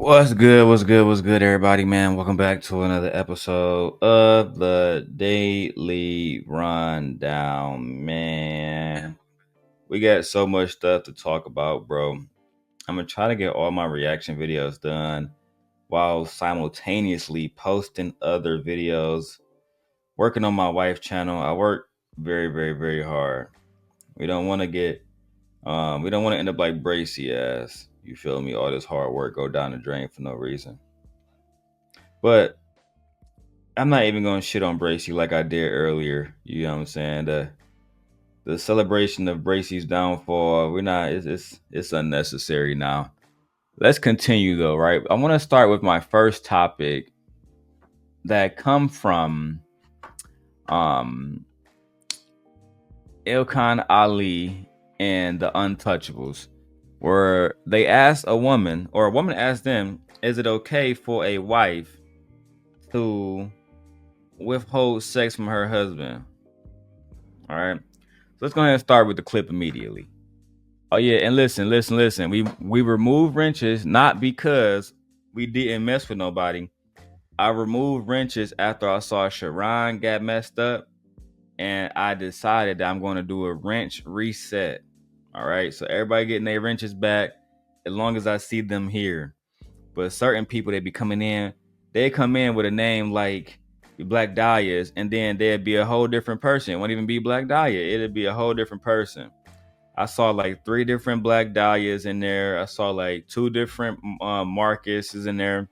What's good? What's good? What's good, everybody, man? Welcome back to another episode of the Daily Rundown, man. We got so much stuff to talk about, bro. I'm gonna try to get all my reaction videos done while simultaneously posting other videos, working on my wife's channel. I work very, very, very hard. We don't want to we don't want to end up like Bracy ass. You feel me? All this hard work go down the drain for no reason. But I'm not even gonna shit on Bracy like I did earlier. You know what I'm saying? The celebration of Bracy's downfall, we're not. It's unnecessary now. Let's continue though, right? I want to start with my first topic that come from um Ilkhan Ali and the Untouchables, where they asked a woman, or a woman asked them, is it okay for a wife to withhold sex from her husband? All right. So let's go ahead and start with the clip immediately. Oh yeah, and listen. We removed wrenches not because we didn't mess with nobody. I removed wrenches after I saw Sharon got messed up, and I decided that I'm going to do a wrench reset. All right, so everybody getting their wrenches back as long as I see them here. But certain people, they be coming in, they come in with a name like Black Dahlias, and then they'd be a whole different person. It won't even be Black Dahlia. It'd be a whole different person. I saw like 3 different Black Dahlias in there. I saw like 2 different Marcuses in there.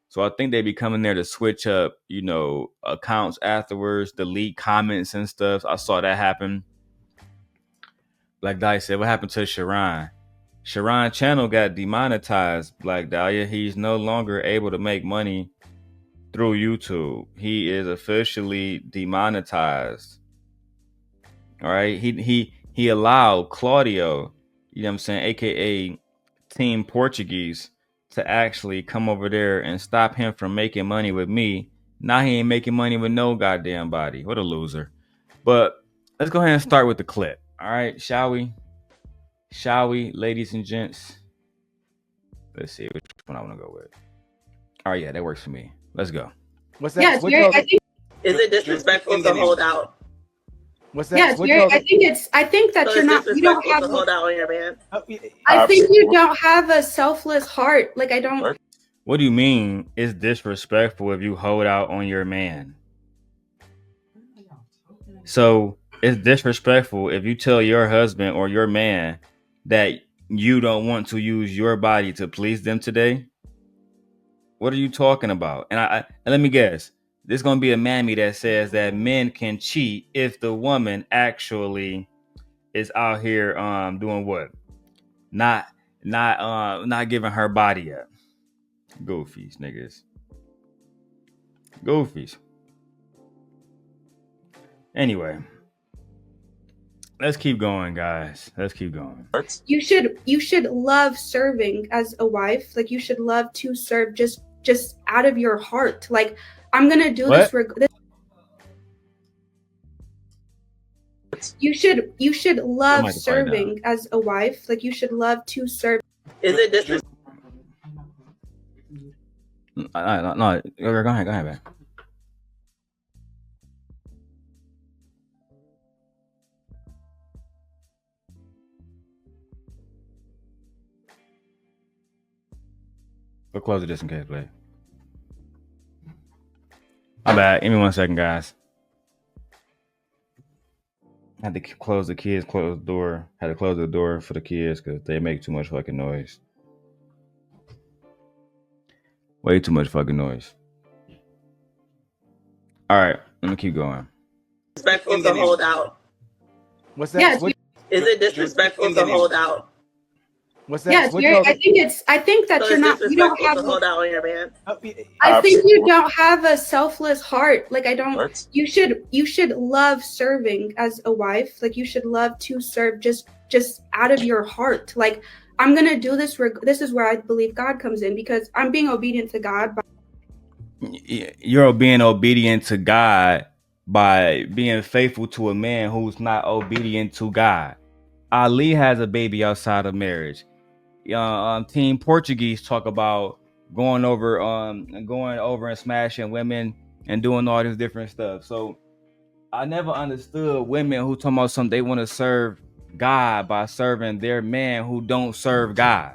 So I think they be coming there to switch up, accounts afterwards, delete comments and stuff. I saw that happen. Black Dahlia said, what happened to Sharon? Sharon channel got demonetized, Black Dahlia. He's no longer able to make money through YouTube. He is officially demonetized. All right. He allowed Claudio, you know what I'm saying, aka Team Portuguese, to actually come over there and stop him from making money with me. Now he ain't making money with no goddamn body. What a loser. But let's go ahead and start with the clip. All right, shall we? Shall we, ladies and gents? Let's see which one I want to go with. All right, yeah, that works for me. Let's go. What's that? Yes, I think, is it disrespectful to hold out? What's that? Yes, I think that you're not. You don't have to hold out on your man. I think you don't have a selfless heart. Like I don't. What do you mean? It's disrespectful if you hold out on your man? So it's disrespectful if you tell your husband or your man that you don't want to use your body to please them today. What are you talking about? And let me guess. There's gonna be a mammy that says that men can cheat if the woman actually is out here doing what? Not giving her body up. Goofies, niggas. Goofies. Anyway, let's keep going, guys. Let's keep going. You should love serving as a wife. Like you should love to serve just out of your heart. Like I'm gonna do what? this. You should love serving as a wife. Like you should love to serve. Is it disrespectful? No. Go ahead, man. We'll close it just in case, please. My bad. Give me 1 second, guys. Had to close the door. Had to close the door for the kids because they make too much fucking noise. Way too much fucking noise. All right, let me keep going. Disrespectful to hold out. What's that? Yes, is it disrespectful to hold out? What's that? Yes, I think that you're not. You don't have to hold out on your man. I think you don't have a selfless heart. Like I don't. You should love serving as a wife. Like you should love to serve just out of your heart. Like I'm gonna do this. This is where I believe God comes in because I'm being obedient to God. You're being obedient to God by being faithful to a man who's not obedient to God. Ali has a baby outside of marriage. Team Portuguese talk about going over and smashing women and doing all this different stuff. So I never understood women who talking about something they want to serve God by serving their man who don't serve God.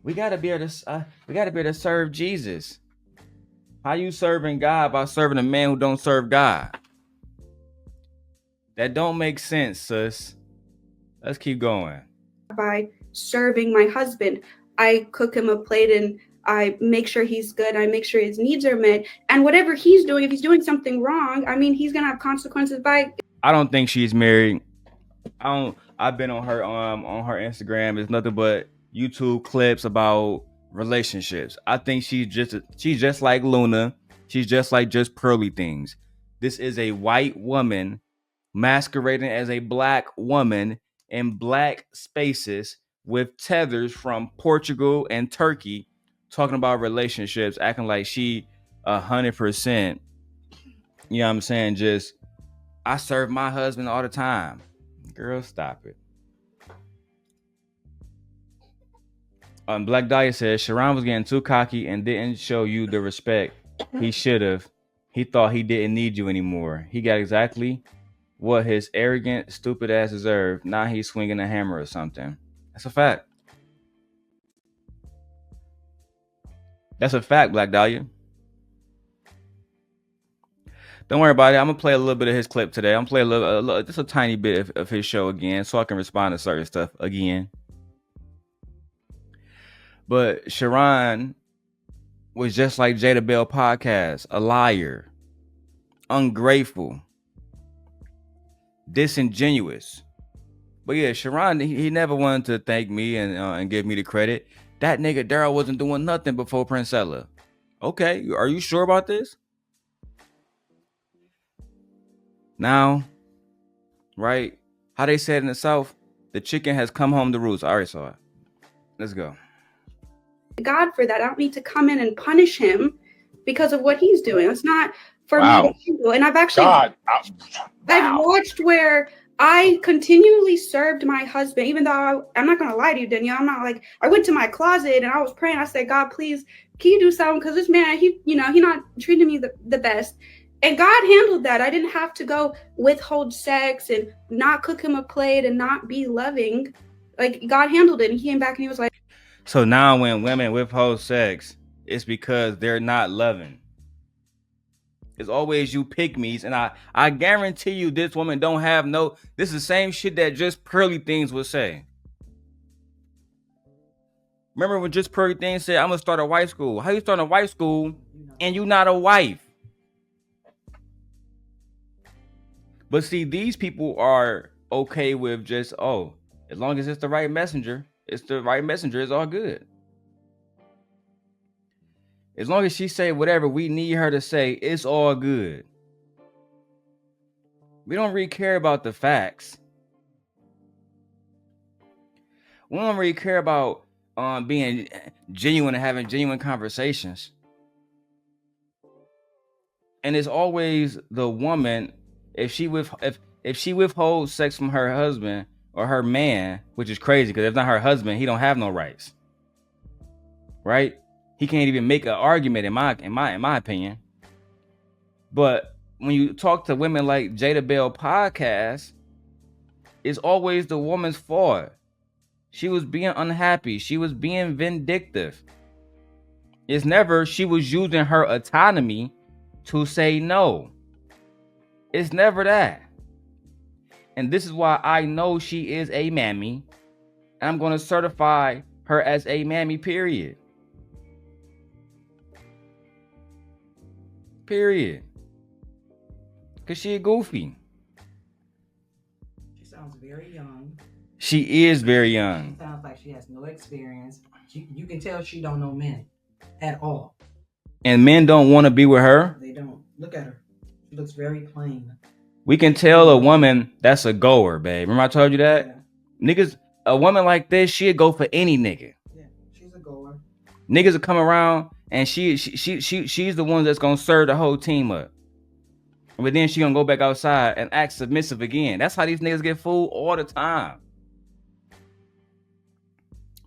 We gotta be able to serve Jesus. How you serving God by serving a man who don't serve God? That don't make sense, sis. Let's keep going. By serving my husband, I cook him a plate and I make sure he's good. I make sure his needs are met. And whatever he's doing, if he's doing something wrong, I mean, he's gonna have consequences by. I don't think she's married. I've been on her Instagram. It's nothing but YouTube clips about relationships. I think she's just like Luna. She's just like just pearly things. This is a white woman masquerading as a black woman in black spaces with tethers from Portugal and Turkey, talking about relationships, acting like she 100%. You know what I'm saying? Just I serve my husband all the time. Girl, stop it. Black Dahlia says Sharon was getting too cocky and didn't show you the respect he should have. He thought he didn't need you anymore. He got exactly what his arrogant, stupid ass deserved. Now he's swinging a hammer or something. That's a fact. That's a fact, Black Dahlia. Don't worry about it. I'm gonna play a little bit of his clip today. I'm gonna play just a tiny bit of his show again, so I can respond to certain stuff again. But Sharon was just like Jada Bell podcast, a liar, ungrateful, disingenuous. But yeah, Sharon, he never wanted to thank me and give me the credit. That nigga Darrel wasn't doing nothing before Princella. Okay, are you sure about this? Now, right? How they said in the South, the chicken has come home to roost. I already saw it. Let's go. God for that. I don't need to come in and punish him because of what he's doing. It's not for me to handle. And I've actually I've watched where I continually served my husband, even though I'm not gonna lie to you, Danielle. I'm not like I went to my closet and I was praying. I said, God, please, can you do something? Because this man, he not treating me the best. And God handled that. I didn't have to go withhold sex and not cook him a plate and not be loving. Like God handled it. And he came back and he was like, so now when women withhold sex, it's because they're not loving. It's always you pick-me's, and I guarantee you this woman don't have no. This is the same shit that Just Pearly Things would say. Remember when Just Pearly Things said, I'm gonna start a wife school? How you start a wife school and you not a wife? But see, these people are okay with just, as long as it's the right messenger, it's all good. As long as she say whatever we need her to say, it's all good. We don't really care about the facts. We don't really care about being genuine and having genuine conversations. And it's always the woman, if she withholds sex from her husband or her man, which is crazy because if not her husband, he don't have no rights. Right? He can't even make an argument in my opinion. But when you talk to women like Jada Bell podcast, it's always the woman's fault. She was being unhappy. She was being vindictive. It's never she was using her autonomy to say no. It's never that. And this is why I know she is a mammy. And I'm going to certify her as a mammy, period. Period. Because she a goofy. She sounds very young. She is very young. She sounds like she has no experience. You can tell she don't know men at all. And men don't want to be with her? They don't. Look at her. She looks very plain. We can tell a woman that's a goer, babe. Remember I told you that? Yeah. Niggas, a woman like this, she'd go for any nigga. Yeah, she's a goer. Niggas will come around and she's the one that's gonna serve the whole team up. But then she gonna go back outside and act submissive again. That's how these niggas get fooled all the time.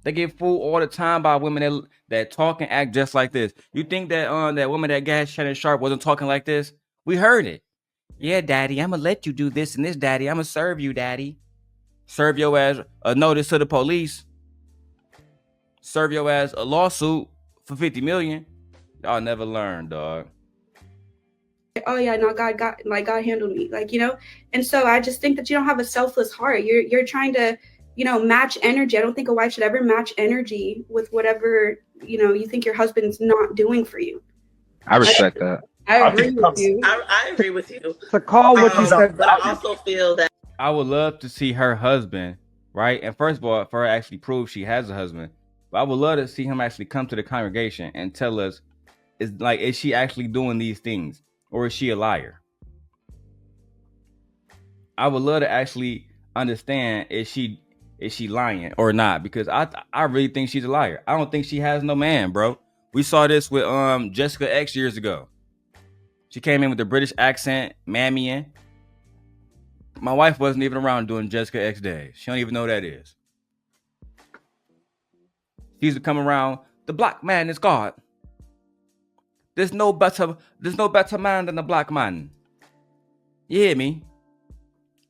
They get fooled all the time by women that talk and act just like this. You think that that woman that got Shannon Sharpe wasn't talking like this? We heard it. Yeah, daddy, I'm gonna let you do this and this, daddy. I'm gonna serve you, daddy. Serve your ass a notice to the police. Serve your ass a lawsuit for $50 million. Y'all never learn, dog. Oh yeah, no, God handled me, like, you know. And so I just think that you don't have a selfless heart. You're trying to, you know, match energy. I don't think a wife should ever match energy with whatever, you know, you think your husband's not doing for you. I respect that. I agree with you. I agree with you. So call what you said. But I also feel that I would love to see her husband, right? And first of all, for her to actually prove she has a husband, but I would love to see him actually come to the congregation and tell us, is she actually doing these things, or is she a liar? I would love to actually understand, is she lying or not? Because I really think she's a liar. I don't think she has no man, bro. We saw this with Jessica X years ago. She came in with the British accent, mammying. My wife wasn't even around doing Jessica X days. She don't even know what that is. She used to come around, the black man is God. There's no better man than the black man. You hear me?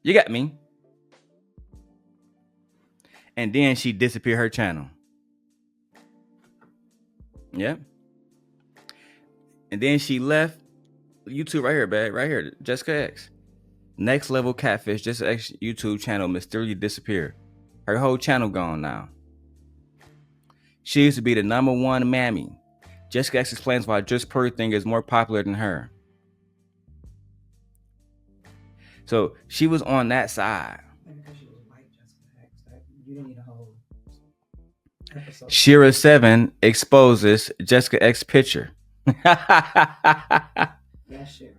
You got me? And then she disappeared her channel. Yeah. And then she left YouTube right here, babe. Right here. Jessica X. Next Level Catfish. Jessica X YouTube channel mysteriously disappeared. Her whole channel gone now. She used to be the #1 mammy. Jessica X explains why Just Purr thing is more popular than her. So she was on that side. Because she was white, Jessica X. You didn't need a whole episode. Shira 7 exposes Jessica X picture. Yeah, Shira.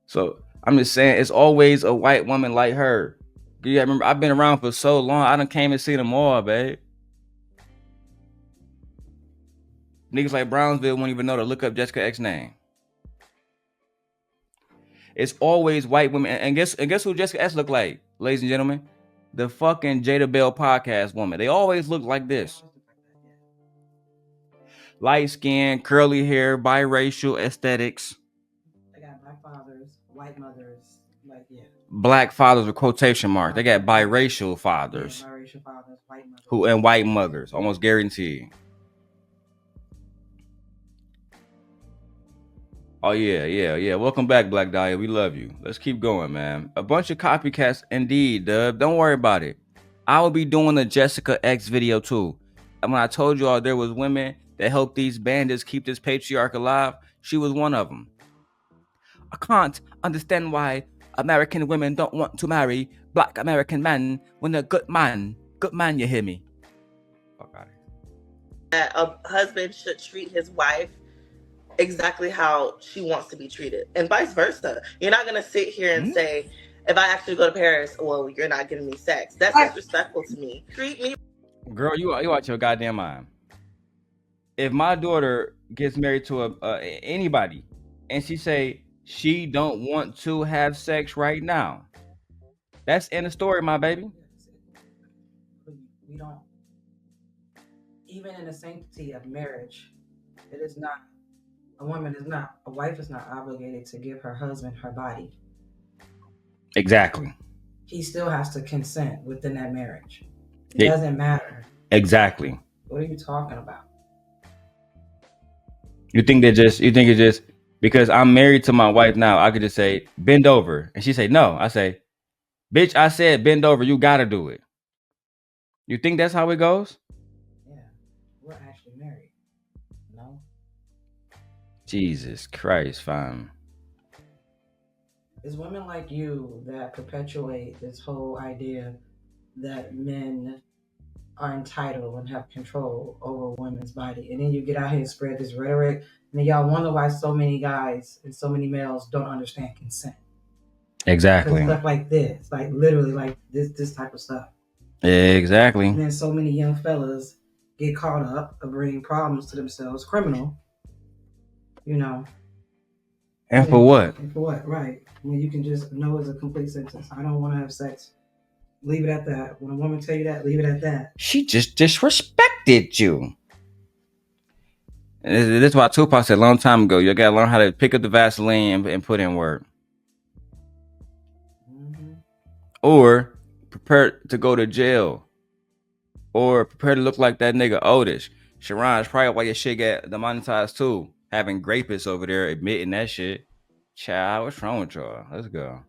So I'm just saying, it's always a white woman like her. You remember, I've been around for so long. I done came and seen them all, babe. Niggas like Brownsville won't even know to look up Jessica X's name. It's always white women. And guess who Jessica X look like, ladies and gentlemen? The fucking Jada Bell podcast woman. They always look like this. Light skin, curly hair, biracial aesthetics. They got black fathers, white mothers, like, yeah. Black fathers with quotation marks. They got biracial fathers. Yeah, biracial fathers, white mothers. And white mothers, almost guaranteed. Oh yeah. Welcome back, Black Dahlia. We love you. Let's keep going, man. A bunch of copycats indeed, Dub. Don't worry about it. I will be doing the Jessica X video too. And when I told you all there was women that helped these bandits keep this patriarch alive, she was one of them. I can't understand why American women don't want to marry black American men when they're good man. Good man, you hear me? Fuck out of here. That a husband should treat his wife exactly how she wants to be treated, and vice versa. You're not gonna sit here and say, if I actually go to Paris, well, you're not giving me sex. That's disrespectful to me. Treat me. Girl, you out your goddamn mind. If my daughter gets married to anybody, and she say she don't want to have sex right now, that's in the story, my baby. We don't. Even in the sanctity of marriage, it is not. A wife is not obligated to give her husband her body. Exactly. He still has to consent within that marriage. It doesn't matter. Exactly. What are you talking about? You think it's just because I'm married to my wife now, I could just say, bend over. And she say, no. I say, bitch, I said bend over. You got to do it. You think that's how it goes? Yeah. We're actually married. No? Jesus Christ, fam. It's women like you that perpetuate this whole idea that men are entitled and have control over a woman's body. And then you get out here and spread this rhetoric. And then y'all wonder why so many guys and so many males don't understand consent. Exactly. Stuff like this. Like literally like this type of stuff. Exactly. And then so many young fellas get caught up of bringing problems to themselves, criminal, you know. And for what? And for what, right. When you can just know it's a complete sentence. I don't want to have sex Leave it at that. When a woman tell you that, leave it at that. She just disrespected you. And this is why Tupac said a long time ago, you gotta learn how to pick up the Vaseline and put in work. Mm-hmm. Or prepare to go to jail. Or prepare to look like that nigga Otis. Sharon, is probably why your shit got demonetized too. Having grapists over there admitting that shit. Child, what's wrong with y'all? Let's go.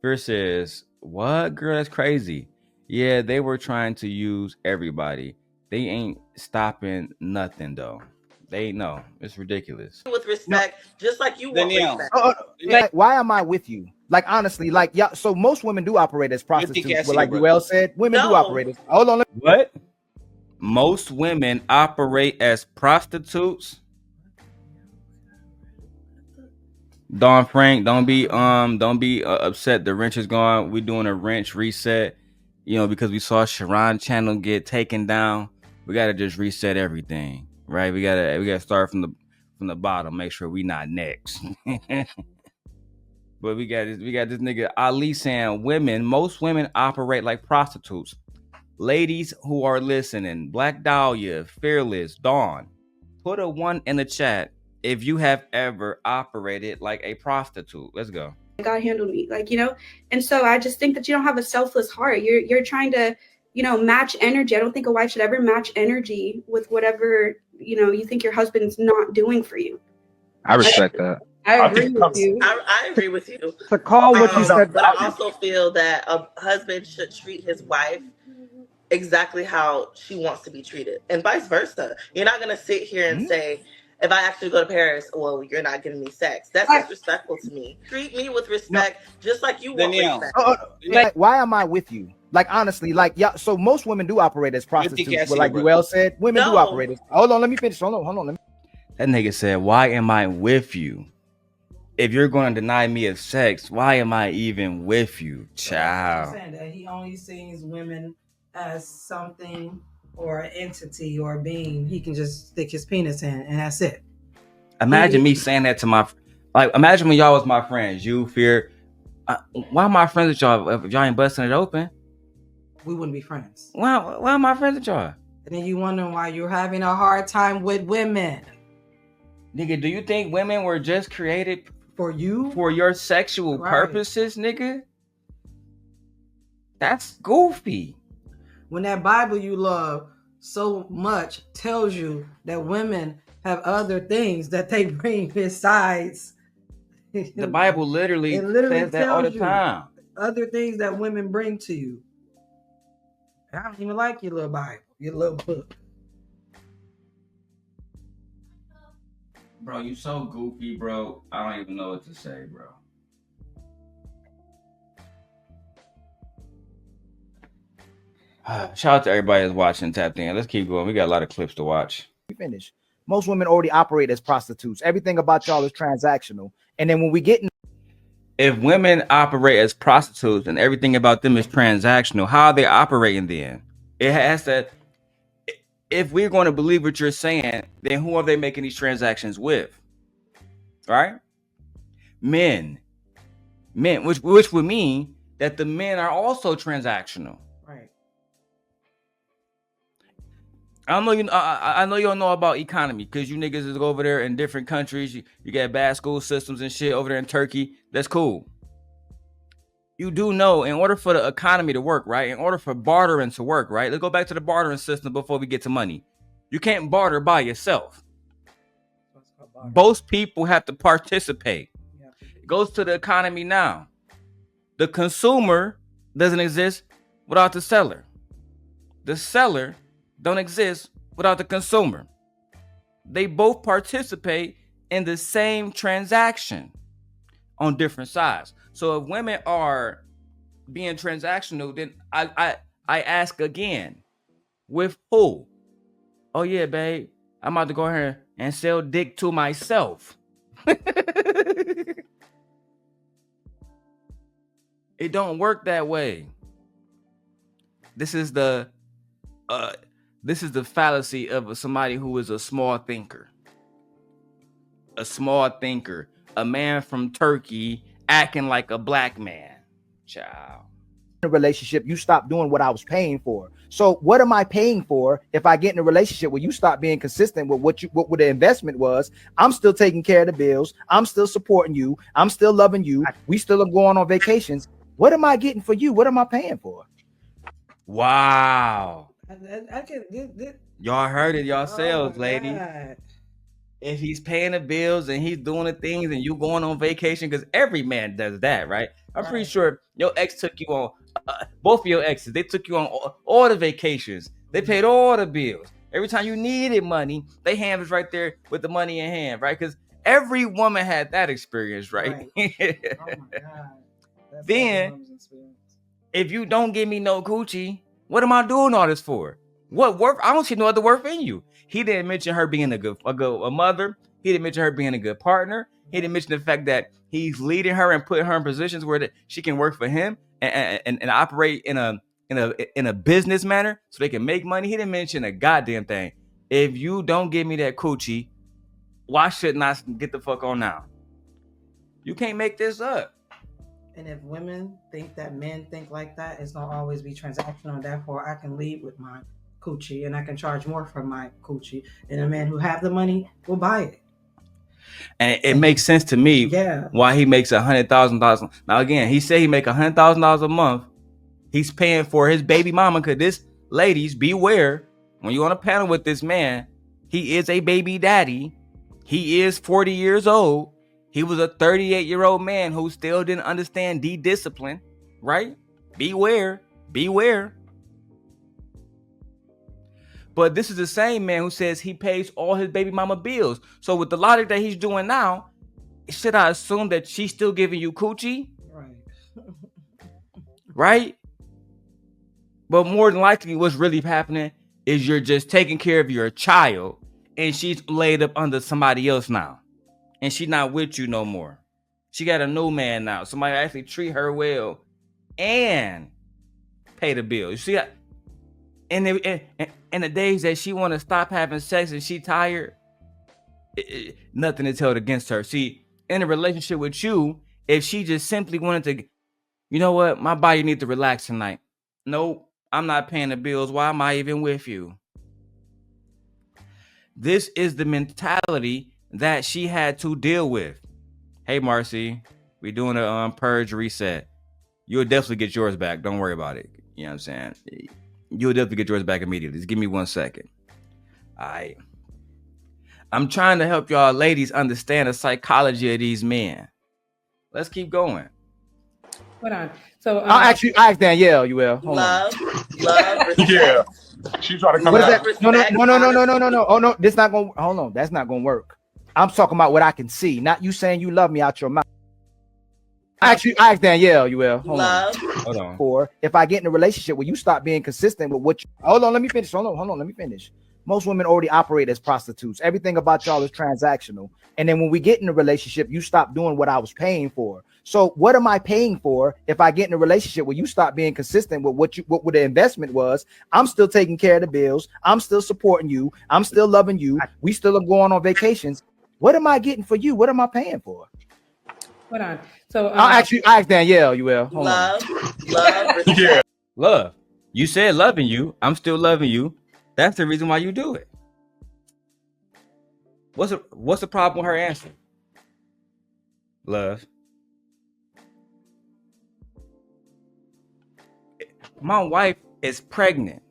Fear says, what? Girl, that's crazy. Yeah, they were trying to use everybody. They ain't stopping nothing though. They know. It's ridiculous. With respect, just like you want respect. Why am I with you? Like, honestly, like, yeah, so most women do operate as prostitutes. But like UL said, women do operate as... Hold on. What? Most women operate as prostitutes? Don Frank, don't be upset. The wrench is gone. We're doing a wrench reset, because we saw Sharon channel get taken down. We gotta just reset everything, right? We gotta start from the bottom. Make sure we not next. But we got this nigga Ali saying most women operate like prostitutes. Ladies who are listening, Black Dahlia, Fearless, Dawn, put a 1 in the chat if you have ever operated like a prostitute. Let's go. God handled me, and so I just think that you don't have a selfless heart. You're trying to, match energy. I don't think a wife should ever match energy with whatever, you think your husband's not doing for you. I respect that. I agree with you. I agree with you. To call what you said. But I also feel that a husband should treat his wife exactly how she wants to be treated, and vice versa. You're not gonna sit here and say, if I actually go to Paris, well, you're not giving me sex. That's disrespectful to me. Treat me with respect, just like you want respect. Why am I with you? Like, honestly, like, yeah, so most women do operate as prostitutes. But like UL said, women do operate as... Hold on, let me finish. Hold on. That nigga said, why am I with you? If you're going to deny me of sex, why am I even with you, child? Saying that he only sees women as something or an entity or a being he can just stick his penis in, and that's it. Imagine me saying that to imagine when y'all was my friends. You, Fear. Why am I friends with y'all if y'all ain't busting it open? We wouldn't be friends. Why am I friends with y'all? And then you wondering why you're having a hard time with women. Nigga, do you think women were just created for you? For your sexual purposes, nigga? That's goofy. When that Bible you love so much tells you that women have other things that they bring besides. The Bible literally says that all the time. Other things that women bring to you. I don't even like your little Bible, your little book. Bro, you so goofy, bro. I don't even know what to say, bro. Shout out to everybody that's watching Tapped In. Let's keep going. We got a lot of clips to watch. Finish. Most women already operate as prostitutes. Everything about y'all is transactional. And then when we get in... If women operate as prostitutes and everything about them is transactional, how are they operating then? It has to... If we're going to believe what you're saying, then who are they making these transactions with? Right? Men, which would mean that the men are also transactional. Right. I know you don't know about economy because you niggas is over there in different countries. You got bad school systems and shit over there in Turkey. That's cool. You do know, in order for the economy to work, right? In order for bartering to work, right? Let's go back to the bartering system before we get to money. You can't barter by yourself. Both people have to participate. It goes to the economy now. The consumer doesn't exist without the seller. The seller don't exist without the consumer. They both participate in the same transaction on different sides. So if women are being transactional, then I ask again, with who? Oh yeah, babe, I'm about to go here and sell dick to myself. It don't work that way. This is the fallacy of somebody who is a small thinker. A small thinker, a man from Turkey acting like a black man. Child. a relationship, you stop doing what I was paying for. So what am I paying for if I get in a relationship where you stop being consistent with what the investment was? I'm still taking care of the bills. I'm still supporting you. I'm still loving you. We still are going on vacations. What am I getting for you? What am I paying for? Wow. I can. Y'all heard it yourselves, lady. God. If he's paying the bills and he's doing the things and you going on vacation, because every man does that, right? I'm pretty sure your ex took you on, both of your exes, they took you on all the vacations. They paid all the bills. Every time you needed money, they hand was right there with the money in hand, right? Because every woman had that experience, right? Oh my God. That's Then, if you don't give me no coochie, what am I doing all this for? What worth? I don't see no other worth in you. He didn't mention her being a mother. He didn't mention her being a good partner. He didn't mention the fact that he's leading her and putting her in positions where she can work for him and operate in a business manner so they can make money. He didn't mention a goddamn thing. If you don't give me that coochie, why shouldn't I get the fuck on now? You can't make this up. And if women think that men think like that, it's gonna always be transactional. Therefore, I can lead with my coochie and I can charge more for my coochie. And a man who have the money will buy it. And it makes sense to me why he makes $100,000. Now again, he said he make $100,000 a month. He's paying for his baby mama. Cause this, ladies, beware when you're on a panel with this man. He is a baby daddy. He is 40 years old. He was a 38-year-old man who still didn't understand discipline, right? Beware. But this is the same man who says he pays all his baby mama bills. So with the logic that he's doing now, should I assume that she's still giving you coochie? Right. Right? But more than likely what's really happening is you're just taking care of your child and she's laid up under somebody else now. And she's not with you no more. She got a new man now. Somebody actually treat her well and pay the bill. You see that? In the days that she want to stop having sex and she tired, nothing is held against her. See, in a relationship with you, if she just simply wanted to, you know what, my body needs to relax tonight. Nope, I'm not paying the bills. Why am I even with you? This is the mentality that she had to deal with. Hey, Marcy, we doing a purge reset. You'll definitely get yours back. Don't worry about it. You know what I'm saying? You'll definitely get yours back immediately. Just give me 1 second. All right. I'm trying to help y'all ladies understand the psychology of these men. Let's keep going. Hold on. So I asked Danielle. You will. Hold love, respect. Yeah. She's trying to come out. No. Oh no, this not gonna. Hold on, that's not gonna work. I'm talking about what I can see, not you saying you love me out your mouth. I asked Danielle. You will. Hold on. For if I get in a relationship where you stop being consistent with what you. Hold on, let me finish. Hold on, let me finish. Most women already operate as prostitutes. Everything about y'all is transactional. And then when we get in a relationship, you stop doing what I was paying for. So what am I paying for if I get in a relationship where you stop being consistent with what the investment was? I'm still taking care of the bills. I'm still supporting you. I'm still loving you. We still are going on vacations. What am I getting for you? What am I paying for? Hold on. So I asked Danielle. You will. Love. Yeah. Love. You said loving you. I'm still loving you. That's the reason why you do it. What's the problem with her answer? Love. My wife is pregnant.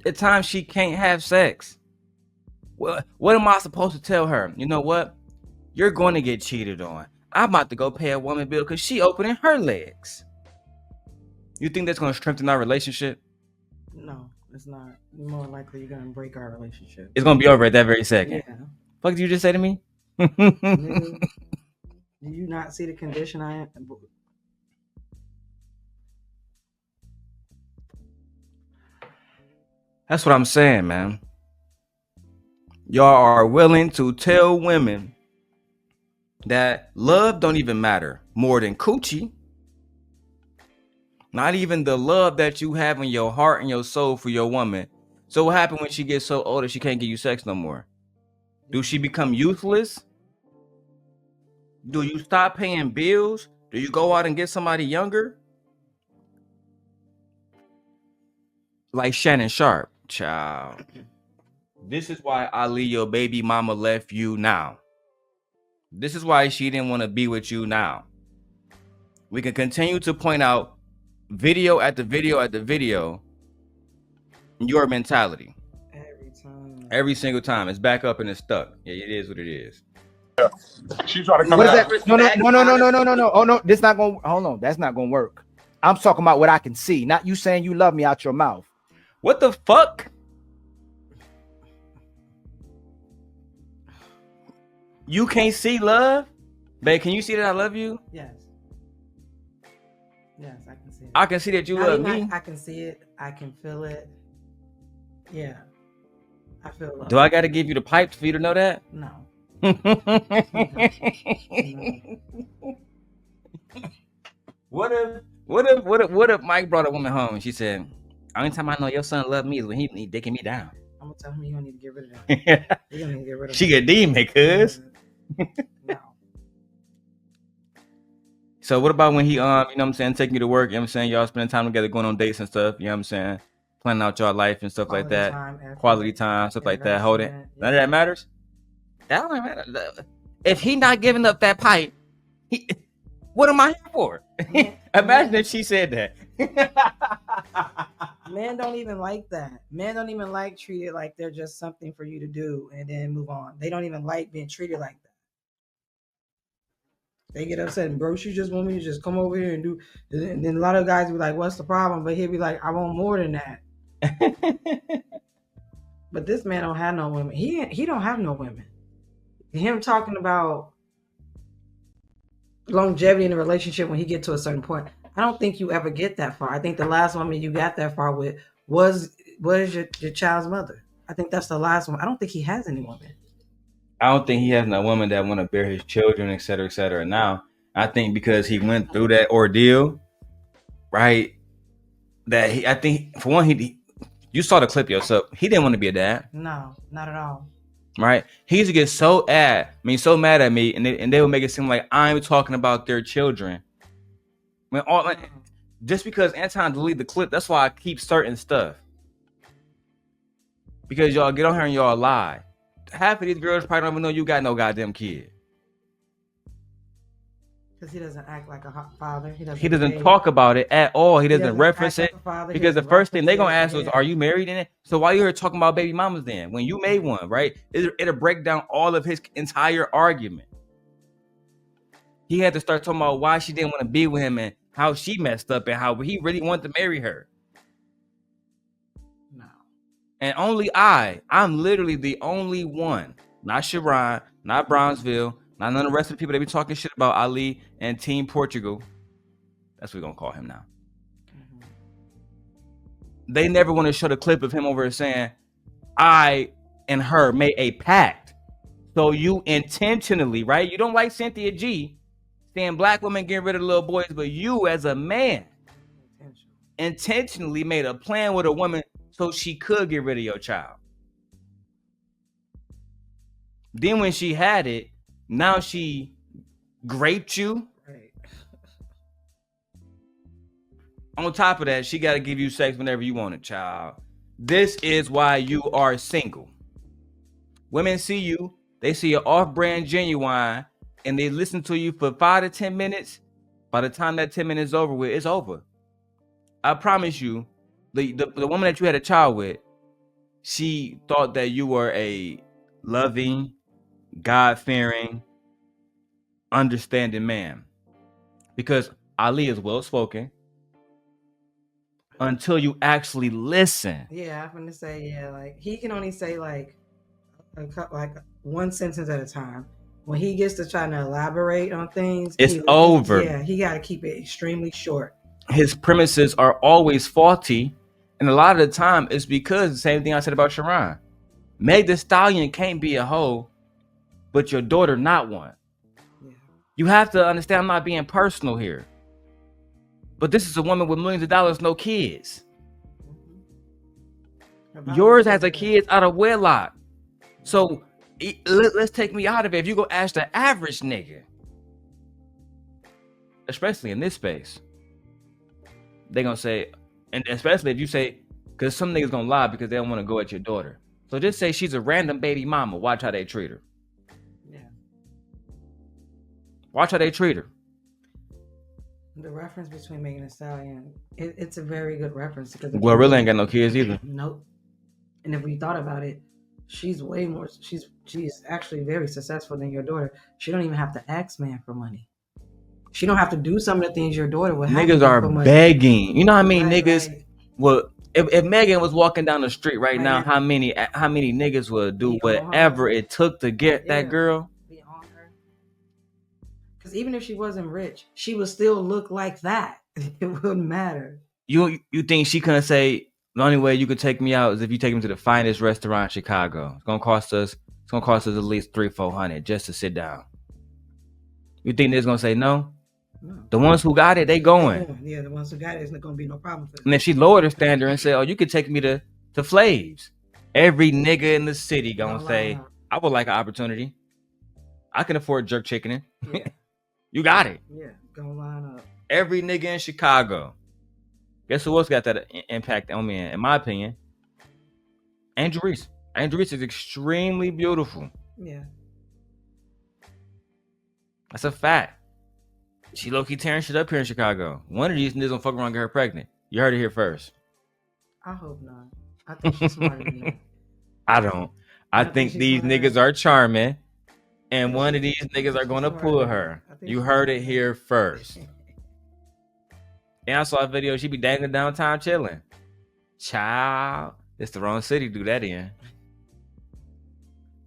At times she can't have sex. Well, what am I supposed to tell her? You know what? You're going to get cheated on. I'm about to go pay a woman bill because she opening her legs. You think that's going to strengthen our relationship? No, it's not. More likely you're going to break our relationship. It's going to be over at that very second. Yeah. What did you just say to me? Do you not see the condition I am? That's what I'm saying, man. Y'all are willing to tell women that love don't even matter more than coochie. Not even the love that you have in your heart and your soul for your woman. So what happens when she gets so old that she can't give you sex no more? Do she become useless? Do you stop paying bills? Do you go out and get somebody younger? like Shannon Sharpe, child. This is why Ali, your baby mama, left you now. This is why she didn't want to be with you now. We can continue to point out video after video after video your mentality. Every time. Every single time. It's back up and it's stuck. Yeah, it is what it is. Yeah. She trying to come what out. Is that? No. Oh no, this not gonna hold on. That's not gonna work. I'm talking about what I can see, not you saying you love me out your mouth. What the fuck? You can't see love? Babe, can you see that I love you? Yes. Yes, I can see it. I can see that you love me. I can see it. I can feel it. Yeah. I feel love. Do I got to give you the pipes for you to know that? No. What if Mike brought a woman home and she said, only time I know your son love me is when he dicking me down. I'm gonna tell him you don't need to get rid of that. You don't need to get rid of She a demon, cuz. No. So what about when he you know what I'm saying, taking you to work, you know what I'm saying, y'all spending time together, going on dates and stuff, you know what I'm saying, planning out your life and stuff like that, quality time, stuff like that, hold it. None of that matters? That don't matter. If he not giving up that pipe, what am I here for? Imagine if she said that. Men don't even like that. Men don't even like treated like they're just something for you to do and then move on. They don't even like being treated like that. They get upset and bro, she just want me to just come over here and do. And then a lot of guys be like, "What's the problem?" But he'll be like, "I want more than that." But this man don't have no women. He don't have no women. Him talking about longevity in a relationship when he get to a certain point, I don't think you ever get that far. I think the last woman you got that far with was your child's mother. I think that's the last one. I don't think he has any women. I don't think he has no woman that want to bear his children, et cetera, et cetera. Now, I think because he went through that ordeal, right? That I think for one, you saw the clip yourself. He didn't want to be a dad. No, not at all. Right? He used to get so mad at me, and they would make it seem like I'm talking about their children. When just because Anton deleted the clip, that's why I keep certain stuff. Because y'all get on here and y'all lie. Half of these girls probably don't even know you got no goddamn kid. Because he doesn't act like a hot father. He doesn't talk about it at all. He doesn't reference it. Because the first thing they're going to ask is, are you married in it? So why you here talking about baby mamas then? When you made one, right? It'll break down all of his entire argument. He had to start talking about why she didn't want to be with him and how she messed up and how he really wanted to marry her. No. And only I'm literally the only one, not Sharon, not Brownsville, not none of the rest of the people that be talking shit about Ali and Team Portugal. That's what we're going to call him now. Mm-hmm. They never want to show the clip of him over here saying, I and her made a pact. So you intentionally, right? You don't like Cynthia G saying black women getting rid of little boys, but you as a man intentionally made a plan with a woman so she could get rid of your child. Then when she had it, now she raped you. Right. On top of that, she got to give you sex whenever you want it, child. This is why you are single. Women see you, they see your off-brand Genuine, and they listen to you for 5 to 10 minutes. By the time that 10 minutes is over with, it's over. I promise you, the woman that you had a child with, she thought that you were a loving, God-fearing, understanding man. Because Ali is well-spoken until you actually listen. Yeah, I'm gonna say, like he can only say like one sentence at a time. When he gets to trying to elaborate on things, it's over. He got to keep it extremely short. His premises are always faulty, and a lot of the time it's because the same thing I said about Sharon. Meg Thee Stallion can't be a hoe, but your daughter not one. Yeah. You have to understand, I'm not being personal here, but this is a woman with millions of dollars, no kids. Mm-hmm. Yours has a kid out of wedlock. So let's take me out of it. If you go ask the average nigga, especially in this space, they're gonna say, and especially if you say Because some niggas gonna lie because they don't want to go at your daughter. So just say she's a random baby mama. Watch how they treat her. Yeah. Watch how they treat her. The reference between Megan Thee Stallion, it's a very good reference. Because Glorilla ain't got no kids either. Nope. And if we thought about it, she's way more. She's actually very successful than your daughter. She don't even have to ask man for money. She don't have to do some of the things your daughter would have to do Niggas are for money. begging. You know what I mean? Right, Niggas. right. Well, if Megan was walking down the street right now, how many niggas would do whatever it took to get that girl? Be on her. Because even if she wasn't rich, she would still look like that. It wouldn't matter. You think she couldn't say the only way you could take me out is if you take me to the finest restaurant in Chicago? It's gonna cost us at least $300-400 just to sit down. You think they're gonna say no? No. The ones who got it, they going. Yeah, the ones who got it, it's not gonna be no problem for them. And if she lowered her standard and said, "Oh, you could take me to Flav's," every nigga in the city gonna say, "I would like an opportunity. I can afford jerk chickening." Yeah. You got it. Yeah, gonna line up. Every nigga in Chicago. Guess who else got that impact on me? In my opinion, Angel Reese. Angel Reese is extremely beautiful. Yeah, that's a fact. She low-key tearing shit up here in Chicago. One of these niggas gonna fuck around and get her pregnant. You heard it here first. I hope not. I think she's smarter than that. I don't. I think these niggas are charming, and one of these niggas are gonna pull her. You heard it here first. And I saw a video. She be dangling downtown chilling. Child, it's the wrong city to do that in.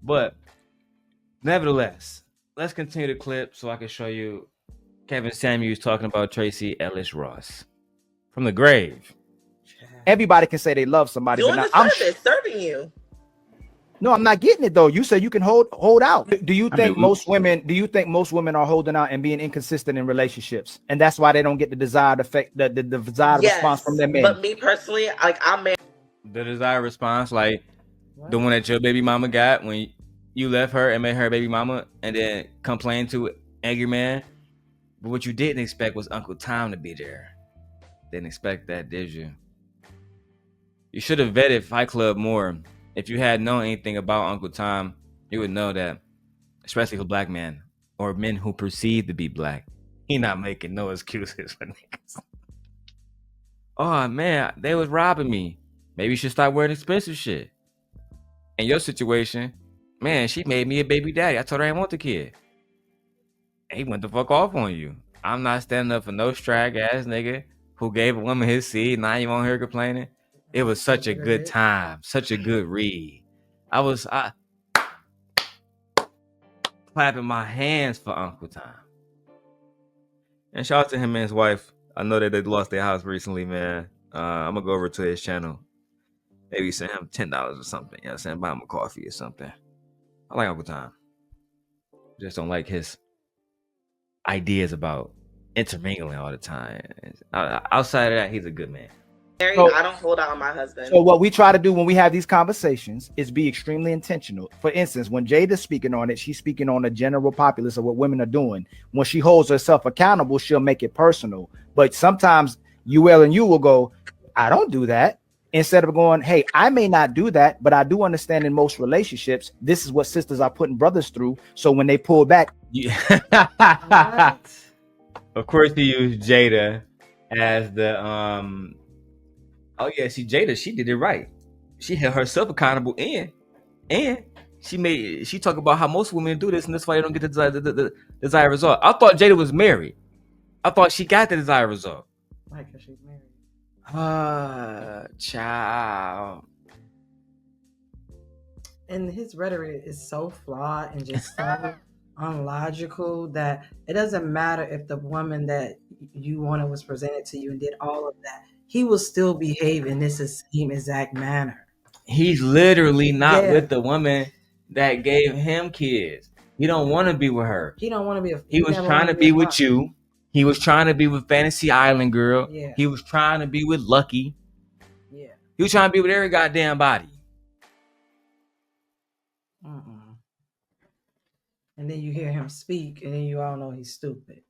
But nevertheless, let's continue the clip so I can show you Kevin Samuels talking about Tracie Ellis Ross from the grave. Everybody can say they love somebody, doing but I'm serving you. No, I'm not getting it though. You said you can hold out. Do you think most women are holding out and being inconsistent in relationships, and that's why they don't get the desired effect, the desired response from their men? But me personally, like I'm married. The desired response, like the one that your baby mama got when you left her and made her baby mama, and then complained to angry man. But what you didn't expect was Uncle Tom to be there. Didn't expect that, did you? You should have vetted Fight Club more. If you had known anything about Uncle Tom, you would know that, especially for black men or men who perceive to be black, he not making no excuses for niggas. Oh man, they was robbing me. Maybe you should start wearing expensive shit. In your situation, man, she made me a baby daddy. I told her I didn't want the kid. He went the fuck off on you. I'm not standing up for no strag ass nigga who gave a woman his seed. Now you won't hear complaining. It was such a good time, such a good read. I clapping my hands for Uncle Tom. And shout out to him and his wife. I know that they lost their house recently, man. I'm gonna go over to his channel. Maybe send him $10 or something. You know what I'm saying? Buy him a coffee or something. I like Uncle Tom. Just don't like his ideas about intermingling all the time. Outside of that, he's a good man. I don't hold out on my husband. So what we try to do when we have these conversations is be extremely intentional. For instance, when Jada's speaking on it, she's speaking on the general populace of what women are doing. When she holds herself accountable, she'll make it personal. But sometimes UL and you will go, I don't do that. Instead of going, hey, I may not do that, but I do understand in most relationships, this is what sisters are putting brothers through. So when they pull back. Yeah. Of course, he used Jada as the oh yeah, see Jada, she did it right. She held herself accountable and she talked about how most women do this, and that's why they don't get the desired result. I thought Jada was married. I thought she got the desired result. Right, because she's married. Child. And his rhetoric is so flawed and just so unlogical that it doesn't matter if the woman that you wanted was presented to you and did all of that. He will still behave in this same exact manner. He's literally not with the woman that gave him kids. He don't want to be with her. He don't want to be. He was trying to be with you. He was trying to be with Fantasy Island Girl. Yeah. He was trying to be with Lucky. Yeah. He was trying to be with every goddamn body. And then you hear him speak, and then you all know he's stupid.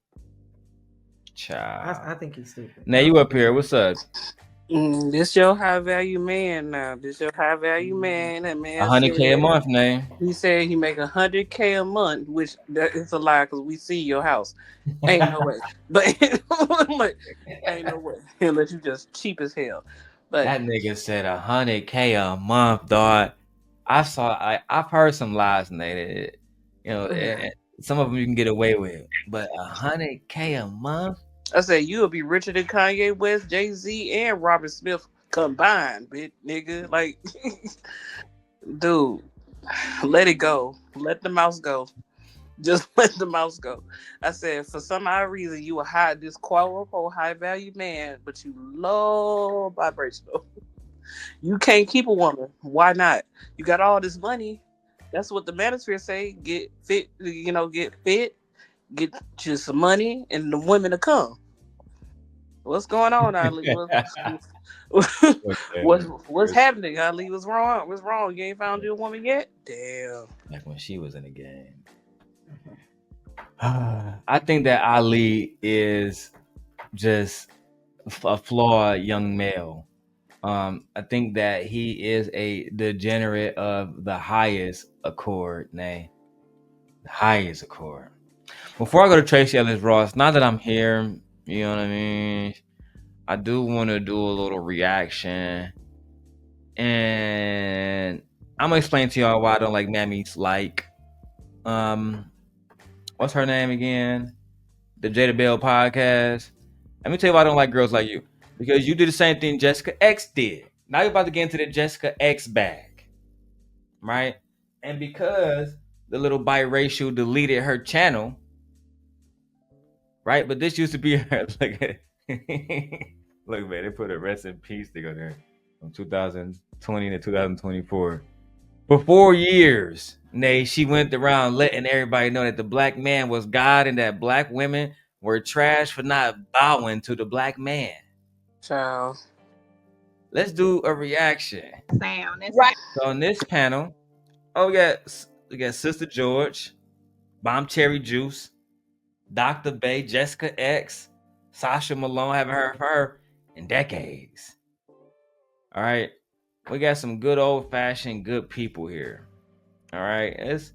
Child. I think he's stupid. Now you up here. What's up? This your high value man now. This your high value man. That man $100K a month, man. He said he make $100K a month, which that is a lie because we see your house. Ain't no way. But ain't no way unless you just cheap as hell. But that nigga said $100K a month, dog. I've heard some lies, Nate. Some of them you can get away with, but $100K a month. I said you'll be richer than Kanye West, Jay-Z, and Robert Smith combined, bitch, nigga. Like, dude, let it go. Let the mouse go. Just let the mouse go. I said, for some odd reason, you a this quote-unquote high-value man, but you low vibrational. You can't keep a woman. Why not? You got all this money. That's what the manosphere say. Get fit, get you some money, and the women to come. What's going on, Ali? What's happening, Ali? What's wrong? What's wrong? You ain't found your woman yet? Damn. Like when she was in the game. I think that Ali is just a flawed young male. I think that he is a degenerate of the highest accord, the highest accord. Before I go to Tracie Ellis Ross, now that I'm here, you know what I mean? I do want to do a little reaction. And I'm going to explain to y'all why I don't like mammies like, what's her name again? The Jada Bell podcast. Let me tell you why I don't like girls like you. Because you did the same thing Jessica X did. Now you're about to get into the Jessica X bag. Right? And because the little biracial deleted her channel, right? But this used to be her. Look, man, they put a rest in peace thing on there from 2020 to 2024. For 4 years, she went around letting everybody know that the black man was God and that black women were trash for not bowing to the black man. Child. Let's do a reaction. Right. So on this panel, we got Sister George, Bomb Cherry Juice, Dr. Bay, Jessica X, Sasha Malone. Haven't heard from her in decades. All right. We got some good old-fashioned good people here. All right. Let's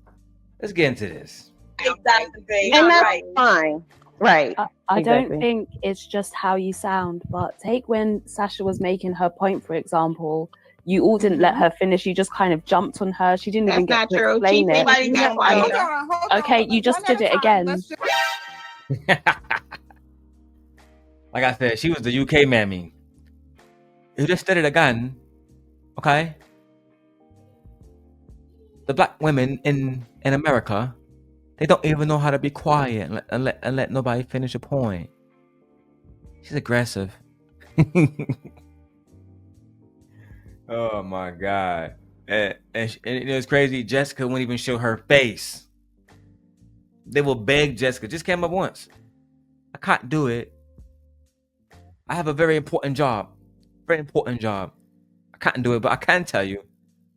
get into this. Exactly. And that's fine. Right. I don't think it's just how you sound, but take when Sasha was making her point, for example, you all didn't let her finish. You just kind of jumped on her. She didn't even get to explain it. Okay, you just did it again. Like I said, she was the UK mammy. You just did it again. Okay? The black women in America, they don't even know how to be quiet and let nobody finish a point. She's aggressive. Oh my God. And it was crazy. Jessica wouldn't even show her face. They will beg Jessica. Just came up once. I can't do it. I have a very important job. Very important job. I can't do it, but I can tell you,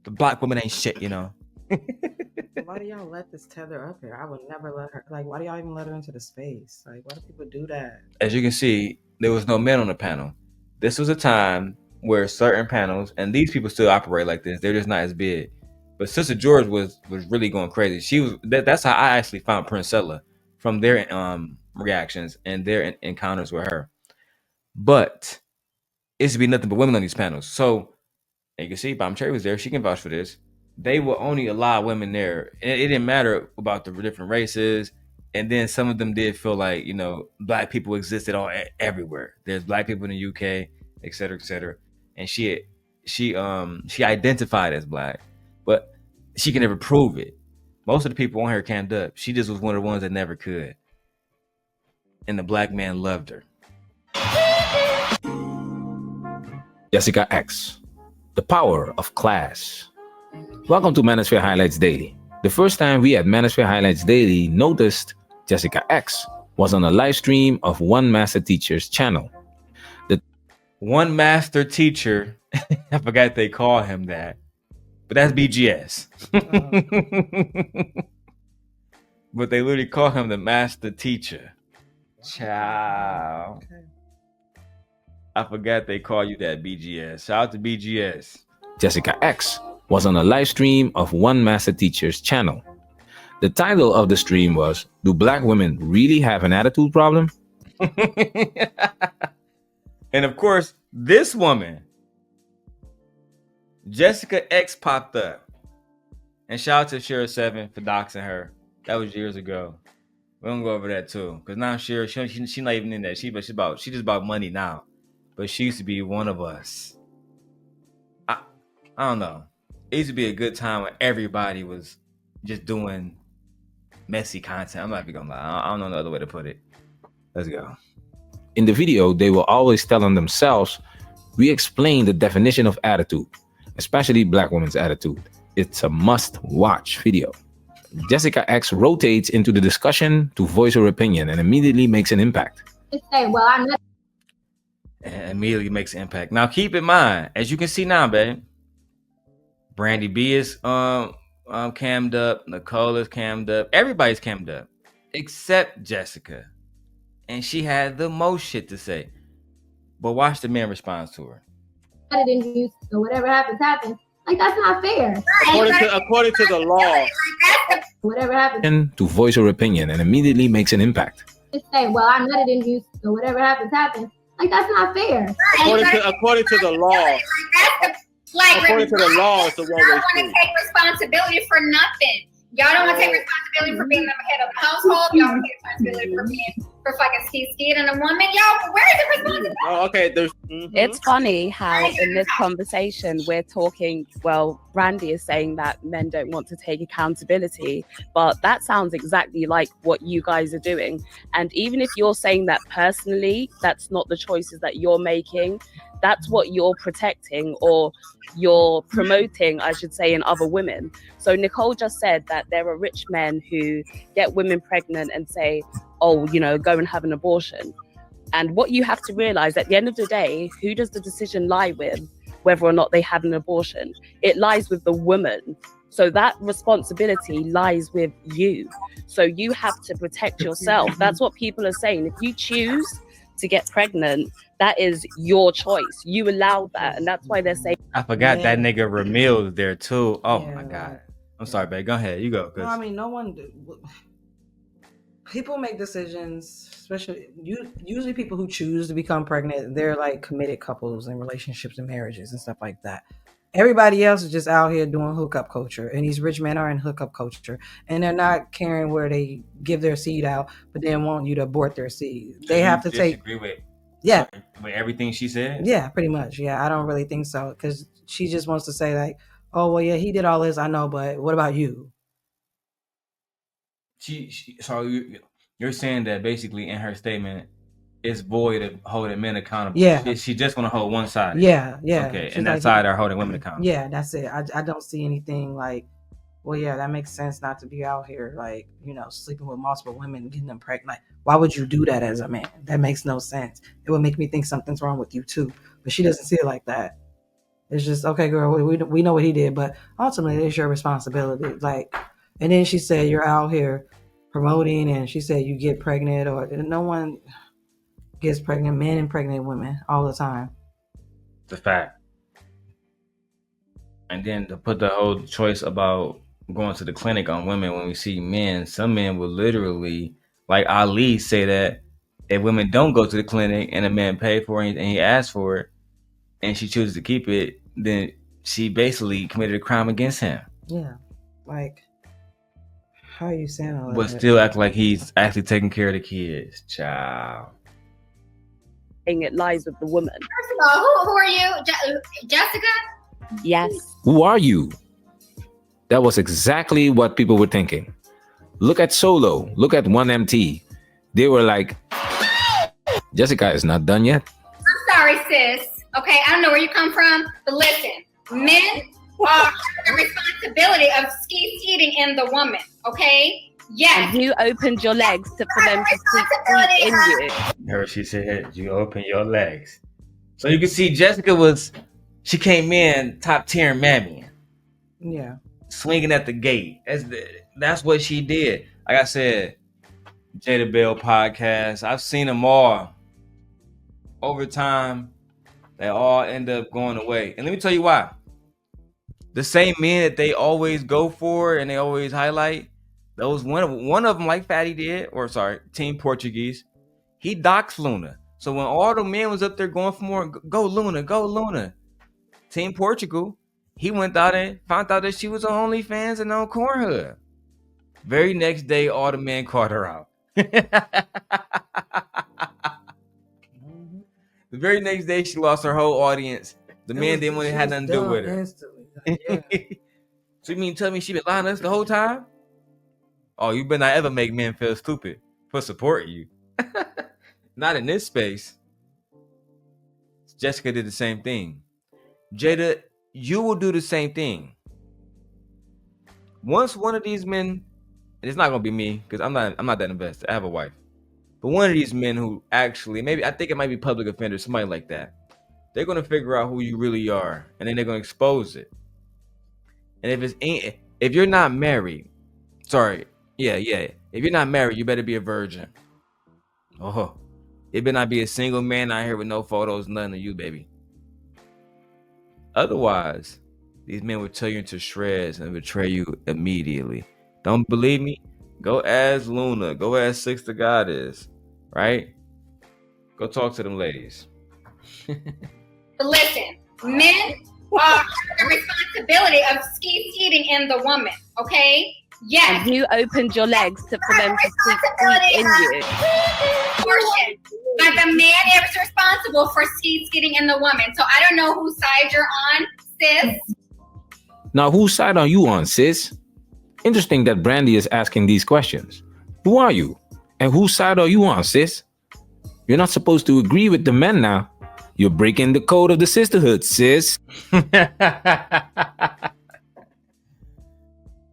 the black woman ain't shit, you know. Why do y'all let this tether up here? I would never let her. Like, why do y'all even let her into the space? Like, why do people do that? As you can see, there was no men on the panel. This was a time where certain panels, and these people still operate like this, they're just not as big. But Sister George was really going crazy. She was. That's how I actually found Princella, from their reactions and their encounters with her. But it used to be nothing but women on these panels. So you can see Bomb Cherry was there. She can vouch for this. They will only allow women there. It didn't matter about the different races. And then some of them did feel like, black people existed everywhere. There's black people in the UK, et cetera, et cetera. And she identified as black, but she can never prove it. Most of the people on her canned up. She just was one of the ones that never could. And the black man loved her. Jessica X, the power of class. Welcome to Manosphere Highlights Daily. The first time we at Manosphere Highlights Daily noticed Jessica X was on a live stream of One Master Teacher's channel. The One Master Teacher, I forgot they call him that, but that's BGS. But they literally call him the Master Teacher. Ciao. Okay. I forgot they call you that, BGS. Shout out to BGS. Jessica X was on a live stream of one master teacher's channel. The title of the stream was, "Do Black Women Really Have an Attitude Problem?" And of course, this woman, Jessica X, popped up. And shout out to Shira7 for doxing her. That was years ago. We're gonna go over that too, because now Shira, she not even in that. She just about money now, but she used to be one of us. I don't know. It used to be a good time when everybody was just doing messy content. I'm not even gonna lie. I don't know no other way to put it. Let's go. In the video, they were always telling themselves, "We explain the definition of attitude, especially Black women's attitude. It's a must-watch video." Jessica X rotates into the discussion to voice her opinion and immediately makes an impact. And immediately makes an impact. Now keep in mind, as you can see now, babe, Brandy B is cammed up, Nicole is cammed up, everybody's cammed up, except Jessica. And she had the most shit to say. But watch the man response to her. So whatever happens, happens. Like, that's not fair. According to the law. Whatever happens. And to voice her opinion and immediately makes an impact. Just say, well, I'm not in you, so whatever happens, happens. Like, that's not fair. According to the law. According to the law, it's a one-way street. Y'all want to take responsibility for nothing. Y'all don't want to take responsibility for being the head of the household. Y'all want to take responsibility for fucking ski and a woman. Y'all, where is the responsibility? Oh, okay. It's funny how in this conversation we're talking, well, Brandy is saying that men don't want to take accountability, but that sounds exactly like what you guys are doing. And even if you're saying that personally, that's not the choices that you're making, that's what you're protecting or you're promoting, I should say, in other women. So Nicole just said that there are rich men who get women pregnant and say, oh, you know, go and have an abortion. And what you have to realize, at the end of the day, who does the decision lie with, whether or not they have an abortion? It lies with the woman. So that responsibility lies with you. So you have to protect yourself. That's what people are saying. If you choose to get pregnant, that is your choice. You allowed that, and that's why they're saying. I forgot that nigga Ramil's there too. Oh my god. I'm sorry, babe. Go ahead. You go. No, I mean, no one. People make decisions, especially usually people who choose to become pregnant. They're like committed couples and relationships and marriages and stuff like that. Everybody else is just out here doing hookup culture, and these rich men are in hookup culture, and they're not caring where they give their seed out, but then want you to abort their seed. They have to take. With everything she said? Yeah, pretty much. Yeah, I don't really think so, because she just wants to say like, oh, well, yeah, he did all this, I know, but what about you? So you're saying that basically in her statement, it's void of holding men accountable. Yeah. She just want to hold one side. Yeah. Okay, She's and that like, side are holding women accountable. Yeah, that's it. I don't see anything like, well, yeah, that makes sense not to be out here, like, you know, sleeping with multiple women and getting them pregnant. Like, why would you do that as a man? That makes no sense. It would make me think something's wrong with you too. But she doesn't see it like that. It's just, okay, girl, we know what he did, but ultimately it's your responsibility. Like, and then she said, you're out here promoting, and she said you get pregnant, or no one gets pregnant, men and pregnant women all the time. It's a fact. And then to put the whole choice about going to the clinic on women, when we see men, some men will literally, like Ali, say that if women don't go to the clinic and a man pay for it and he asks for it and she chooses to keep it, then she basically committed a crime against him. Yeah. Like, how are you saying all that? But still act like he's actually taking care of the kids. Child. It lies with the woman. First of all, who are you? Jessica? Yes. Who are you? That was exactly what people were thinking. Look at Solo. Look at 1MT. They were like, Jessica is not done yet. I'm sorry, sis. Okay, I don't know where you come from, but listen, men are the responsibility of skeeting in the woman. Okay? Yes. And you opened your legs for them to skeet in you. Her, she said, you open your legs. So you can see Jessica she came in top tier mammy. Yeah. Swinging at the gate. That's what she did. Like I said, Jada Bell podcast. I've seen them all over time. They all end up going away. And let me tell you why. The same men that they always go for and they always highlight, those one of them, like Fatty did, or sorry, Team Portuguese, he doxed Luna. So when all the men was up there going for more, go Luna. Team Portugal, he went out and found out that she was on OnlyFans and on Cornhub. Very next day, all the men caught her out. The very next day, she lost her whole audience. The man didn't want to have nothing to do with her. Like, yeah. So you mean tell me she been lying to us the whole time? Oh, you better not ever make men feel stupid for supporting you. Not in this space. Jessica did the same thing. Jada, you will do the same thing. Once one of these men, and it's not gonna be me because I'm not that invested. I have a wife. But one of these men who actually, maybe I think it might be public offender, somebody like that. They're gonna figure out who you really are, and then they're gonna expose it. And if you're not married, if you're not married, you better be a virgin. Oh, it better not be a single man out here with no photos, nothing of you, baby. Otherwise, these men will tear you into shreds and betray you immediately. Don't believe me? Go ask Luna. Go ask Six the Goddess. Right? Go talk to them ladies. But listen, men are the responsibility of cheating in the woman, okay? Yes. And you opened your legs for them to skeet in you. Portion. But the man is responsible for skeeting in the woman. So I don't know whose side you're on, sis. Now, whose side are you on, sis? Interesting that Brandy is asking these questions. Who are you? And whose side are you on, sis? You're not supposed to agree with the men now. You're breaking the code of the sisterhood, sis.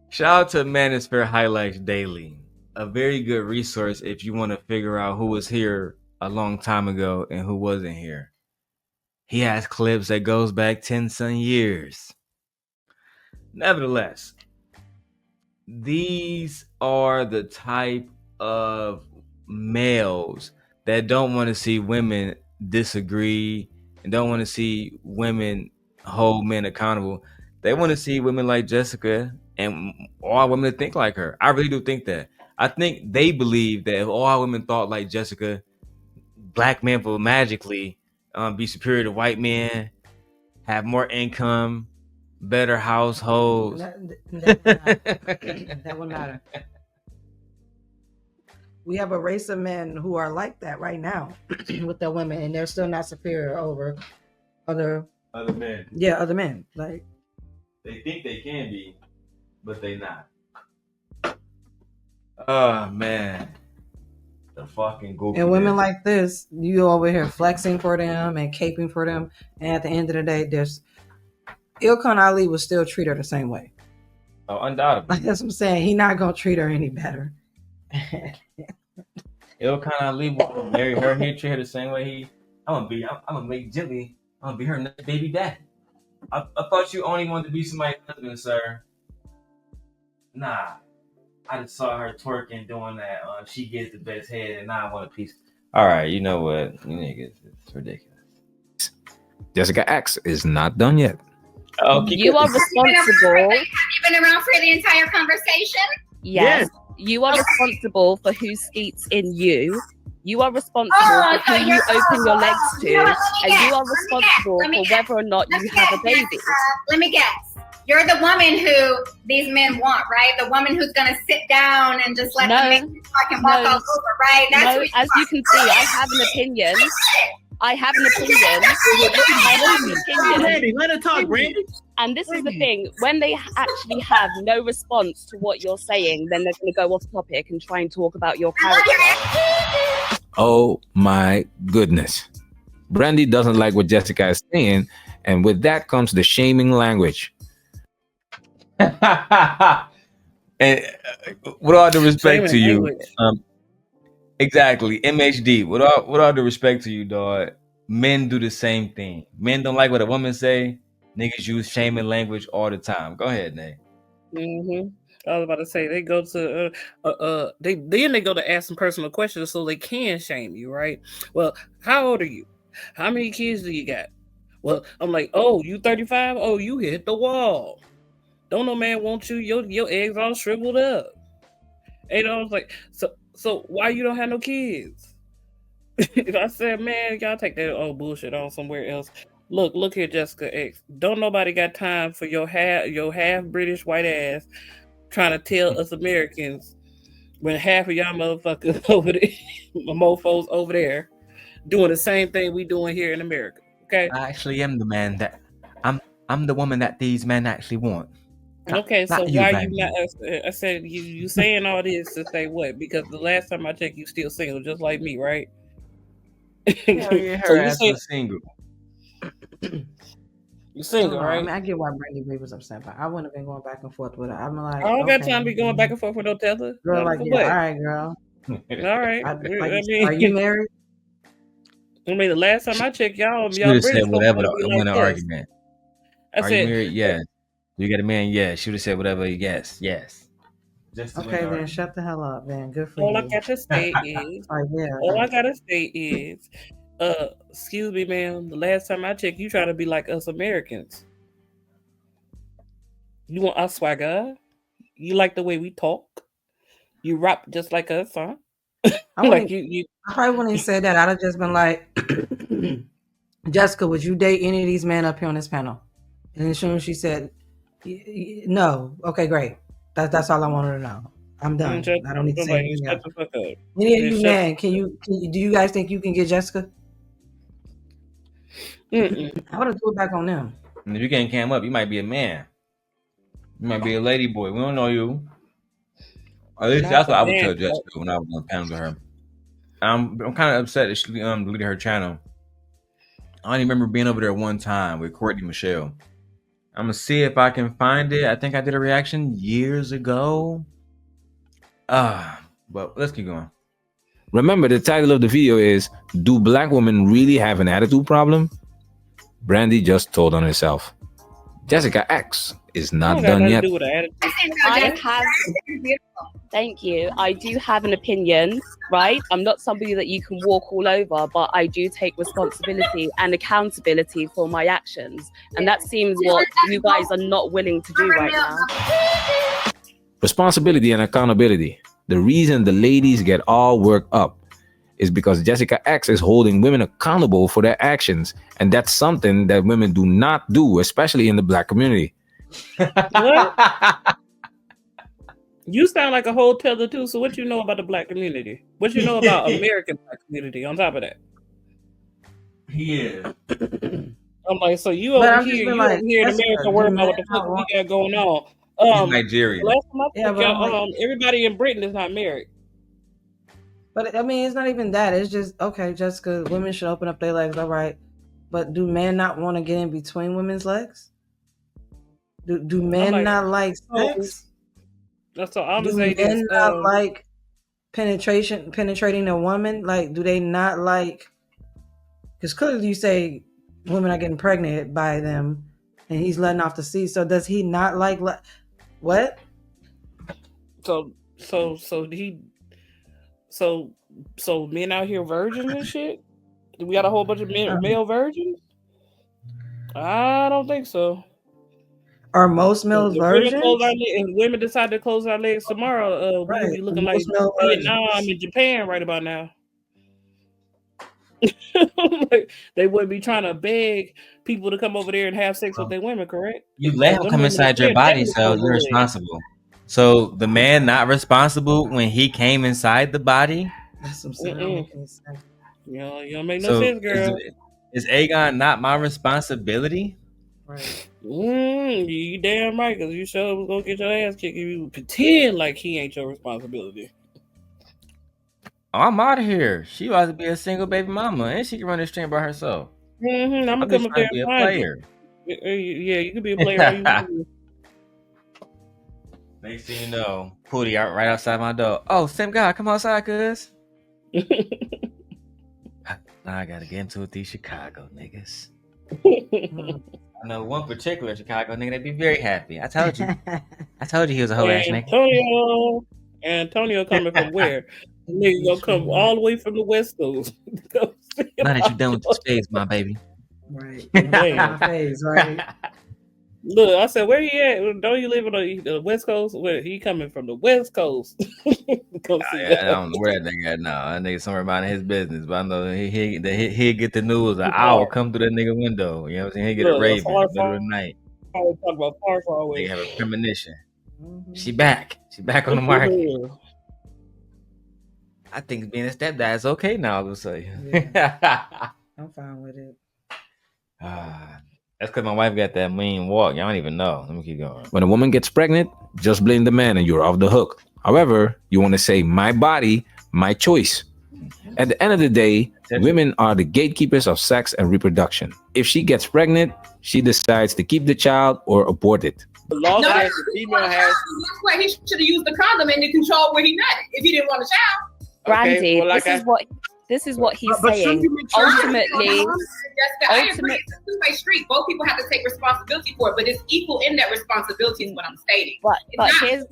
Shout out to Manosphere Highlights Daily. A very good resource if you want to figure out who was here a long time ago and who wasn't here. He has clips that goes back 10-some years. Nevertheless, these are the type of males that don't want to see women disagree and don't want to see women hold men accountable. They want to see women like Jessica and all women think like her. I really do think that. I think they believe that if all women thought like Jessica, black men will magically be superior to white men, have more income, better households. That will matter. We have a race of men who are like that right now with their women, and they're still not superior over other men. Yeah, other men. Like they think they can be, but they not. Oh man, the fucking Google. And women like this, you over here flexing for them and caping for them, and at the end of the day, there's Ilkan Ali will still treat her the same way. Oh, undoubtedly. Like that's what I'm saying. He's not gonna treat her any better. Ilkan Ali will marry her. He'll treat her the same way I'm gonna make Jilly. I'm gonna be her next baby daddy. I thought you only wanted to be somebody's husband, sir. Nah. I just saw her twerking doing that. She gets the best head, and now I want a piece. All right, you know what? You niggas, it's ridiculous. Jessica X is not done yet. Oh, you are responsible. Have you been around for the entire conversation? Yes. You are responsible for who skeets in you. You are responsible for who you open your legs to, and you are responsible for whether or not you have a baby. Let me guess. You're the woman who these men want, right? The woman who's going to sit down and just let them make you talk and walk all over, right? That's as you can see, I have an opinion. I have an opinion. Let her talk, Brandy. And this is the thing. When they actually have no response to what you're saying, then they're going to go off topic and try and talk about your character. Oh my goodness. Brandy doesn't like what Jessica is saying, and with that comes the shaming language. And with all due respect to you, exactly, MHD. With all due respect to you, dog, men do the same thing. Men don't like what a woman say. Niggas use shaming language all the time. Go ahead, Nate. Mm-hmm. I was about to say they go to they go to ask some personal questions so they can shame you, right? Well, how old are you? How many kids do you got? Well, I'm like, oh, you 35? Oh, you hit the wall. Don't no man want you. Your eggs all shriveled up. And I was like, so why you don't have no kids? I said, man, y'all take that bullshit on somewhere else. Look here, Jessica X. Don't nobody got time for your half British white ass trying to tell us Americans when half of y'all motherfuckers over there, mofos over there, doing the same thing we doing here in America. Okay. I actually am the man that I'm the woman that these men actually want. Okay, so why you not? I said you saying all this to say what? Because the last time I checked, you still single, just like me, right? Yeah, her ass was single. You single, right? I mean, I get why Brandy B was upset, but I wouldn't have been going back and forth with her. I'm like, I don't got time to be going back and forth with no tether. Girl, like, yeah, all right, girl. All right. I mean, are you married? I mean, the last time I checked, y'all said whatever to win an argument. I said, "Are you married? Yes. You got a man? Yes." She would have said whatever. Yes. Okay, then shut the hell up, man. Good for you. All I got to say is, all I gotta say is, excuse me, ma'am. The last time I checked, you try to be like us Americans. You want our swagger? You like the way we talk? You rap just like us, huh? I probably wouldn't have said that. I'd have just been like, Jessica, would you date any of these men up here on this panel? And as soon as she said, no, okay, great. That's all I wanted to know. I'm done. I don't need to say anything else. Any of you men, do you guys think you can get Jessica? I would have threw it back on them. And if you can't cam up, you might be a man. You might be a lady boy. We don't know you. At least that's what I would tell Jessica when I was on the panel with her. I'm kind of upset that she deleted her channel. I only remember being over there one time with Courtney Michelle. I'm gonna see if I can find it. I think I did a reaction years ago. But let's keep going. Remember, the title of the video is, "Do Black Women Really Have an Attitude Problem?" Brandy just told on herself. Jessica X is not done yet. Thank you. I do have an opinion, right? I'm not somebody that you can walk all over, but I do take responsibility and accountability for my actions. And that seems what you guys are not willing to do right now. Responsibility and accountability. The reason the ladies get all worked up is because Jessica X is holding women accountable for their actions. And that's something that women do not do, especially in the Black community. What? You sound like a whole tether too. So what you know about the Black community? What you know about American Black community on top of that? Yeah. I'm like, so you over here, over here in America worrying about what the fuck we got going on. Nigeria. Last time I everybody in Britain is not married. But I mean, it's not even that. It's just, okay, Jessica, women should open up their legs, all right. But do men not want to get in between women's legs? Do men not like sex? That's all I'm saying. Do men not like penetrating a woman? Like, do they not like? Because clearly you say women are getting pregnant by them, and he's letting off the seed. So does he not like what? So men out here virgins and shit? Do we got a whole bunch of male virgins? I don't think so. Are most males virgins? If women decide to close our legs tomorrow, we'll be looking like Vietnam and Japan right about now. They wouldn't be trying to beg people to come over there and have sex with their women, correct? You let him come inside your body, so you're responsible. So the man not responsible when he came inside the body? That's some sense. You don't make no sense, girl. Is Aegon not my responsibility? Right. You damn right, because you sure was gonna get your ass kicked if you pretend like he ain't your responsibility. I'm out of here. She about to be a single baby mama, and she can run this stream by herself. I'm gonna come up there and find you. Yeah, you can be a player. Next thing you know, Pootie out right outside my door. Oh, Simp God, come outside, cuz. Now I gotta get into it with these Chicago niggas. I know one particular Chicago nigga that'd be very happy. I told you. I told you he was a whole ass nigga. Antonio coming from where? Nigga gonna come all the way from the West Coast. Now that you done with the space, my baby. Right. My face, right? Look, I said, where he at? Don't you live on the West Coast? Where he coming from? The West Coast. I don't know where that nigga at now. That nigga somewhere minding his business, but I know he'll get the news. An owl come through that nigga window. You know what I'm saying? He'll get a raven in the middle of the night. Talk about far away. Nigga have a premonition. Mm-hmm. She back on the market. I think being a stepdad is okay now. I would say. Yeah. I'm fine with it. That's because my wife got that mean walk. Y'all don't even know. Let me keep going. When a woman gets pregnant, just blame the man and you're off the hook. However, you want to say, my body, my choice. At the end of the day, women are the gatekeepers of sex and reproduction. If she gets pregnant, she decides to keep the child or abort it. The law says the female has. That's why he should have used the condom and to control where he nutted if he didn't want a child. Brandy, this is what he's saying. Ultimately, it's a two-way street. Both people have to take responsibility for it, but it's equal in that responsibility is what I'm stating. But here's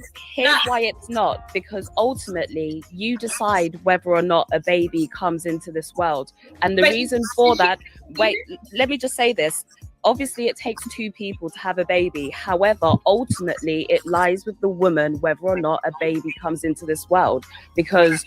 why it's not, because ultimately you decide whether or not a baby comes into this world. And the reason for that, let me just say this. Obviously, it takes two people to have a baby. However, ultimately, it lies with the woman whether or not a baby comes into this world. Because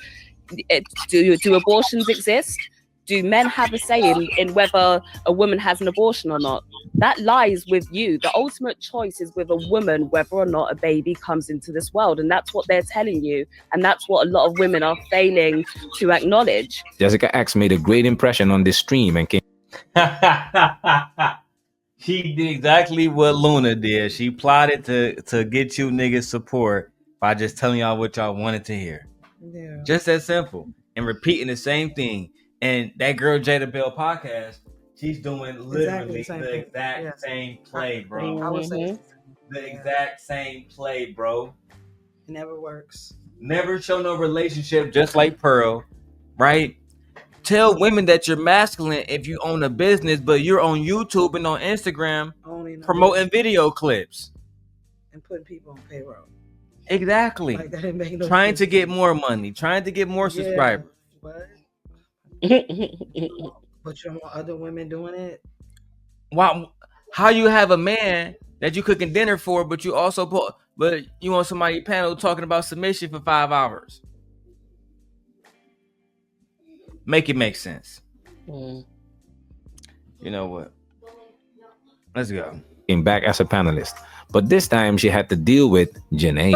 do abortions exist? Do men have a say in whether a woman has an abortion or not? That lies with you. The ultimate choice is with a woman whether or not a baby comes into this world. And that's what they're telling you. And that's what a lot of women are failing to acknowledge. Jessica X made a great impression on this stream and came... She did exactly what Luna did. She plotted to get you niggas support by just telling y'all what y'all wanted to hear. Yeah. Just that simple. And repeating the same thing. And that girl Jada Bell podcast, she's doing literally the exact same play, bro. I would say the exact same play, bro. It never works. Never show no relationship, just like Pearl, right? Tell women that you're masculine if you own a business, but you're on YouTube and on Instagram promoting video clips. And putting people on payroll. Exactly. Like that didn't make no trying sense. To get more money, trying to get more subscribers. But you don't want other women doing it? Wow. How you have a man that you cooking dinner for, but you also but you on somebody's panel talking about submission for 5 hours? Make it make sense. You know what? Let's go. Came back as a panelist, but this time she had to deal with Janae.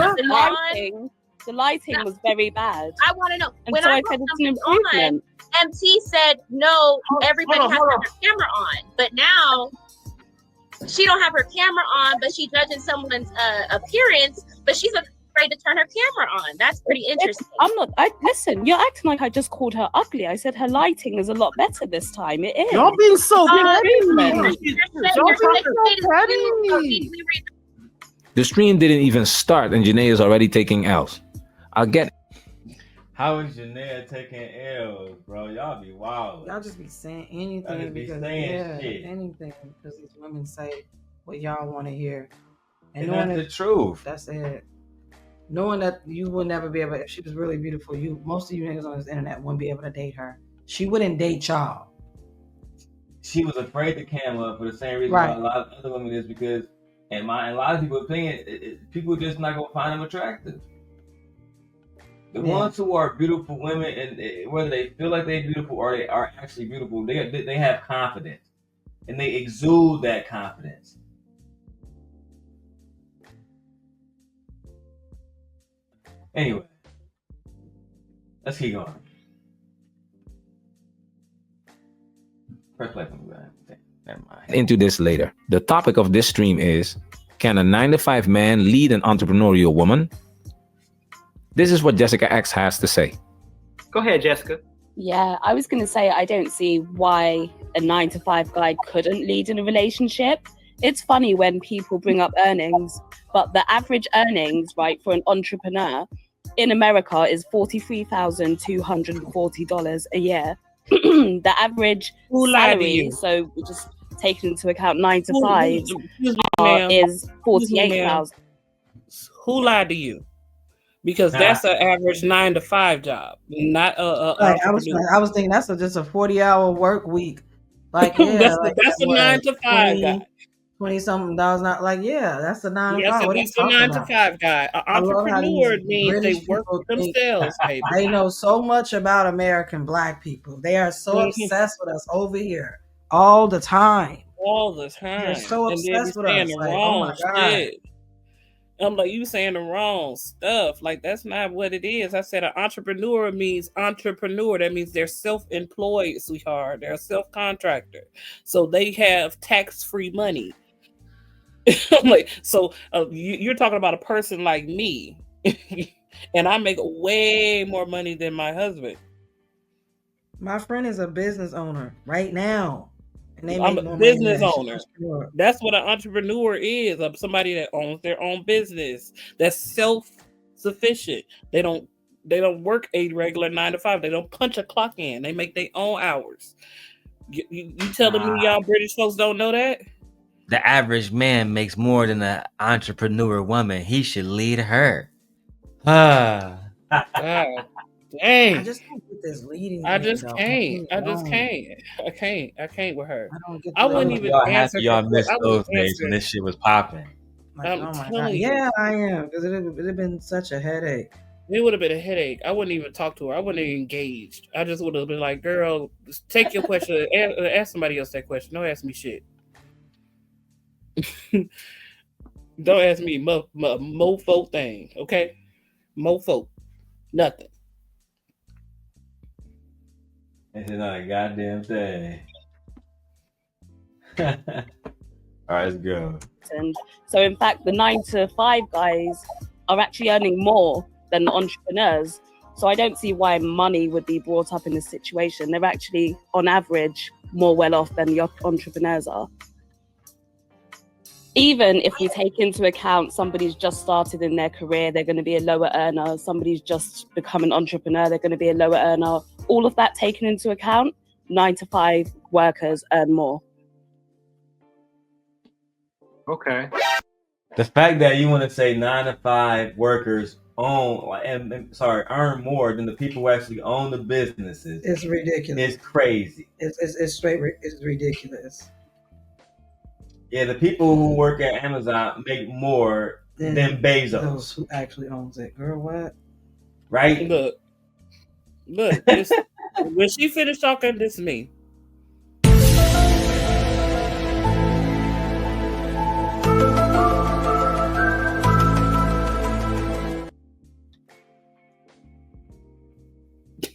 The lighting was very bad. I want to know. And when so I said it's an improvement. MT said no, everybody has to have their camera on. But now she don't have her camera on, but she's judging someone's appearance, but she's afraid to turn her camera on. That's pretty interesting. Listen, you're acting like I just called her ugly. I said her lighting is a lot better this time. It is. Y'all being so The stream didn't even start and Janae is already taking L's. I'll get. How is Janae taking L's, bro? Y'all be wild. Y'all just be saying anything because anything because these women say what y'all want to hear, and that's the truth. That's it. Knowing that you would never be able, if she was really beautiful, most of you niggas on this internet wouldn't be able to date her. She wouldn't date y'all. She was afraid to cam up for the same reason why a lot of other women is because, a lot of people opinion, people just not gonna find them attractive. The ones who are beautiful women, and whether they feel like they're beautiful or they are actually beautiful, they have confidence, and they exude that confidence. Anyway, let's keep going. Press play from that. Never mind. Into this later. The topic of this stream is: can a 9-to-5 man lead an entrepreneurial woman? This is what Jessica X has to say. Go ahead, Jessica. Yeah, I was going to say I don't see why a 9-to-5 guy couldn't lead in a relationship. It's funny when people bring up earnings, but the average earnings, right, for an entrepreneur in America is $43,240 a year. The average salary, so we're just taking into account 9-to-5, is $48,000. Who lied to you? Because that's an average 9-to-5 job, not a. I was thinking that's just a 40-hour work week. Like, yeah, that's a 9 to 5 guy. 20 something dollars, not like, yeah, that's the 9 to 5. Yes, that's a 9 to 5 guy. An entrepreneur means they work for themselves, baby. They know so much about American Black people. They are so obsessed with us over here all the time. All the time. They're so obsessed with us. Like, oh my God. Shit. I'm like, you saying the wrong stuff. Like, that's not what it is. I said an entrepreneur means entrepreneur. That means they're self-employed, sweetheart. They're a self-contractor. So they have tax-free money. I'm like, so you're talking about a person like me. And I make way more money than my husband. My friend is a business owner right now. And they I'm a business owner. That's what an entrepreneur is. Somebody that owns their own business. That's self-sufficient. They don't work a regular 9 to 5. They don't punch a clock in. They make their own hours. You telling me y'all British folks don't know that? The average man makes more than an entrepreneur woman. He should lead her. God, dang. I just don't get this leading. I just can't. I can't with her. I wouldn't even answer. Y'all missed those days when this shit was popping. Like, oh my God. Yeah, I am. Because it would have been such a headache. It would have been a headache. I wouldn't even talk to her. I wouldn't have engaged. I just would have been like, girl, just take your question. Ask somebody else that question. Don't ask me shit. Don't ask me mofo thing, okay? Mofo. Nothing. This is not a goddamn thing. All right, let's go. And so, in fact, the 9 to 5 guys are actually earning more than the entrepreneurs. So I don't see why money would be brought up in this situation. They're actually, on average, more well off than the entrepreneurs are. Even if we take into account somebody's just started in their career, they're going to be a lower earner. Somebody's just become an entrepreneur, they're going to be a lower earner. All of that taken into account, 9 to 5 workers earn more. Okay. The fact that you want to say 9 to 5 workers earn more than the people who actually own the businesses. It's ridiculous. It's crazy. It's straight. It's ridiculous. Yeah, the people who work at Amazon make more than Bezos. Those who actually owns it. Girl, what? Right? Look. When she finished talking, this is me.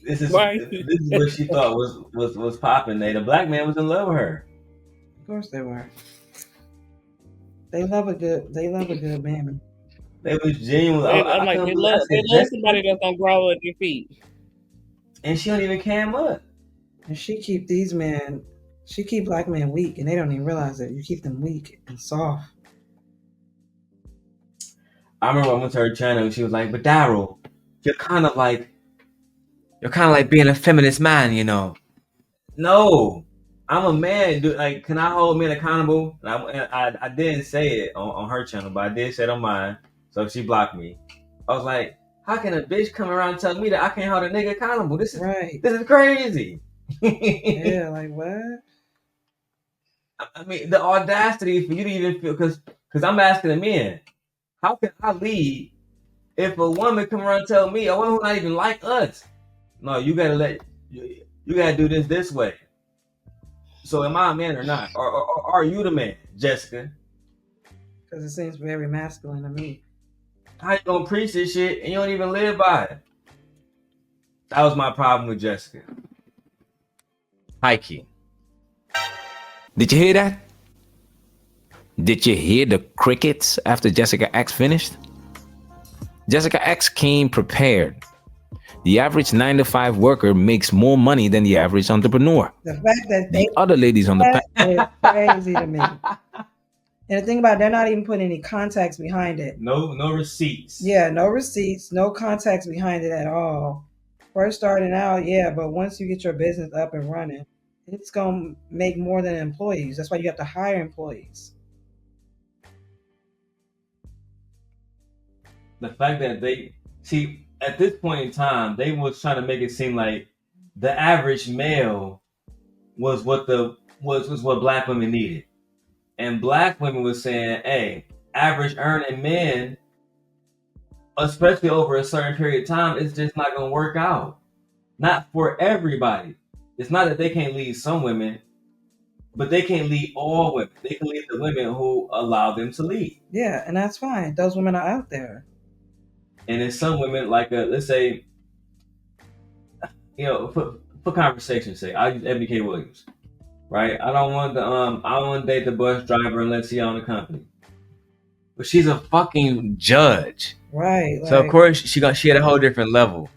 This is what she thought was popping. The black man was in love with her. Of course they were. They love a good man. They was genuine. I'm like, they love somebody that's gonna grow at your feet. And she don't even cam up. And she keep black men weak, and they don't even realize it. You keep them weak and soft. I remember I went to her channel and she was like, but Darrel, you're kind of like being a feminist man, you know. No. I'm a man, dude. Like, can I hold men accountable? I didn't say it on her channel, but I did say it on mine. So she blocked me. I was like, how can a bitch come around and tell me that I can't hold a nigga accountable? This is crazy. Yeah, like what? I mean, the audacity for you to even feel, because I'm asking the men, how can I lead if a woman come around and tell me, a woman who not even like us? No, you gotta you gotta do this way. So am I a man or not? Or are you the man, Jessica? Because it seems very masculine to me. How you gonna preach this shit and you don't even live by it? That was my problem with Jessica. Hikey. Did you hear that? Did you hear the crickets after Jessica X finished? Jessica X came prepared. The average 9 to 5 worker makes more money than the average entrepreneur. The fact that the other ladies on the panel is crazy to me. And the thing about it, they're not even putting any context behind it. No receipts. Yeah, no receipts, no context behind it at all. First starting out, yeah, but once you get your business up and running, it's gonna make more than employees. That's why you have to hire employees. The fact that at this point in time, they was trying to make it seem like the average male was what the was what black women needed. And black women was saying, hey, average earning men, especially over a certain period of time, it's just not going to work out. Not for everybody. It's not that they can't lead some women, but they can't lead all women. They can lead the women who allow them to lead. Yeah, and that's fine. Those women are out there. And then some women, like, let's say, for conversation's sake, I'll use FBK Williams, right? I don't want to date the bus driver unless he own a company. But she's a fucking judge. Right. So, of course, she had a whole different level.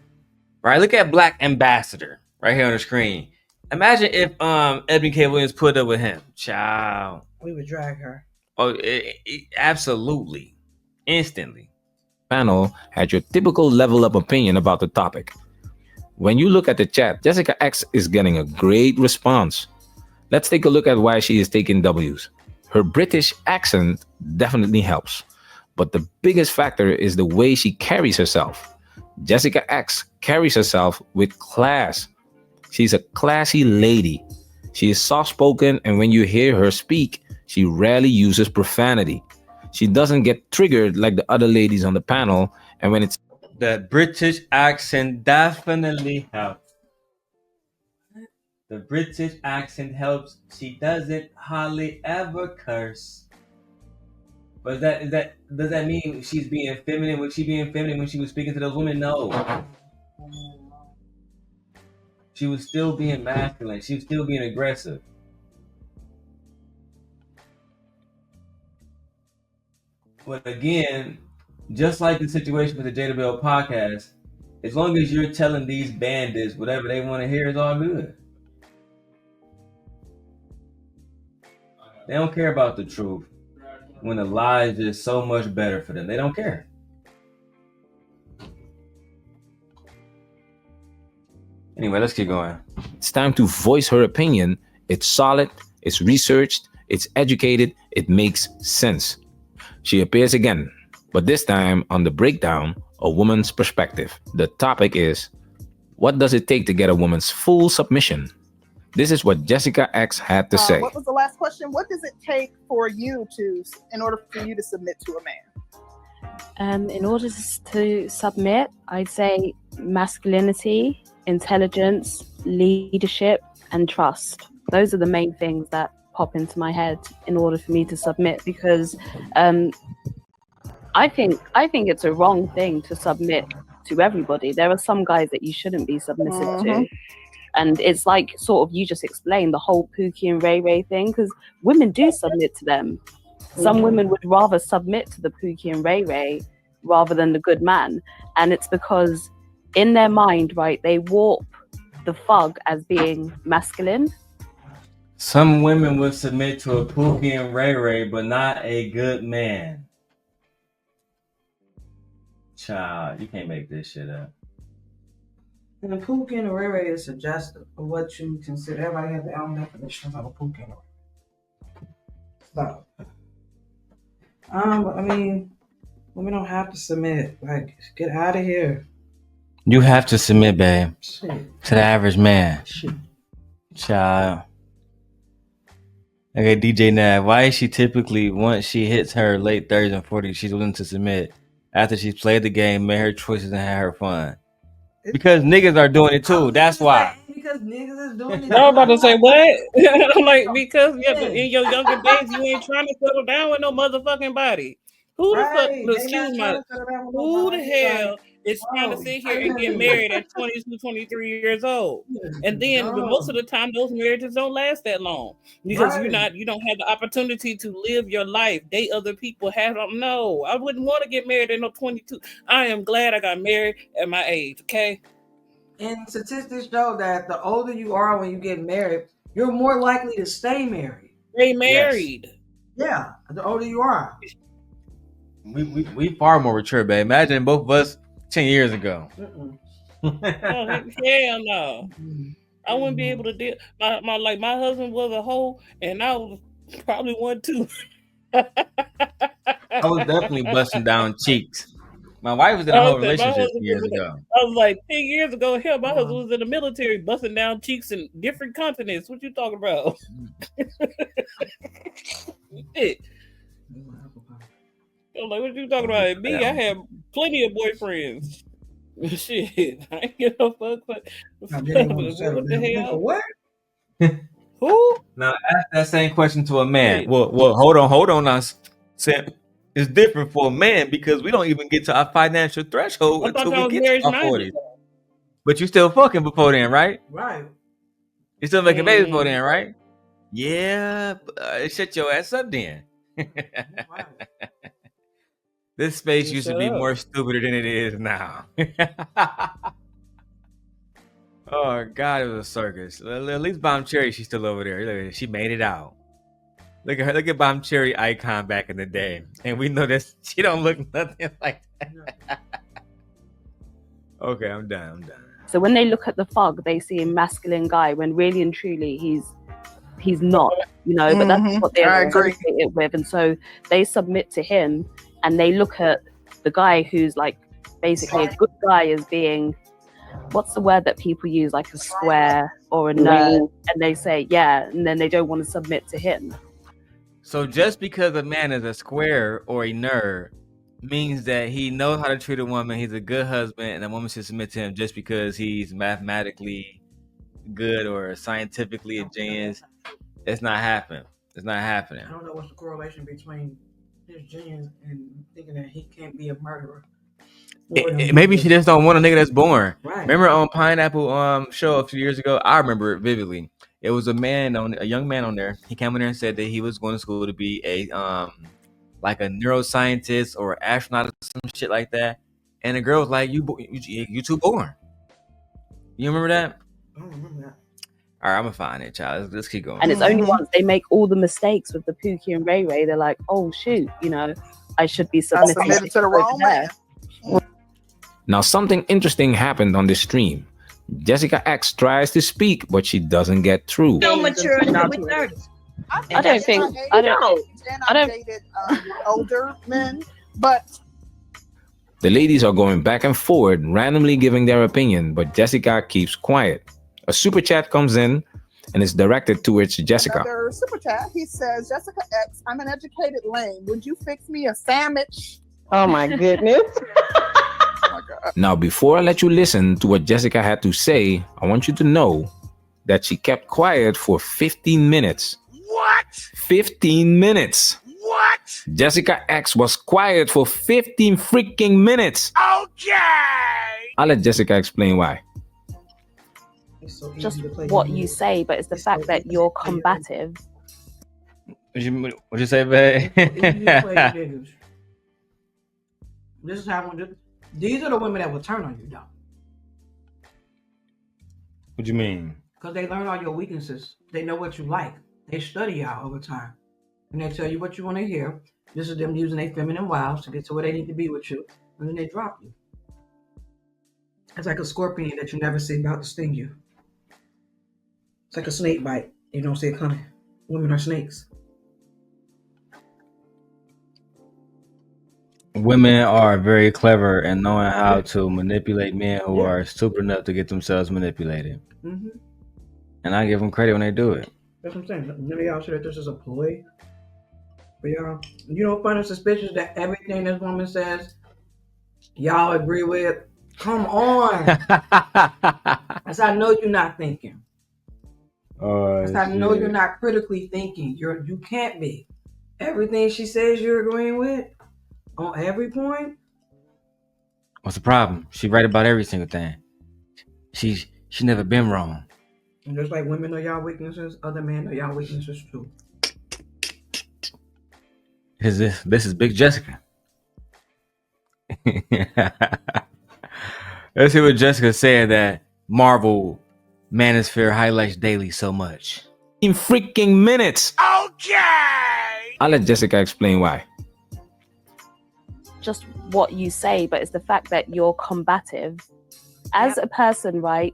Right? Look at Black Ambassador right here on the screen. Imagine if FBK Williams put up with him. Child. We would drag her. Oh, absolutely. Instantly. Panel had your typical level up opinion about the topic. When you look at the chat, Jessica X is getting a great response. Let's take a look at why she is taking W's. Her British accent definitely helps, but the biggest factor is the way she carries herself. Jessica X carries herself with class. She's a classy lady. She is soft-spoken, and when you hear her speak, she rarely uses profanity. She doesn't get triggered like the other ladies on the panel, and when it's... The British accent definitely helps. The British accent helps. She doesn't hardly ever curse. But does that mean she's being feminine? Was she being feminine when she was speaking to those women? No. She was still being masculine. She was still being aggressive. But again, just like the situation with the JWL podcast, as long as you're telling these bandits whatever they want to hear is all good. They don't care about the truth when the lie is just so much better for them. They don't care. Anyway, let's keep going. It's time to voice her opinion. It's solid, it's researched, it's educated, it makes sense. She appears again, but this time on the breakdown, a woman's perspective. The topic is, what does it take to get a woman's full submission? This is what Jessica X had to say. What was the last question? What does it take for you in order for you to submit to a man? In order to submit, I'd say masculinity, intelligence, leadership, and trust. Those are the main things that pop into my head in order for me to submit, because I think it's a wrong thing to submit to everybody. There are some guys that you shouldn't be submissive to. And it's like sort of you just explained the whole Pookie and Ray Ray thing, because women do submit to them. Some women would rather submit to the Pookie and Ray Ray rather than the good man. And it's because in their mind, right, they warp the thug as being masculine. Some women would submit to a Pookie and Ray Ray, but not a good man. Child, you can't make this shit up. And a Pookie and a Ray Ray is suggestive of what you consider. Everybody has their own definition of a Pookie and a Ray. So, I mean, women don't have to submit. Like, get out of here. You have to submit, babe. Shit. To the average man. Shit. Child. Okay, DJ Nav, why is she typically, once she hits her late 30s and 40s, she's willing to submit after she's played the game, made her choices, and had her fun? Because niggas are doing it too. That's why. Because niggas is doing it. I was about to say what? I'm like, because in your younger days you ain't trying to settle down with no motherfucking body. Who the fuck? Excuse me. Who the hell is trying to sit here and get married at 22, 23 years old? And then most of the time those marriages don't last that long because you don't have the opportunity to live your life. Date other people. No, I wouldn't want to get married at no 22. I am glad I got married at my age. Okay. And statistics show that the older you are when you get married, you're more likely to stay married. Stay married. Yes. Yeah, the older you are. We far more mature, babe. Imagine both of us 10 years ago. Oh, hell no. I wouldn't be able to deal. My husband was a hoe, and I was probably one too. I was definitely busting down cheeks. My wife was in a whole relationship years ago. I was like 10 years ago. Hell, my husband was in the military, busting down cheeks in different continents. What you talking about? Shit. I'm like, what you talking about? Me, I have plenty of boyfriends. Shit, I ain't get no fuck. What the hell? What? Who? Now ask that same question to a man. Well, hold on. Now, Simp, it's different for a man because we don't even get to our financial threshold until we get to our 40s. But you still fucking before then, right? Right. You still making babies before then, right? Yeah. Shut your ass up then. This space used to be more stupider than it is now. Oh God, it was a circus. At least Bomb Cherry, she's still over there. Look at her. She made it out. Look at her. Look at Bomb Cherry icon back in the day, and we know that she don't look nothing like that. Okay, I'm done. So when they look at the thug, they see a masculine guy when really and truly he's not, you know. But that's what they're associated with, and so they submit to him, and they look at the guy who's like basically a good guy as being, what's the word that people use, like a square or a nerd, and they say and then they don't want to submit to him. So just because a man is a square or a nerd means that he knows how to treat a woman, he's a good husband, and a woman should submit to him just because he's mathematically good or scientifically a genius. It's not happening. I don't know what's the correlation between his genius and thinking that he can't be a murderer. Maybe she just don't want a nigga that's born. Right. Remember on Pineapple show a few years ago? I remember it vividly. It was a young man on there. He came in there and said that he was going to school to be a like a neuroscientist or astronaut or some shit like that. And the girl was like, "You too born." You remember that? I don't remember that. All right, I'm gonna find it, child. Let's keep going. And it's only once they make all the mistakes with the Pookie and Ray Ray, they're like, "Oh shoot, you know, I should be submitting to the wrong man." Now, something interesting happened on this stream. Jessica X tries to speak, but she doesn't get through. So mature with 30. I don't dated older men, but the ladies are going back and forward, randomly giving their opinion, but Jessica keeps quiet. A super chat comes in and is directed towards Jessica. Another super chat. He says, "Jessica X, I'm an educated lame. Would you fix me a sandwich?" Oh my goodness. Now, before I let you listen to what Jessica had to say, I want you to know that she kept quiet for 15 minutes. What? 15 minutes. What? Jessica X was quiet for 15 freaking minutes. Okay. I'll let Jessica explain why. Just what you say, but it's the fact that you're combative. What'd you say, babe? This is how these are the women that will turn on you, though. What you mean? Because they learn all your weaknesses. They know what you like. They study y'all over time. And they tell you what you want to hear. This is them using their feminine wiles to get to where they need to be with you. And then they drop you. It's like a scorpion that you never see about to sting you. It's like a snake bite. You don't see it coming. Women are snakes. Women are very clever in knowing how to manipulate men who are stupid enough to get themselves manipulated. Mm-hmm. And I give them credit when they do it. That's what I'm saying. None of y'all say that this is a ploy. But y'all, you don't find it suspicious that everything this woman says, y'all agree with? Come on. That's how I know you're not thinking. That's how I know you're not critically thinking. You can't be. Everything she says you're agreeing with on every point. What's the problem? She right about every single thing. She never been wrong. And just like women know y'all weaknesses, other men know y'all weaknesses too. This is Big Jessica. Let's see what Jessica said that Marvel Manosphere highlights daily so much. In freaking minutes. Okay. I'll let Jessica explain why. Just what you say, but it's the fact that you're combative. As a person, right,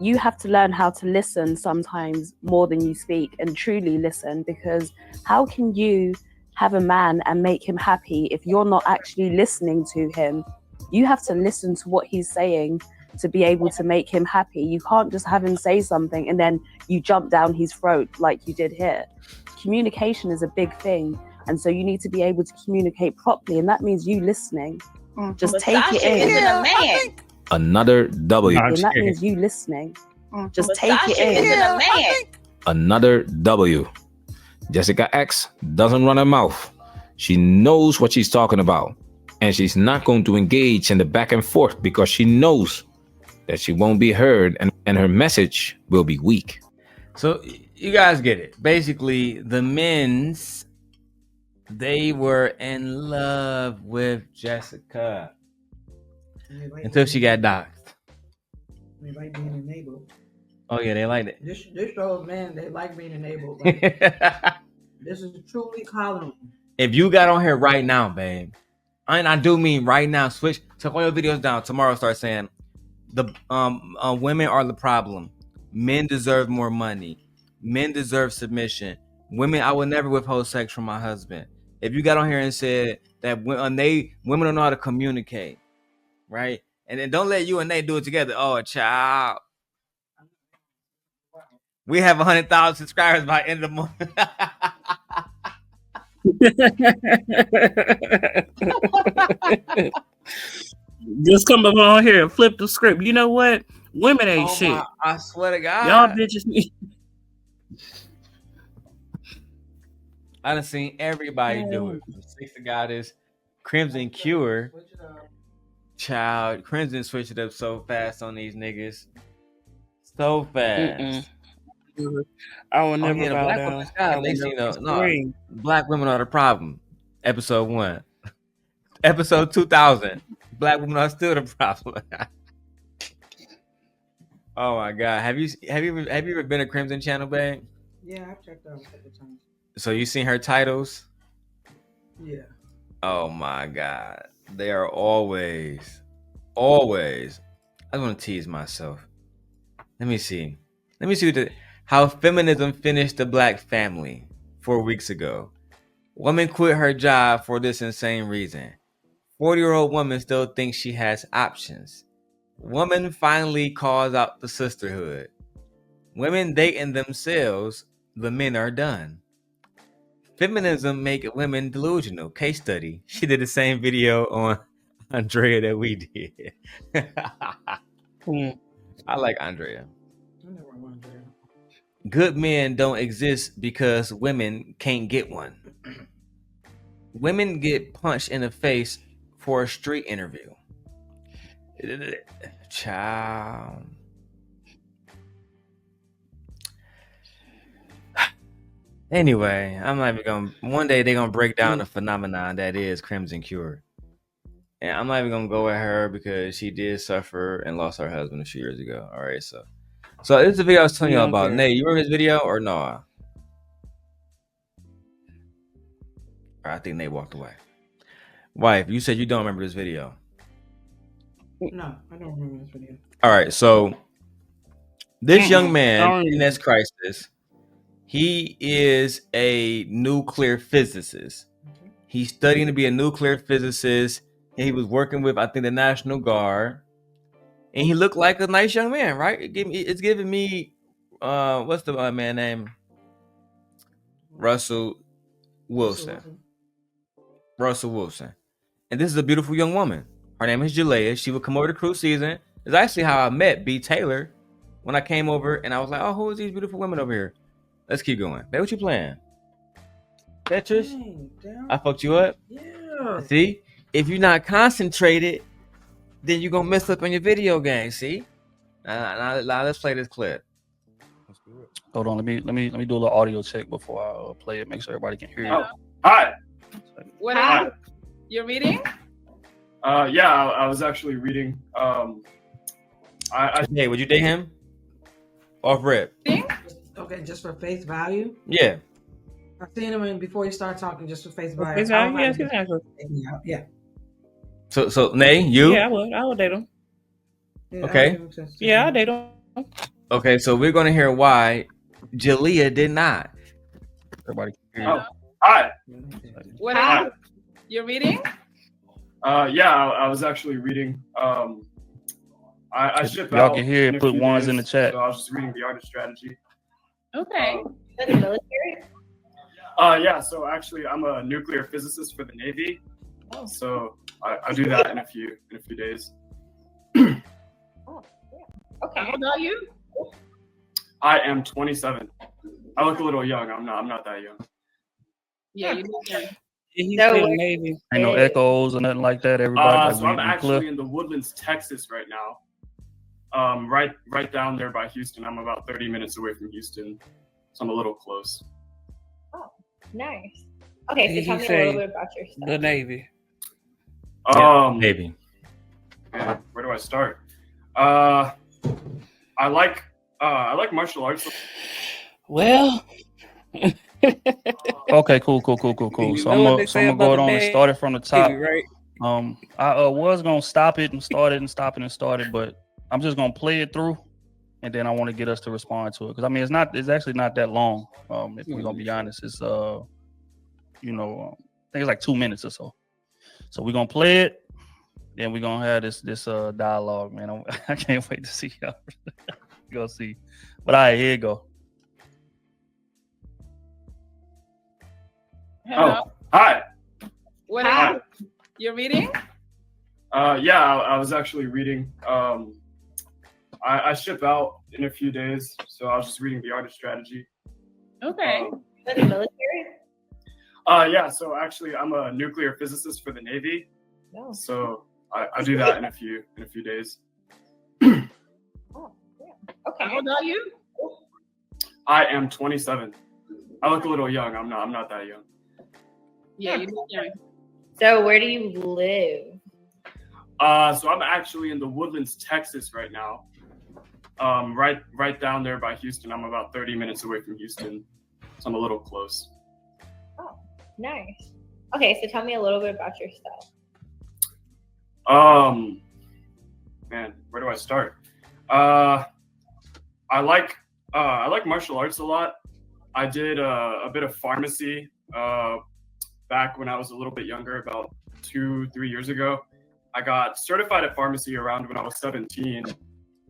you have to learn how to listen sometimes more than you speak and truly listen, because how can you have a man and make him happy if you're not actually listening to him. You have to listen to what he's saying to be able to make him happy. You can't just have him say something and then you jump down his throat like you did here. Communication is a big thing. And so you need to be able to communicate properly. And that means you listening. Just take it in. Isn't a man. Another W. And that means you listening. Just take it in. Isn't a man. Another W. Jessica X doesn't run her mouth. She knows what she's talking about. And she's not going to engage in the back and forth because she knows that she won't be heard and her message will be weak. So you guys get it. Basically, the men's, they were in love with Jessica until she got doxxed. They like being enabled. Oh yeah, they like it. This shows, man, they like being enabled. Like, this is truly calling. If you got on here right now, babe, and I do mean right now, switch, take all your videos down. Tomorrow start saying the women are the problem. Men deserve more money. Men deserve submission. Women, I will never withhold sex from my husband. If you got on here and said that women don't know how to communicate, right? And then don't let you and they do it together. Oh, child. We have 100,000 subscribers by the end of the month. Just come up on here and flip the script. You know what? Women ain't shit. I swear to God. Y'all bitches need. I done seen everybody do it. Six of Goddess, Crimson Cure. Child, Crimson switched it up so fast on these niggas. So fast. I will never bow down. Black women are the problem. Episode 1. Episode 2000. Black women are still the problem. Oh my God. Have you ever been a Crimson channel, babe? Yeah, I've checked out a couple times. So you seen her titles? Yeah. Oh my God. They are always. I want to tease myself. Let me see how feminism finished the black family 4 weeks ago. Woman quit her job for this insane reason. 40-year-old woman still thinks she has options. Woman finally calls out the sisterhood. Women dating themselves, the men are done. Feminism make women delusional. Case study. She did the same video on Andrea that we did. I like Andrea. Good men don't exist because women can't get one. Women get punched in the face for a street interview. Child. Anyway, I'm not even gonna. One day they're gonna break down the phenomenon that is Crimson Cure. And I'm not even gonna go at her because she did suffer and lost her husband a few years ago. All right, so this is the video I was telling y'all about. Nate, you remember this video or no? I think Nate walked away. Wife, you said you don't remember this video. No, I don't remember this video. All right, so this young man in this crisis, he is a nuclear physicist. He's studying to be a nuclear physicist. And he was working with, I think, the National Guard. And he looked like a nice young man, right? It's giving me, what's the man name? Russell Wilson. And this is a beautiful young woman. Her name is Jalea. She would come over to cruise season. It's actually how I met B. Taylor when I came over. And I was like, oh, who is these beautiful women over here? Let's keep going. Babe, what you playing? Tetris? I fucked you up? Yeah. See? If you're not concentrated, then you're gonna mess up on your video game. See? Now let's play this clip. Hold on, let me do a little audio check before I play it. Make sure everybody can hear it. Hi. What are you reading? Yeah, I was actually reading. Hey, would you date him? Off rip. Okay, just for face value. Yeah. I've seen him before you start talking, just for face value. Face value, yes, exactly. Yeah. So Nay, you? Yeah, I would date him. Yeah, okay. Yeah, I'll date him. Okay, so we're gonna hear why Jalea did not. Everybody can hear Hi. What are you reading? Yeah, I was actually reading. I ship Y'all out can hear in it. a Put few ones days, in the chat. So I was just reading the artist strategy. Okay. The military? Yeah, so actually I'm a nuclear physicist for the Navy. So I do that in a few days. Okay. How old are you? I am 27. I look a little young. I'm not that young. Yeah, you look young. He's So still Navy. Ain't no echoes or nothing like that. Everybody, So I'm actually in the Woodlands, Texas right now. Right down there by Houston. I'm about 30 minutes away from Houston, so I'm a little close. Oh, nice. Okay, so tell me a little bit about yourself. The Navy. Navy. Man, where do I start? I like martial arts. Well. Okay, cool. So I'm gonna go on and start it from the top. Navy, right? I was gonna stop it and start it, but I'm just gonna play it through, and then I want to get us to respond to it because I mean it's actually not that long. If we're gonna be honest, it's I think it's like 2 minutes or so. So we're gonna play it, then we're gonna have this dialogue, man. I can't wait to see y'all. Go see, but all right, here you go. Hello. Oh, hi. What are you reading? Yeah, I was actually reading. I ship out in a few days, so I was just reading the artist strategy. Okay. The military? Yeah, so actually I'm a nuclear physicist for the Navy. No. So I do that in a few days. Oh, yeah. Okay. How old are you? I am 27. I look a little young. I'm not that young. Yeah, you look young. So where do you live? So I'm actually in the Woodlands, Texas right now. Right down there by Houston. I'm about 30 minutes away from Houston, so I'm a little close. Oh, nice. Okay, so tell me a little bit about yourself. Man, where do I start? I like martial arts a lot. I did a bit of pharmacy back when I was a little bit younger, about 2-3 years ago. I got certified at pharmacy around when I was 17.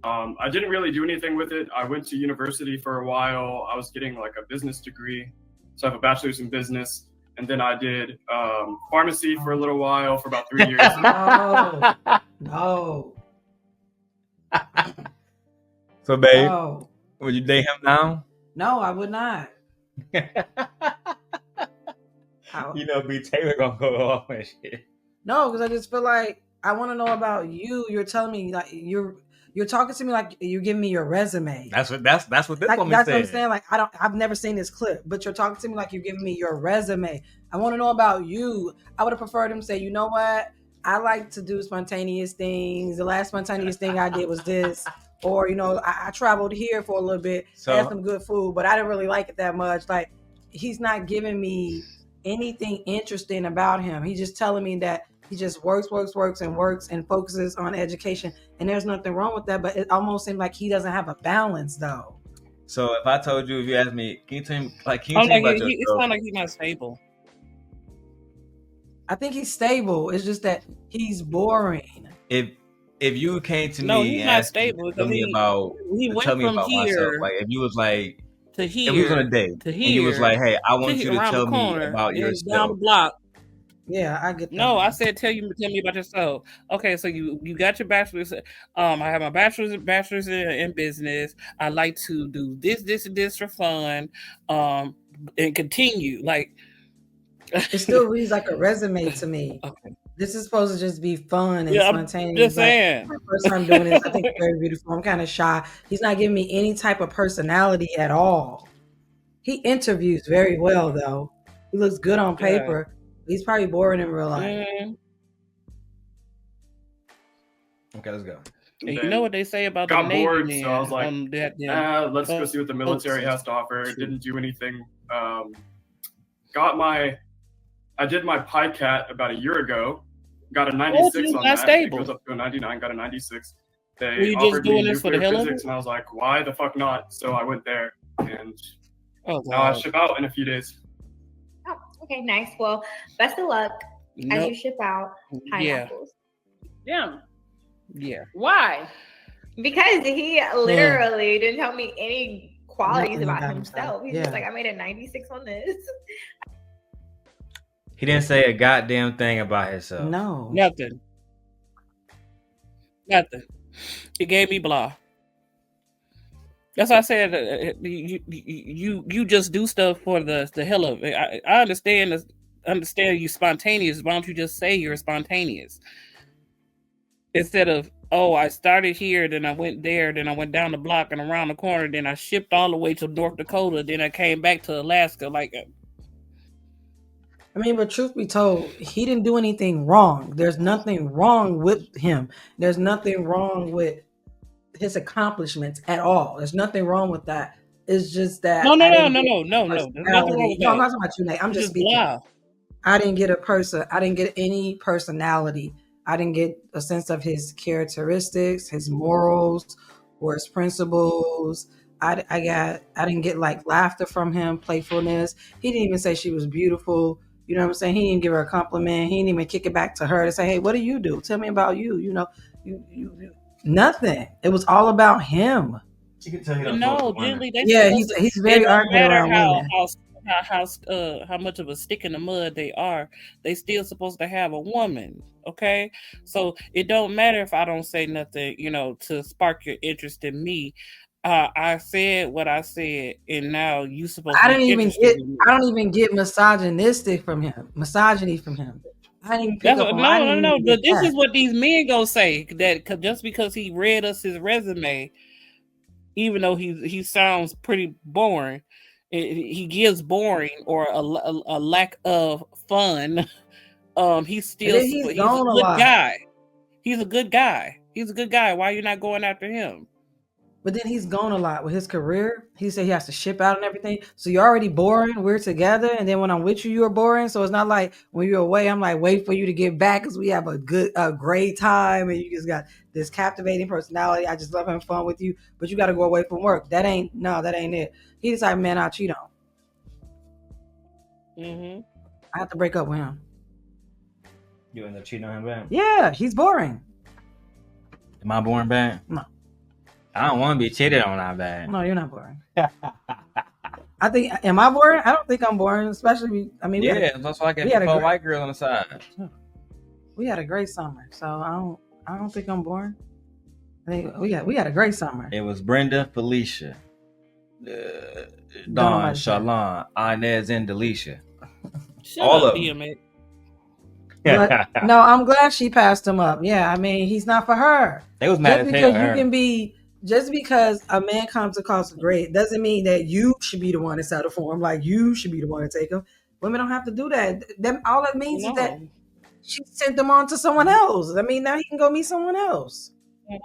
I didn't really do anything with it. I went to university for a while. I was getting like a business degree. So I have a bachelor's in business. And then I did pharmacy for a little while, for about 3 years. No. So, babe, No. would you date him now? No, I would not. B. Taylor gonna go off and shit. No, because I just feel like I want to know about you. You're telling me like you're talking to me like you're giving me your resume. That's what this like, woman that's said. What I'm saying. Like I've never seen this clip, but you're talking to me like you're giving me your resume. I want to know about you. I would have preferred him to say, you know what? I like to do spontaneous things. The last spontaneous thing I did was this. Or, I traveled here for a little bit, had some good food, but I didn't really like it that much. Like, he's not giving me anything interesting about him. He's just telling me that he just works and focuses on education. And there's nothing wrong with that, but it almost seems like he doesn't have a balance, though. So if you asked me, can you tell me about yourself? It sounds like he's not stable. I think he's stable. It's just that he's boring. If you came to me he's and not stable. tell me about myself, like if you was like to here, if we was on a date to here, and you was like, hey, I want you to tell me about yourself. Down the block. Yeah, I get that. No, I said tell me about yourself. Okay, so you got your bachelor's. I have my bachelor's in business. I like to do this and this for fun. And continue. Like it still reads like a resume to me. Okay. This is supposed to just be fun and spontaneous. I'm just saying. My first time doing this, I think it's very beautiful. I'm kind of shy. He's not giving me any type of personality at all. He interviews very well, though. He looks good on paper. Yeah. He's probably boring in real life. Mm. Okay, let's go. And you know what they say about the Navy, bored, man, so I was like, let's go see what the military has to offer. Didn't do anything. I did my PICAT about a year ago. Got a 96 on that. Stable. It goes up to a 99. Got a 96. They Were you offered just doing me this for nuclear the hell of physics, it? and I was like, why the fuck not? So I went there, and Oh, now I ship out in a few days. Oh, Okay, nice. Well, best of luck as you ship out pineapples. Yeah. Why? Because he literally didn't tell me any qualities about himself. He's just like, I made a 96 on this. He didn't say a goddamn thing about himself. No. Nothing. He gave me blah. That's why I said you just do stuff for the hell of it. I understand you spontaneous. Why don't you just say you're spontaneous instead of I started here, then I went there, then I went down the block and around the corner, then I shipped all the way to North Dakota, then I came back to Alaska. Like, I mean, but truth be told, he didn't do anything wrong. There's nothing wrong with him. There's nothing wrong with his accomplishments at all. There's nothing wrong with that. It's just that no. There's nothing wrong with that. No, I'm not talking about you, Nate. I'm just speaking. Blah. I didn't get any personality. I didn't get a sense of his characteristics, his morals, or his principles. I didn't get like laughter from him, playfulness. He didn't even say she was beautiful. You know what I'm saying? He didn't give her a compliment. He didn't even kick it back to her to say, hey, what do you do? Tell me about you. You know, you nothing. It was all about him. You can tell you he's very arguing around women. How much of a stick in the mud they are, they still supposed to have a woman. Okay, so it don't matter if I don't say nothing, to spark your interest in me. I said what I said, and now you supposed to. I don't even get misogyny from him. I didn't even pick up on. No. But this is what these men gonna say, that just because he read us his resume, even though he sounds pretty boring, he gives boring or a lack of fun. He's a good guy. He's a good guy. Why are you not going after him? But then he's gone a lot with his career. He said he has to ship out and everything. So you're already boring. We're together. And then when I'm with you, you're boring. So it's not like when you're away, I'm like, wait for you to get back because we have a great time. And you just got this captivating personality. I just love having fun with you. But you got to go away from work. That ain't it. He decided, man, I'll cheat on. Mm-hmm. I have to break up with him. You end up cheating on him back? Yeah, he's boring. Am I boring back? No. I don't want to be cheated on that bad. No, you're not boring. I think, am I boring? I don't think I'm boring, especially, that's why I get a white girl on the side. We had a great summer, so I don't think I'm boring. I think we had a great summer. It was Brenda, Felicia, Dawn, Shalon, Inez, and Delisha. All of them. But, no, I'm glad she passed him up. Yeah, I mean, he's not for her. They was mad at her. Just because a man comes across great doesn't mean that you should be the one to settle for him. Like you should be the one to take him. Women don't have to do that. All it means is that she sent them on to someone else. I mean, now he can go meet someone else.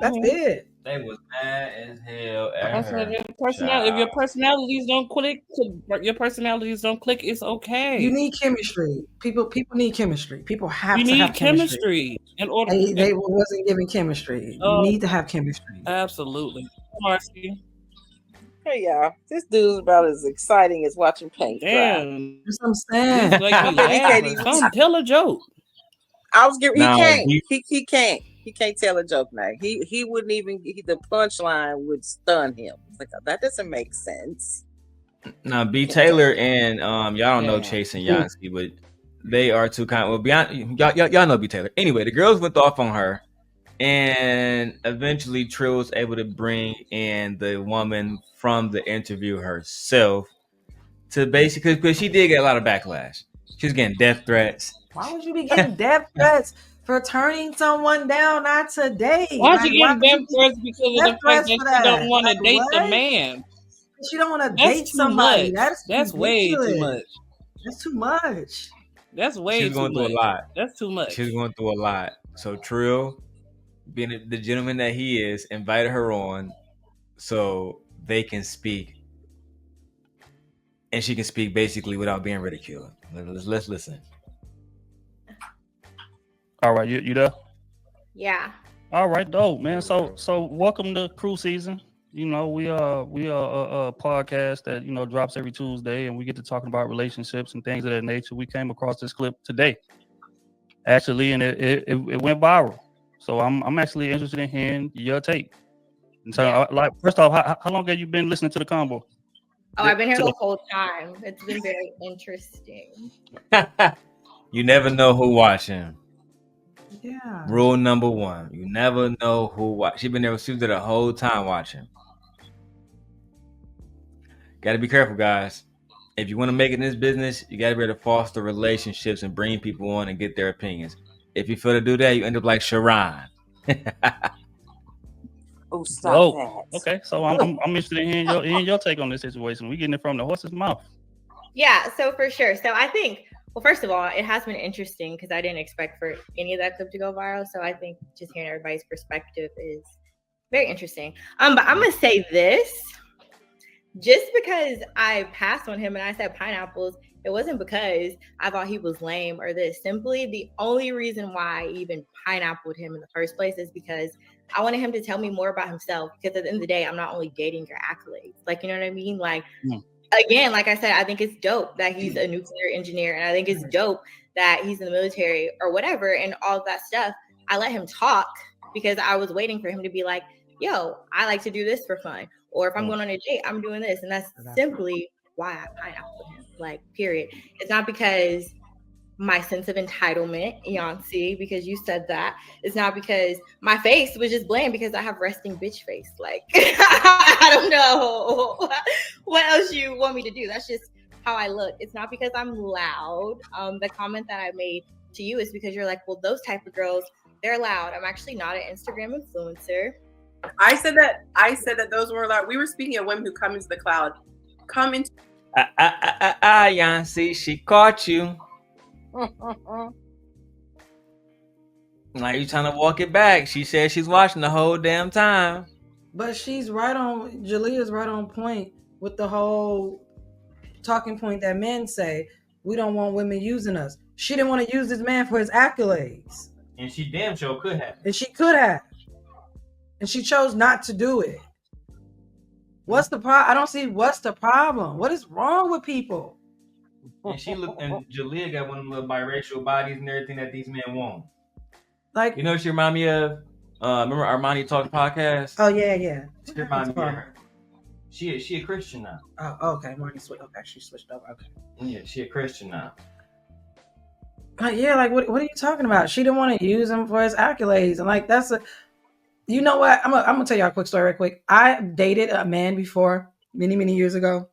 That's it. They was mad as hell at her. If your personalities don't click, it's okay. You need chemistry. People need chemistry. People have to have chemistry. In order they wasn't giving chemistry. You need to have chemistry. Absolutely. Marcy. Hey y'all, this dude's about as exciting as watching paint dry. Damn. That's what I'm saying. Like tell a joke. He can't. He can't tell a joke now. He wouldn't even. The punchline would stun him. It's like, that doesn't make sense. Now, B. Taylor and y'all don't know Chase and Yancey, but they are two kind. Well, beyond y'all know B. Taylor. Anyway, the girls went off on her, and eventually Trill was able to bring in the woman from the interview herself to basically, because she did get a lot of backlash. She was getting death threats. Why would you be getting death threats for turning someone down? Not today. Why'd you get death threats because of the fact that you don't want to date the man? She don't want to date somebody. That's way too much. That's too much. That's way She's going through a lot. That's too much. She's going through a lot. So Trill, being the gentleman that he is, invited her on so they can speak. And she can speak basically without being ridiculed. Let's listen. All right, you there? Yeah. All right, dope, man. So welcome to cruise season. we are a podcast that drops every Tuesday, and we get to talking about relationships and things of that nature. We came across this clip today, actually, and it went viral. So I'm actually interested in hearing your take. And so, first off, how long have you been listening to the combo? Oh, I've been here the whole time. It's been very interesting. You never know who watching. Yeah. Rule number 1: you never know who watch. She been there. She was there the whole time watching. Got to be careful, guys. If you want to make it in this business, you got to be able to foster relationships and bring people on and get their opinions. If you fail to do that, you end up like Sharon. Oh, stop that. Okay, so I'm interested in hearing your take on this situation. We getting it from the horse's mouth. Yeah, so for sure. So I think, well, first of all, it has been interesting because I didn't expect for any of that clip to go viral. So I think just hearing everybody's perspective is very interesting. But I'm gonna say this. Just because I passed on him and I said pineapples, it wasn't because I thought he was lame or this. Simply, the only reason why I even pineappled him in the first place is because I wanted him to tell me more about himself. Because at the end of the day, I'm not only dating your accolades. Like, you know what I mean? Like, again, like I said, I think it's dope that he's a nuclear engineer. And I think it's dope that he's in the military or whatever and all of that stuff. I let him talk because I was waiting for him to be like, yo, I like to do this for fun. Or if I'm going on a date, I'm doing this. And that's simply why I pineappled him. Like, period. It's not because my sense of entitlement, Yancey, because you said that. It's not because my face was just bland because I have resting bitch face. Like, I don't know what else you want me to do. That's just how I look. It's not because I'm loud. The comment that I made to you is because you're like, well, those type of girls, they're loud. I'm actually not an Instagram influencer. I said that those were loud. We were speaking of women who come into the cloud. Come into Yancey, she caught you. Like, you trying to walk it back. She said she's watching the whole damn time. But she's right on, Jalea's right on point with the whole talking point that men say, we don't want women using us. She didn't want to use this man for his accolades. And she damn sure could have. And she could have. And she chose not to do it. What's the problem? I don't see what's the problem. What is wrong with people? And Jalea got one of the little biracial bodies and everything that these men want. Like, you know what she remind me of? Remember Armani Talk podcast? Oh yeah. She reminds me of her. She a Christian now. Oh, okay. Marty switched. Okay, she switched up. Okay. Yeah, she a Christian now. Yeah, like what are you talking about? She didn't want to use him for his accolades, and like that's a. You know what? I'm gonna tell y'all a quick story real quick. I dated a man before many years ago,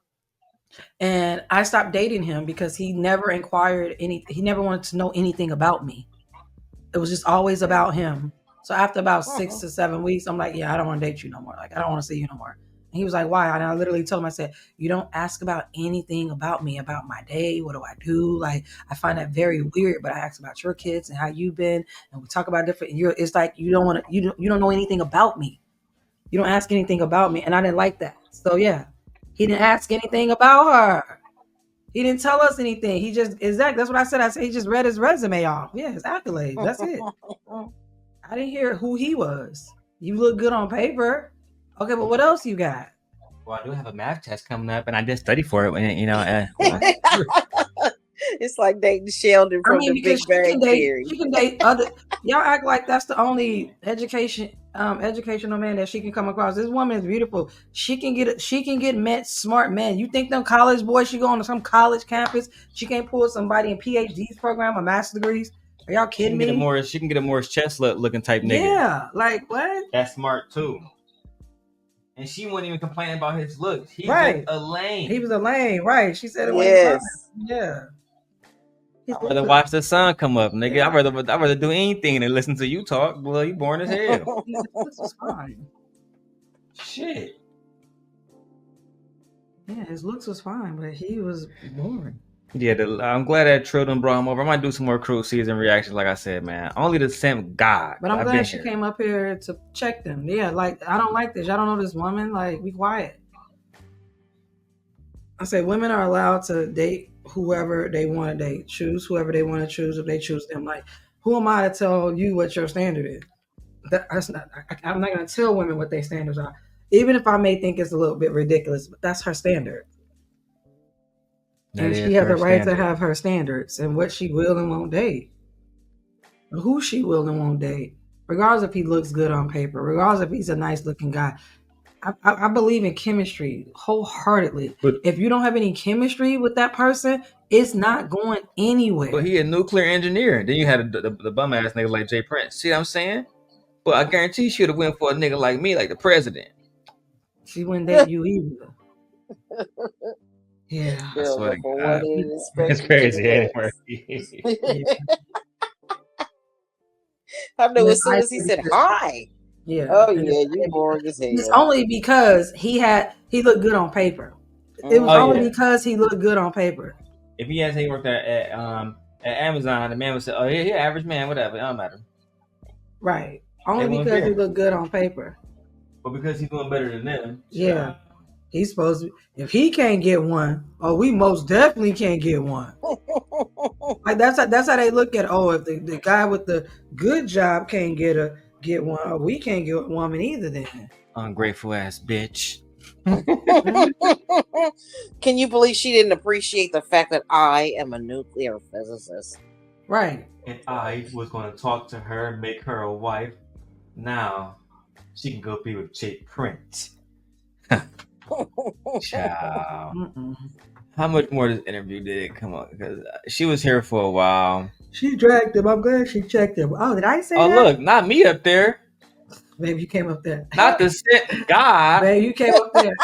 and I stopped dating him because he never inquired he never wanted to know anything about me. It was just always about him. So after about 6 to 7 weeks, I'm like, yeah, I don't want to date you no more. Like, I don't want to see you no more. And he was like, why? And I literally told him, I said, you don't ask about anything about me, about my day. What do I do? Like, I find that very weird, but I ask about your kids and how you've been. And we talk about different, it's like, you don't know anything about me. You don't ask anything about me. And I didn't like that. So yeah, he didn't ask anything about her. He didn't tell us anything. He just, that's what I said. I said, he just read his resume off. Yeah, his accolades. That's it. I didn't hear who he was. You look good on paper. Okay, but what else you got? Well, I do have a math test coming up, and I did study for it. You know, it's like dating Sheldon from the Big Bang Theory. She can date other. Y'all act like that's the only educational man that she can come across. This woman is beautiful. She can get smart men. You think them college boys? She go on to some college campus. She can't pull somebody in PhD's program or master's degrees. Are y'all kidding me? She can get a Morris Chestnut looking type nigga. Yeah, like what? That's smart too. And she wasn't even complaining about his looks. He's right. A lame. He was a lame, right? She said it. Yes. Yeah. I'd rather watch the sun come up, nigga. Yeah. I'd rather do anything than listen to you talk. Boy, you boring as hell. This was fine. Shit. Yeah, his looks was fine, but he was boring. Yeah, I'm glad that Trill done brought him over. I might do some more cruise season reactions, like I said, man. Only the Simp God. But I'm glad she came up here to check them. Yeah, like, I don't like this. Y'all don't know this woman. Like, be quiet. I say women are allowed to date whoever they want to date. Choose whoever they want to choose if they choose them. Like, who am I to tell you what your standard is? I'm not going to tell women what their standards are. Even if I may think it's a little bit ridiculous, but that's her standard. That And is she has her the right to standard. have her standards and what she will and won't date. Who she will and won't date. Regardless if he looks good on paper, regardless if he's a nice looking guy. I believe in chemistry wholeheartedly. But if you don't have any chemistry with that person, it's not going anywhere. But he a nuclear engineer. Then you had the bum ass nigga like Jay Prince. See what I'm saying? But I guarantee she would have went for a nigga like me, like the president. She wouldn't date you either. Yeah. I swear to God. It's crazy anyway. I know as soon as he said hi. Yeah. Oh yeah, you boring as hell. It's only because he looked good on paper. It was only because he looked good on paper. If he hasn't worked at Amazon, the man would say, "Oh, yeah, average man, whatever, it don't matter." Right. Only because he looked good on paper. But because he's doing better than them. Yeah. He's supposed to. If he can't get one, we most definitely can't get one. Like that's how they look at. Oh, if the guy with the good job can't get one, we can't get a woman either. Then ungrateful ass bitch. Can you believe she didn't appreciate the fact that I am a nuclear physicist? Right. And I was going to talk to her, make her a wife. Now she can go be with Jay Prince. Child. How much more this interview did it come on? Because she was here for a while. She dragged him. I'm glad she checked him. Oh, did I say that? Oh, look, not me up there. you came up there. Not the simp God. Babe, you came up there.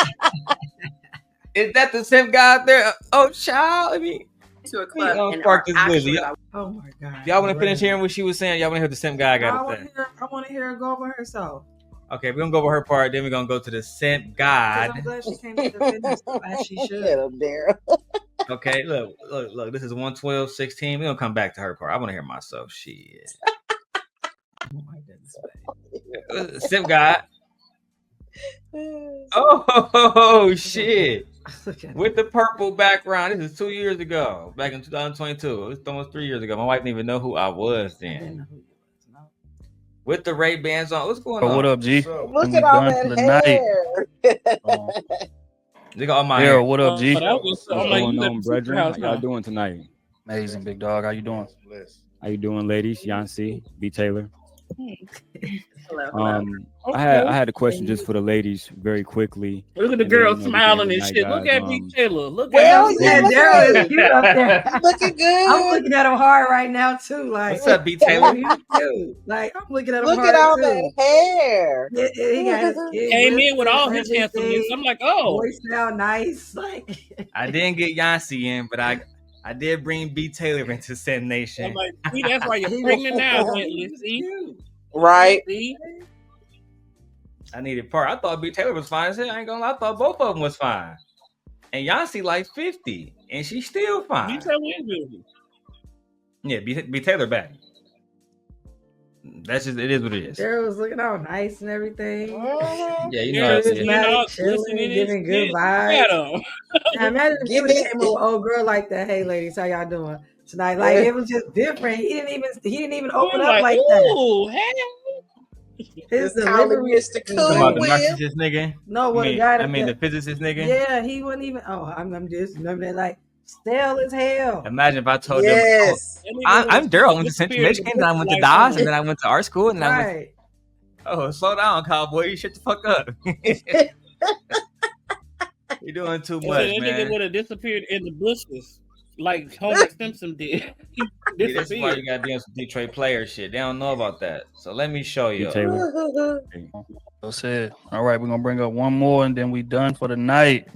Is that the simp God there? Oh, child. I mean, to a club. And oh my God. Y'all want to finish hearing what she was saying? Y'all want to hear what the simp guy got to say? I want to hear her go over herself. Okay, we're going to go over her part. Then we're going to go to the simp God. I'm glad she came to the fitness as she should. Okay, look. This is 112:16. We're going to come back to her part. I want to hear myself. Shit. Oh my goodness. Simp God. Oh, shit. With the purple background. This is 2 years ago. Back in 2022. It's almost 3 years ago. My wife didn't even know who I was then. With the Ray-Bans on. What's going on? What up, G? Look at all that hair. They got all my hair. hair. What up, G? What's going on, brethren? How y'all doing tonight? Amazing, big dog. How you doing? How you doing, ladies? Yancy, B. Taylor. Hello. I had a question just for the ladies, very quickly. Look at the girl smiling and shit. Look at B. Taylor. Look at Darrel is cute up there. Looking good. I'm looking at him hard right now too. Like, what's up, B. Taylor? Like, I'm looking at him Look hard at all too. that hair. He got his came in with all his handsomeness. I'm like, oh, voice sound nice. Like, I didn't get Yancy in, but I did bring B. Taylor into Sin Nation. I'm like, see, that's why you're pregnant now, Bentley. See? Right. See? I needed part. I thought B. Taylor was fine as hell. I ain't gonna lie. I thought both of them was fine. And Yancy like 50, and she's still fine. B. Taylor is beautiful. Yeah, B. Taylor back. That's just, it is what it is. Darrel was looking all nice and everything. Yeah, you know, giving good vibes. Now, imagine if you came with an old girl like that. Hey, ladies, how y'all doing tonight? Like, it was just different. He didn't even open up like that. Oh, hey. His delivery is the narcissist nigga. No, what the guy? The physicist nigga. Yeah, he wasn't even. Oh, I'm just like stale as hell. Imagine if I told them, I'm Darrel. I went to Central Michigan, then I went to DAS, and then I went to art school, and then I went. Oh, slow down, cowboy! You shut the fuck up. You're doing too much, that man. Nigga would have disappeared in the bushes like Homer Simpson did. Yeah, that's why you gotta be on some Detroit player shit. They don't know about that. So let me show you. That's it. All right, we're gonna bring up one more and then we done for the night.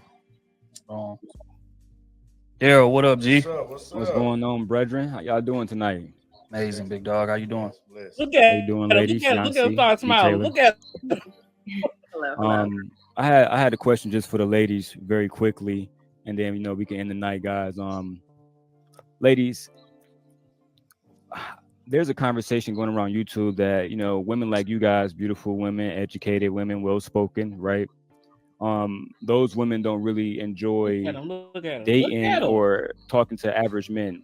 Darrel, what up, G? What's going on, brethren? How y'all doing tonight? Amazing, big dog. How you doing? Look at How you doing, ladies? Look at start smiling. Look at Hello. I had a question just for the ladies very quickly, and then we can end the night, guys. Ladies, there's a conversation going around YouTube that women like you guys, beautiful women, educated women, well-spoken, right? Those women don't really enjoy dating or talking to average men.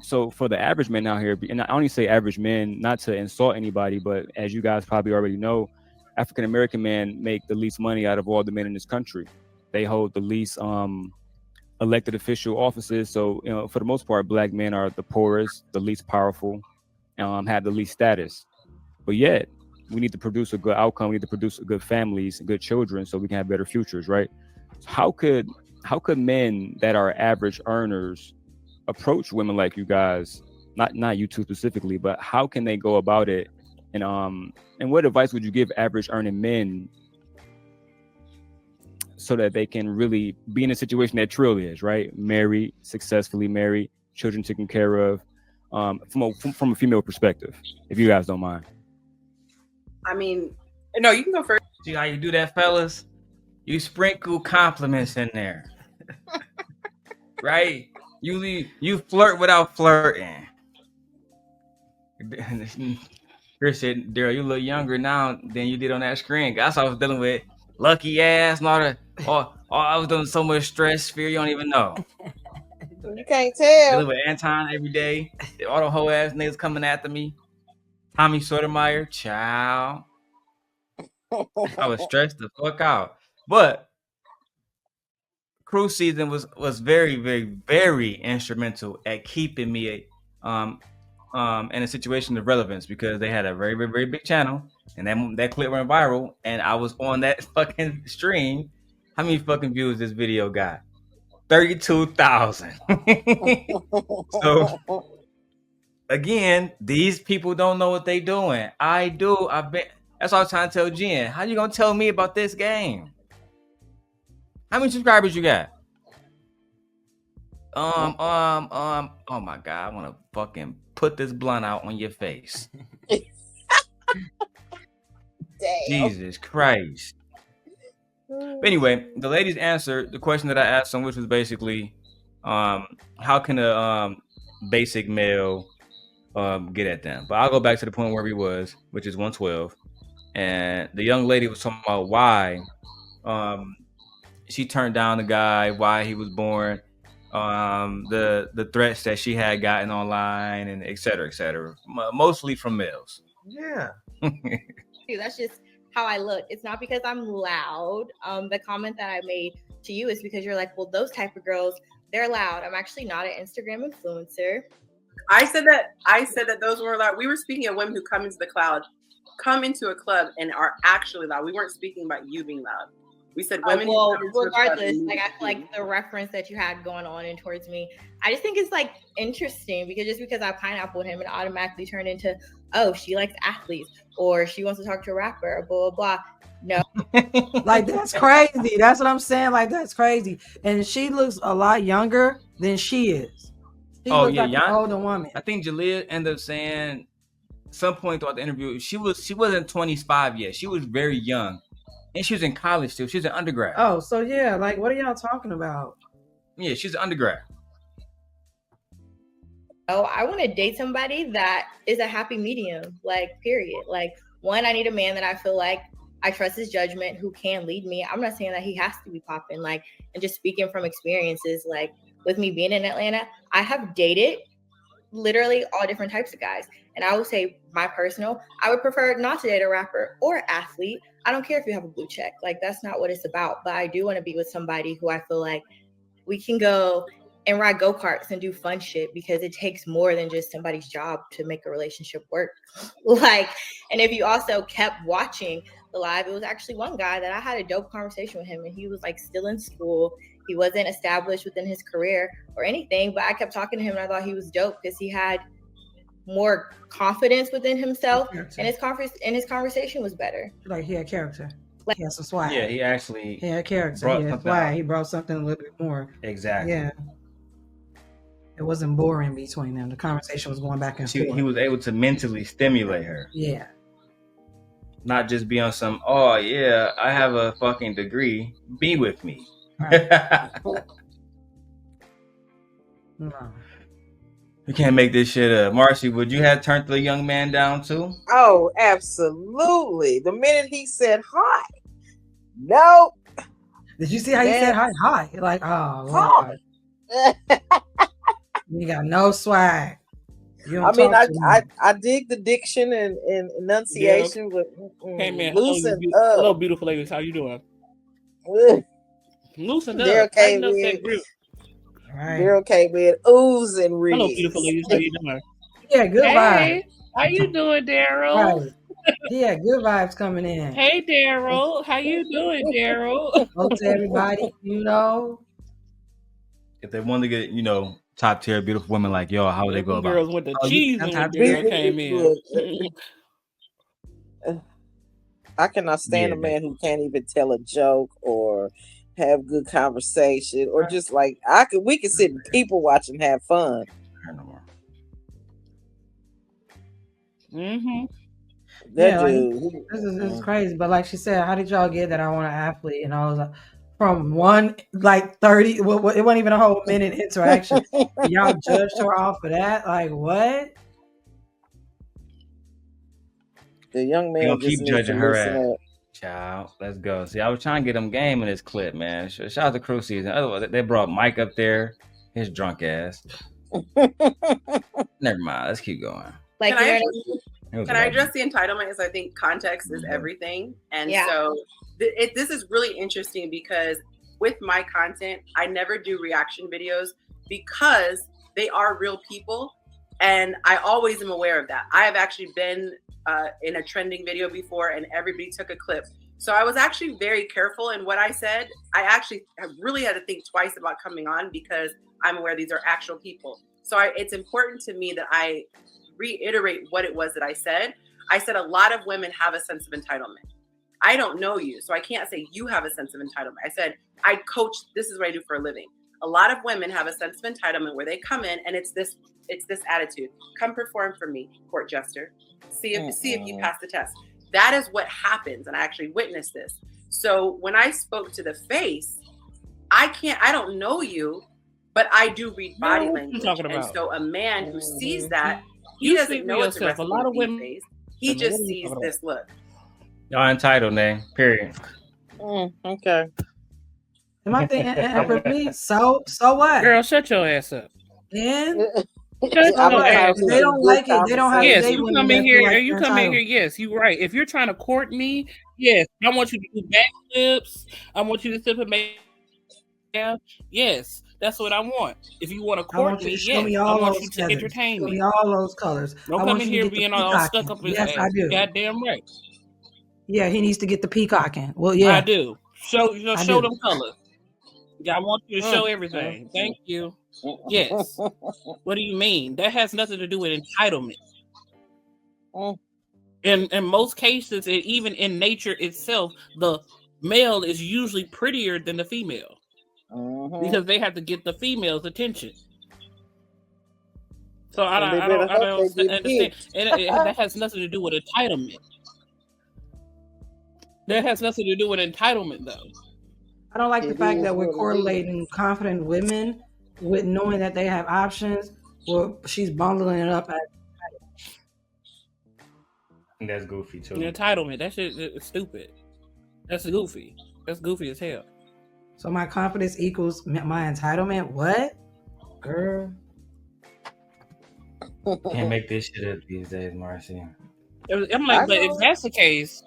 So for the average men out here, and I only say average men not to insult anybody, but as you guys probably already know, African American men make the least money out of all the men in this country. They hold the least elected official offices. So, for the most part, black men are the poorest, the least powerful, have the least status. But yet, we need to produce a good outcome. We need to produce good families and good children so we can have better futures, right? So how could men that are average earners approach women like you guys? Not you two specifically, but how can they go about it? And what advice would you give average earning men so that they can really be in a situation that Trill is, right? Married, successfully married, children taken care of, from a female perspective, if you guys don't mind. I mean, no, you can go first. See how you do that, fellas? You sprinkle compliments in there. Right? You flirt without flirting. Chris said, Darrel, you look younger now than you did on that screen. That's what I was dealing with. Lucky ass and all that. I was doing so much stress, fear you don't even know. You can't tell. Dealing with Anton every day. All the whole ass niggas coming after me. Tommy Sotomayor, child. I was stressed the fuck out. But cruise season was very, very, very instrumental at keeping me in a situation of relevance, because they had a very, very, very big channel, and that clip went viral, and I was on that fucking stream. How many fucking views this video got? 32,000. So again, these people don't know what they doing. I do. I bet. That's what I was trying to tell Jen. How you gonna tell me about this game? How many subscribers you got? Oh my God, I want to fucking put this blunt out on your face. Jesus Christ. But anyway, the ladies answered the question that I asked them, which was basically, how can a basic male get at them? But I'll go back to the point where we was, which is 112. And the young lady was talking about why she turned down the guy, why he was born, the threats that she had gotten online, and et cetera, mostly from males. Yeah. Dude, that's just how I look. It's not because I'm loud. The comment that I made to you is because you're like, well, those type of girls, they're loud. I'm actually not an Instagram influencer. I said that those were loud. We were speaking of women who come into a club and are actually loud. We weren't speaking about you being loud. We said women. Well, regardless, like I feel like the reference that you had going on and towards me, I just think it's like interesting, because just because I pineappled him, it automatically turned into, oh, she likes athletes, or she wants to talk to a rapper, or blah blah blah. No, like that's crazy. That's what I'm saying. Like that's crazy. And she looks a lot younger than she is. She looks like an older woman. I think Jalea ended up saying some point throughout the interview she wasn't 25 yet. She was very young. And she was in college still. She was an undergrad. Oh, so yeah, like what are y'all talking about? Yeah, she's an undergrad. Oh, I want to date somebody that is a happy medium, like period. Like one, I need a man that I feel like I trust his judgment, who can lead me. I'm not saying that he has to be popping, like, and just speaking from experiences, like with me being in Atlanta, I have dated literally all different types of guys. And I would say my personal, I would prefer not to date a rapper or athlete. I don't care if you have a blue check. Like, that's not what it's about. But I do want to be with somebody who I feel like we can go and ride go-karts and do fun shit, because it takes more than just somebody's job to make a relationship work. Like, and if you also kept watching the live, it was actually one guy that I had a dope conversation with him, and he was like still in school. He wasn't established within his career or anything, but I kept talking to him and I thought he was dope because he had more confidence within himself, and his conversation was better. Like he had character. Like he had some swag. Yeah, he actually had character. He had swag. He brought something a little bit more. Exactly. Yeah. It wasn't boring between them. The conversation was going back and forth. He was able to mentally stimulate her. Yeah. Not just be on some, oh yeah, I have a fucking degree. Be with me. Right. No. We can't make this shit up. Marcy, would you have turned the young man down too? Oh, absolutely. The minute he said hi. Nope. Did you see how he said hi? Hi. Like, oh, Lord. You got no swag. I mean, I dig the diction and enunciation, but Came in. loosen Hello, up. beautiful ladies. How you doing? Loosen Daryl up. came Tighten up that in. grip. Daryl came in oozing reeds. Hello, beautiful ladies. How you doing? Yeah, good Hey, vibes. how you doing, Darrel? Right. Yeah, good vibes coming in. Hey, Darrel. How you doing, Darrel? Hello to everybody, If they want to get, top tier beautiful women like y'all, how would they go about girls it? went to cheesing when Darrel came in. I cannot stand a man who can't even tell a joke or have good conversation, or just like we could sit and people watch and have fun. Mm-hmm. That like, dude. This is crazy. But like she said, how did y'all get that I want an athlete? And I was like, from 30, well, it wasn't even a whole minute interaction. Y'all judged her off of that? Like, what? The young man They gonna just keep needs judging to her loosen ass. up. Child, let's go. See, I was trying to get them game in this clip, man. Shout out to Crew Season. Otherwise, they brought Mike up there, his drunk ass. Never mind. Let's keep going. Like, Can I address the entitlement? Is I think context is everything, and so this is really interesting because with my content, I never do reaction videos because they are real people, and I always am aware of that. I have actually been in a trending video before, and everybody took a clip. So I was actually very careful in what I said. I actually have really had to think twice about coming on because I'm aware these are actual people. So it's important to me that I reiterate what it was that I said. I said a lot of women have a sense of entitlement. I don't know you, so I can't say you have a sense of entitlement. I said I coach. This is what I do for a living. A lot of women have a sense of entitlement where they come in and it's this attitude. Come perform for me, court jester. See if you pass the test. That is what happens, and I actually witnessed this. So when I spoke to the face, I don't know you, but I do read body language. And so a man who sees that, he doesn't know it's a lot of women face. He just sees this look. Y'all entitled, man. Period. Okay. Am I thinking? And for me, so what? Girl, shut your ass up. And they don't like it. They don't have. Yes, you come in here. Like you come in here. Yes, you're right. If you're trying to court me, yes, I want you to do backflips. I want you to sip and make. Yes, that's what I want. If you want to court me, yes, I want you to entertain me. Show me all those colors. Don't come in here being all stuck up his ass. I do. Goddamn right. Yeah, he needs to get the peacocking. Well, yeah, I do. Show them colors. Yeah, I want you to show everything. Thank you. Yes. What do you mean? That has nothing to do with entitlement. In most cases, even in nature itself, the male is usually prettier than the female because they have to get the female's attention. So I don't understand. And that has nothing to do with entitlement. That has nothing to do with entitlement, though. I don't like the fact that we're correlating confident women with knowing that they have options. Well, she's bundling it up. That's goofy too. Entitlement. That shit is stupid. That's goofy. That's goofy as hell. So my confidence equals my entitlement. What, girl? Can't make this shit up these days, Marcy. I'm like, but if that's the case,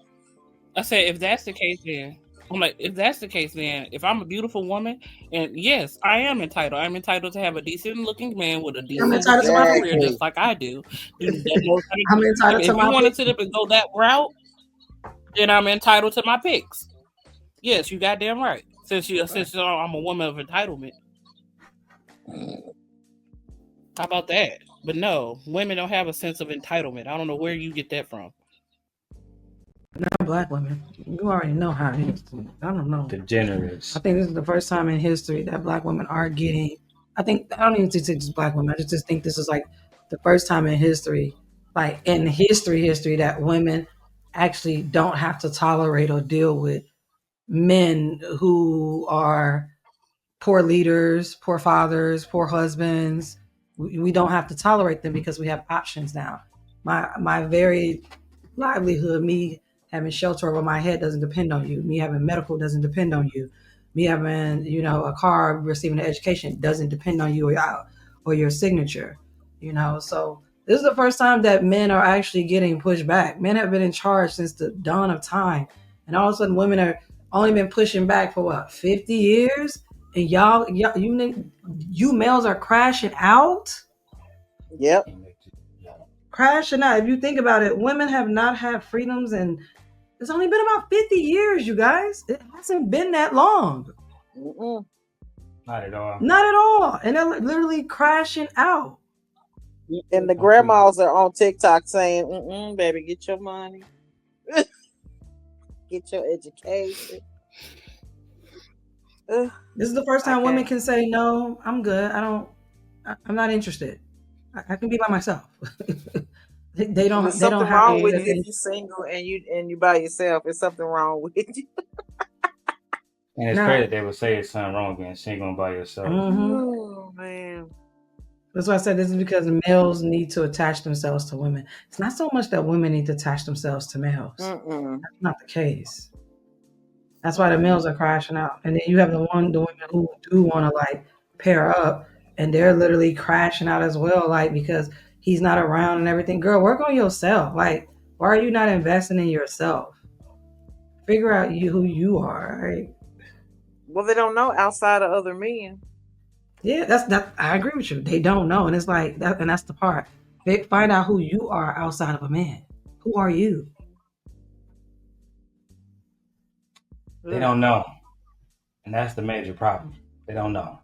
I said, if that's the case, then I'm like, if that's the case, then if I'm a beautiful woman, and yes, I am entitled. I'm entitled to have a decent looking man with a decent career, just like I do. I'm entitled to if my you want to sit up and go that route, then I'm entitled to my picks. Yes, you goddamn right. Since I'm a woman of entitlement. How about that? But no, women don't have a sense of entitlement. I don't know where you get that from. Not black women. You already know how it is. I don't know. Degenerates. I think this is the first time in history that black women are getting. I don't even think it's black women. I just think this is like the first time in history, like in history, that women actually don't have to tolerate or deal with men who are poor leaders, poor fathers, poor husbands. We don't have to tolerate them because we have options now. My very livelihood, me having shelter over my head doesn't depend on you. Me having medical doesn't depend on you. Me having, a car, receiving an education doesn't depend on you or your signature. So This is the first time that men are actually getting pushed back. Men have been in charge since the dawn of time. And all of a sudden women are only been pushing back for what, 50 years? And you males are crashing out? Yep. Crashing out. If you think about it, women have not had freedoms, and it's only been about 50 years, you guys. It hasn't been that long. Mm-mm. Not at all. Not at all. And they're literally crashing out. And the grandmas are on TikTok saying, baby, get your money. Get your education. This is the first time women can say, no, I'm good. I'm not interested. I can be by myself. They don't. There's they don't something have wrong to with you if you're single and you by yourself. There's something wrong with you. And it's crazy they would say it's something wrong being single and by yourself. Oh man. That's why I said this is because males need to attach themselves to women. It's not so much that women need to attach themselves to males. That's not the case. That's why the males are crashing out. And then you have the women who do want to like pair up, and they're literally crashing out as well, like because he's not around and everything. Girl, work on yourself. Like, why are you not investing in yourself? Figure out who you are, right? Well, they don't know outside of other men. Yeah, that. I agree with you. They don't know, and it's like that, and that's the part. Find out who you are outside of a man. Who are you? They don't know, and that's the major problem. They don't know.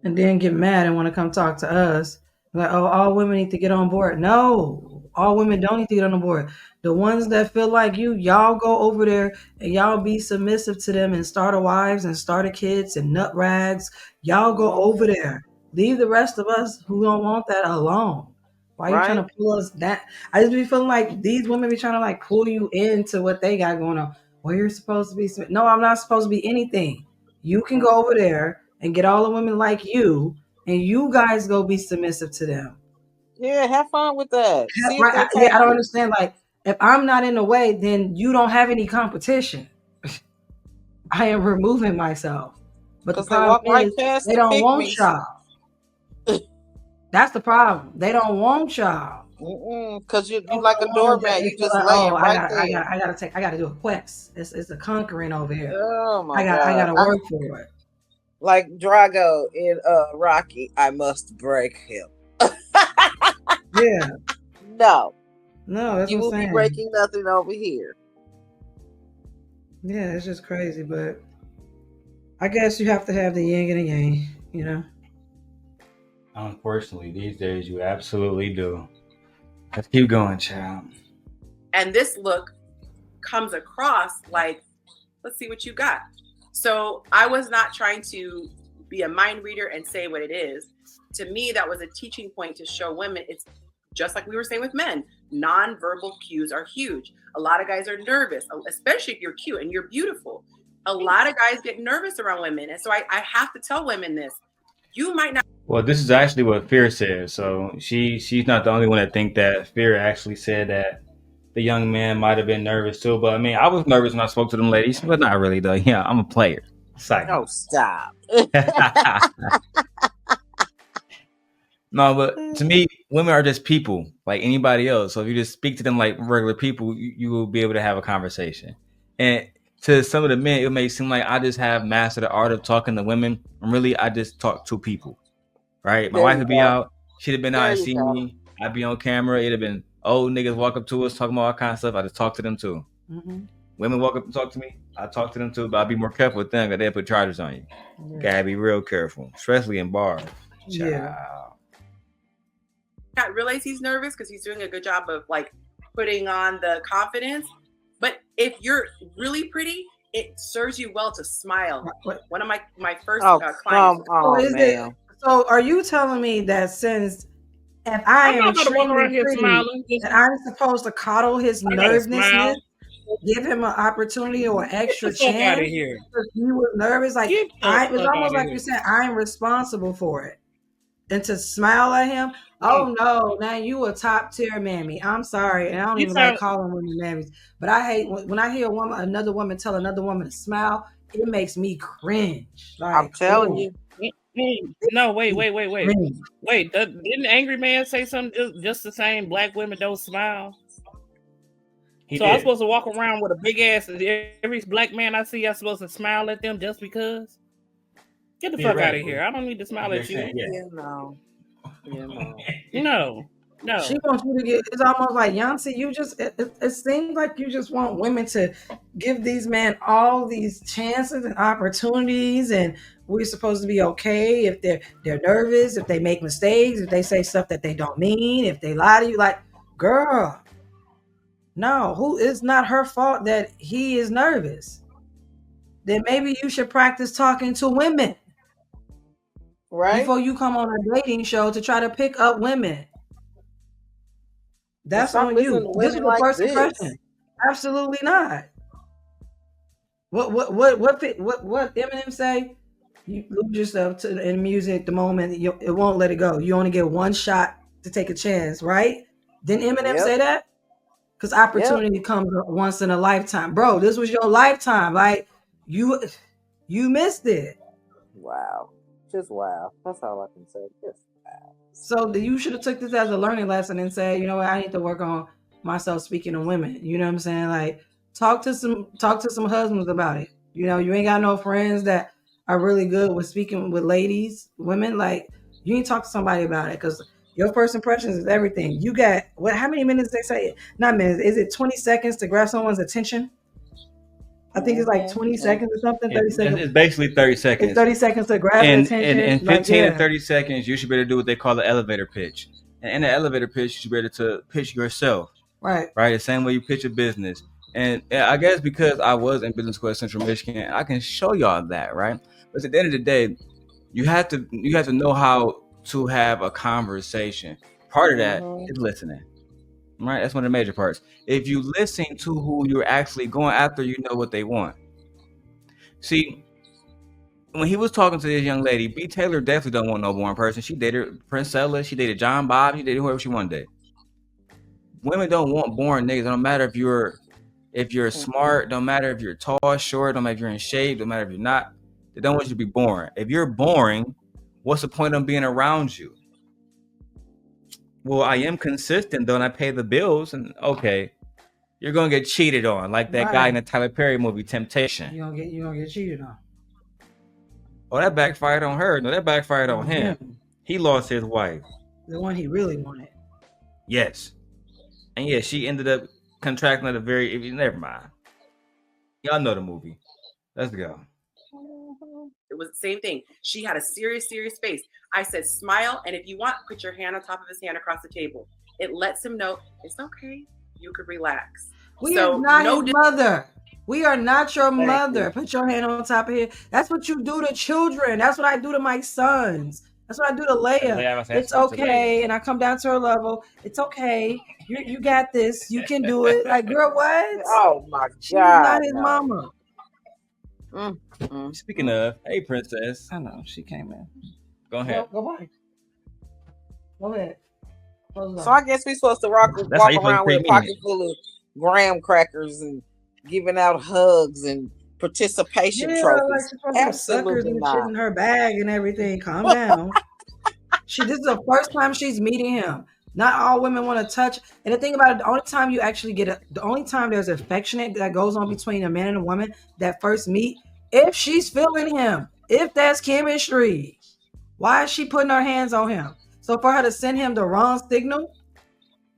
And then get mad and want to come talk to us. Like, oh, all women need to get on board. No, all women don't need to get on board. The ones that feel like y'all go over there and y'all be submissive to them and starter wives and starter kids and nut rags. Y'all go over there. Leave the rest of us who don't want that alone. Why are you trying to pull us down? I just be feeling like these women be trying to like pull you into what they got going on. Well, you're supposed to be. No, I'm not supposed to be anything. You can go over there and get all the women like you, and you guys go be submissive to them. Yeah, have fun with that. I don't understand. Like, if I'm not in the way, then you don't have any competition. I am removing myself. But the problem is they don't want y'all. That's the problem. They don't want y'all. Because you like a doormat. You just laying right there. I gotta do a quest. It's a conquering over here. Oh my God. I gotta work for it. Like Drago in Rocky, I must break him. Yeah. No, that's you what will I'm saying. Be breaking nothing over here. Yeah, it's just crazy, but I guess you have to have the yin and the yang, you know. Unfortunately, these days you absolutely do. Let's keep going, child. And this look comes across like, let's see what you got. So I was not trying to be a mind reader and say what it is. To me, that was a teaching point to show women. It's just like we were saying with men. Nonverbal cues are huge. A lot of guys are nervous, especially if you're cute and you're beautiful. A lot of guys get nervous around women. And so I have to tell women this. You might not. Well, this is actually what Fear says. So she's not the only one that think that. Fear actually said that the young man might have been nervous too. But I mean, I was nervous when I spoke to them ladies, but not really though. Yeah, I'm a player. Psycho. Oh, stop. No, but to me, women are just people like anybody else. So if you just speak to them like regular people, you will be able to have a conversation. And to some of the men, it may seem like I just have mastered the art of talking to women. And really, I just talk to people, right? My wife would be out. She'd have been out and seen me. I'd be on camera. It'd have been old niggas walk up to us talking about all kinds of stuff. I just talk to them too. Mm-hmm. Women walk up and talk to me. I talk to them too, but I'll be more careful with them because they'll put charges on you. Yeah. Gotta be real careful, especially in bars. Yeah. Not realize he's nervous because he's doing a good job of like putting on the confidence. But if you're really pretty, it serves you well to smile. One of my first clients. So are you telling me that since if I am extremely pretty, that I'm supposed to coddle his nervousness, give him an opportunity or an extra chance because he was nervous? Like it's almost like you said, I'm responsible for it. And to smile at him, oh no, now you a top tier mammy. I'm sorry, and I don't even like calling women mammies, but I hate when I hear another woman tell another woman to smile. It makes me cringe. Like, I'm telling you, No, wait. Wait, didn't Angry Man say something just the same? Black women don't smile. I'm supposed to walk around with a big ass. Every black man I see, I'm supposed to smile at them just because? Get the fuck out of here! I don't need to smile at you. No. She wants you to get. It's almost like Yancy. You just. It seems like you just want women to give these men all these chances and opportunities, and we're supposed to be okay if they're nervous, if they make mistakes, if they say stuff that they don't mean, if they lie to you. Like, girl, no, it's not her fault that he is nervous. Then maybe you should practice talking to women, right? Before you come on a dating show to try to pick up women. That's on you. This is the first impression. Absolutely not. What Eminem say? You lose yourself in music the moment it won't let it go. You only get one shot to take a chance, right? Didn't Eminem say that? Because opportunity comes once in a lifetime, bro. This was your lifetime. Like you missed it. Wow, just wow. That's all I can say. Just wow. So you should have took this as a learning lesson and said, you know what, I need to work on myself speaking to women. You know what I'm saying? Like talk to some husbands about it. You know, you ain't got no friends that are really good with speaking with ladies, women. Like you need to talk to somebody about it because your first impressions is everything. You got how many minutes they say? Not minutes. Is it 20 seconds to grab someone's attention? I think it's like 20 seconds or something. 30 seconds. It's basically 30 seconds. It's 30 seconds to grab attention. In 15 to 30 seconds, you should be able to do what they call the elevator pitch. And in the elevator pitch, you should be able to pitch yourself. Right. Right. The same way you pitch a business. And I guess because I was in business school at Central Michigan, I can show y'all that, right? But at the end of the day, you have to know how to have a conversation. Part of that is listening. Right, that's one of the major parts. If you listen to who you're actually going after, you know what they want. See, when he was talking to this young lady, B. Taylor definitely don't want no boring person. She dated Prince Ella, she dated John Bob, she dated whoever she wanted to date. Women don't want boring niggas. It don't matter if you're smart, don't matter if you're tall, short, don't matter if you're in shape, don't matter if you're not. They don't want you to be boring. If you're boring, what's the point of being around you? Well, I am consistent though, and I pay the bills, and okay, you're gonna get cheated on, like that guy in the Tyler Perry movie, Temptation. You gonna get cheated on. Oh, that backfired on her. No, that backfired on him. He lost his wife. The one he really wanted. Yes. And yeah, she ended up contracting at a very never mind. Y'all know the movie. Let's go. It was the same thing. She had a serious face. I said, smile, and if you want, put your hand on top of his hand across the table. It lets him know it's okay. You could relax. We are not his mother. We are not your mother. Put your hand on top of here. That's what you do to children. That's what I do to my sons. That's what I do to Leia. It's okay. And I come down to her level. It's okay. You got this. You can do it. Like, girl, what? Oh, my God. She's not his mama. Speaking of, hey, princess. I know. She came in. Go ahead. Go ahead. So I guess we're supposed to walk around with a pocket full of graham crackers and giving out hugs and participation trophies. Like absolutely not. Shit in her bag and everything. Calm down. This is the first time she's meeting him. Not all women want to touch. And the thing about it, the only time there's affectionate that goes on between a man and a woman that first meet, if she's feeling him, if there's chemistry. Why is she putting her hands on him? So for her to send him the wrong signal,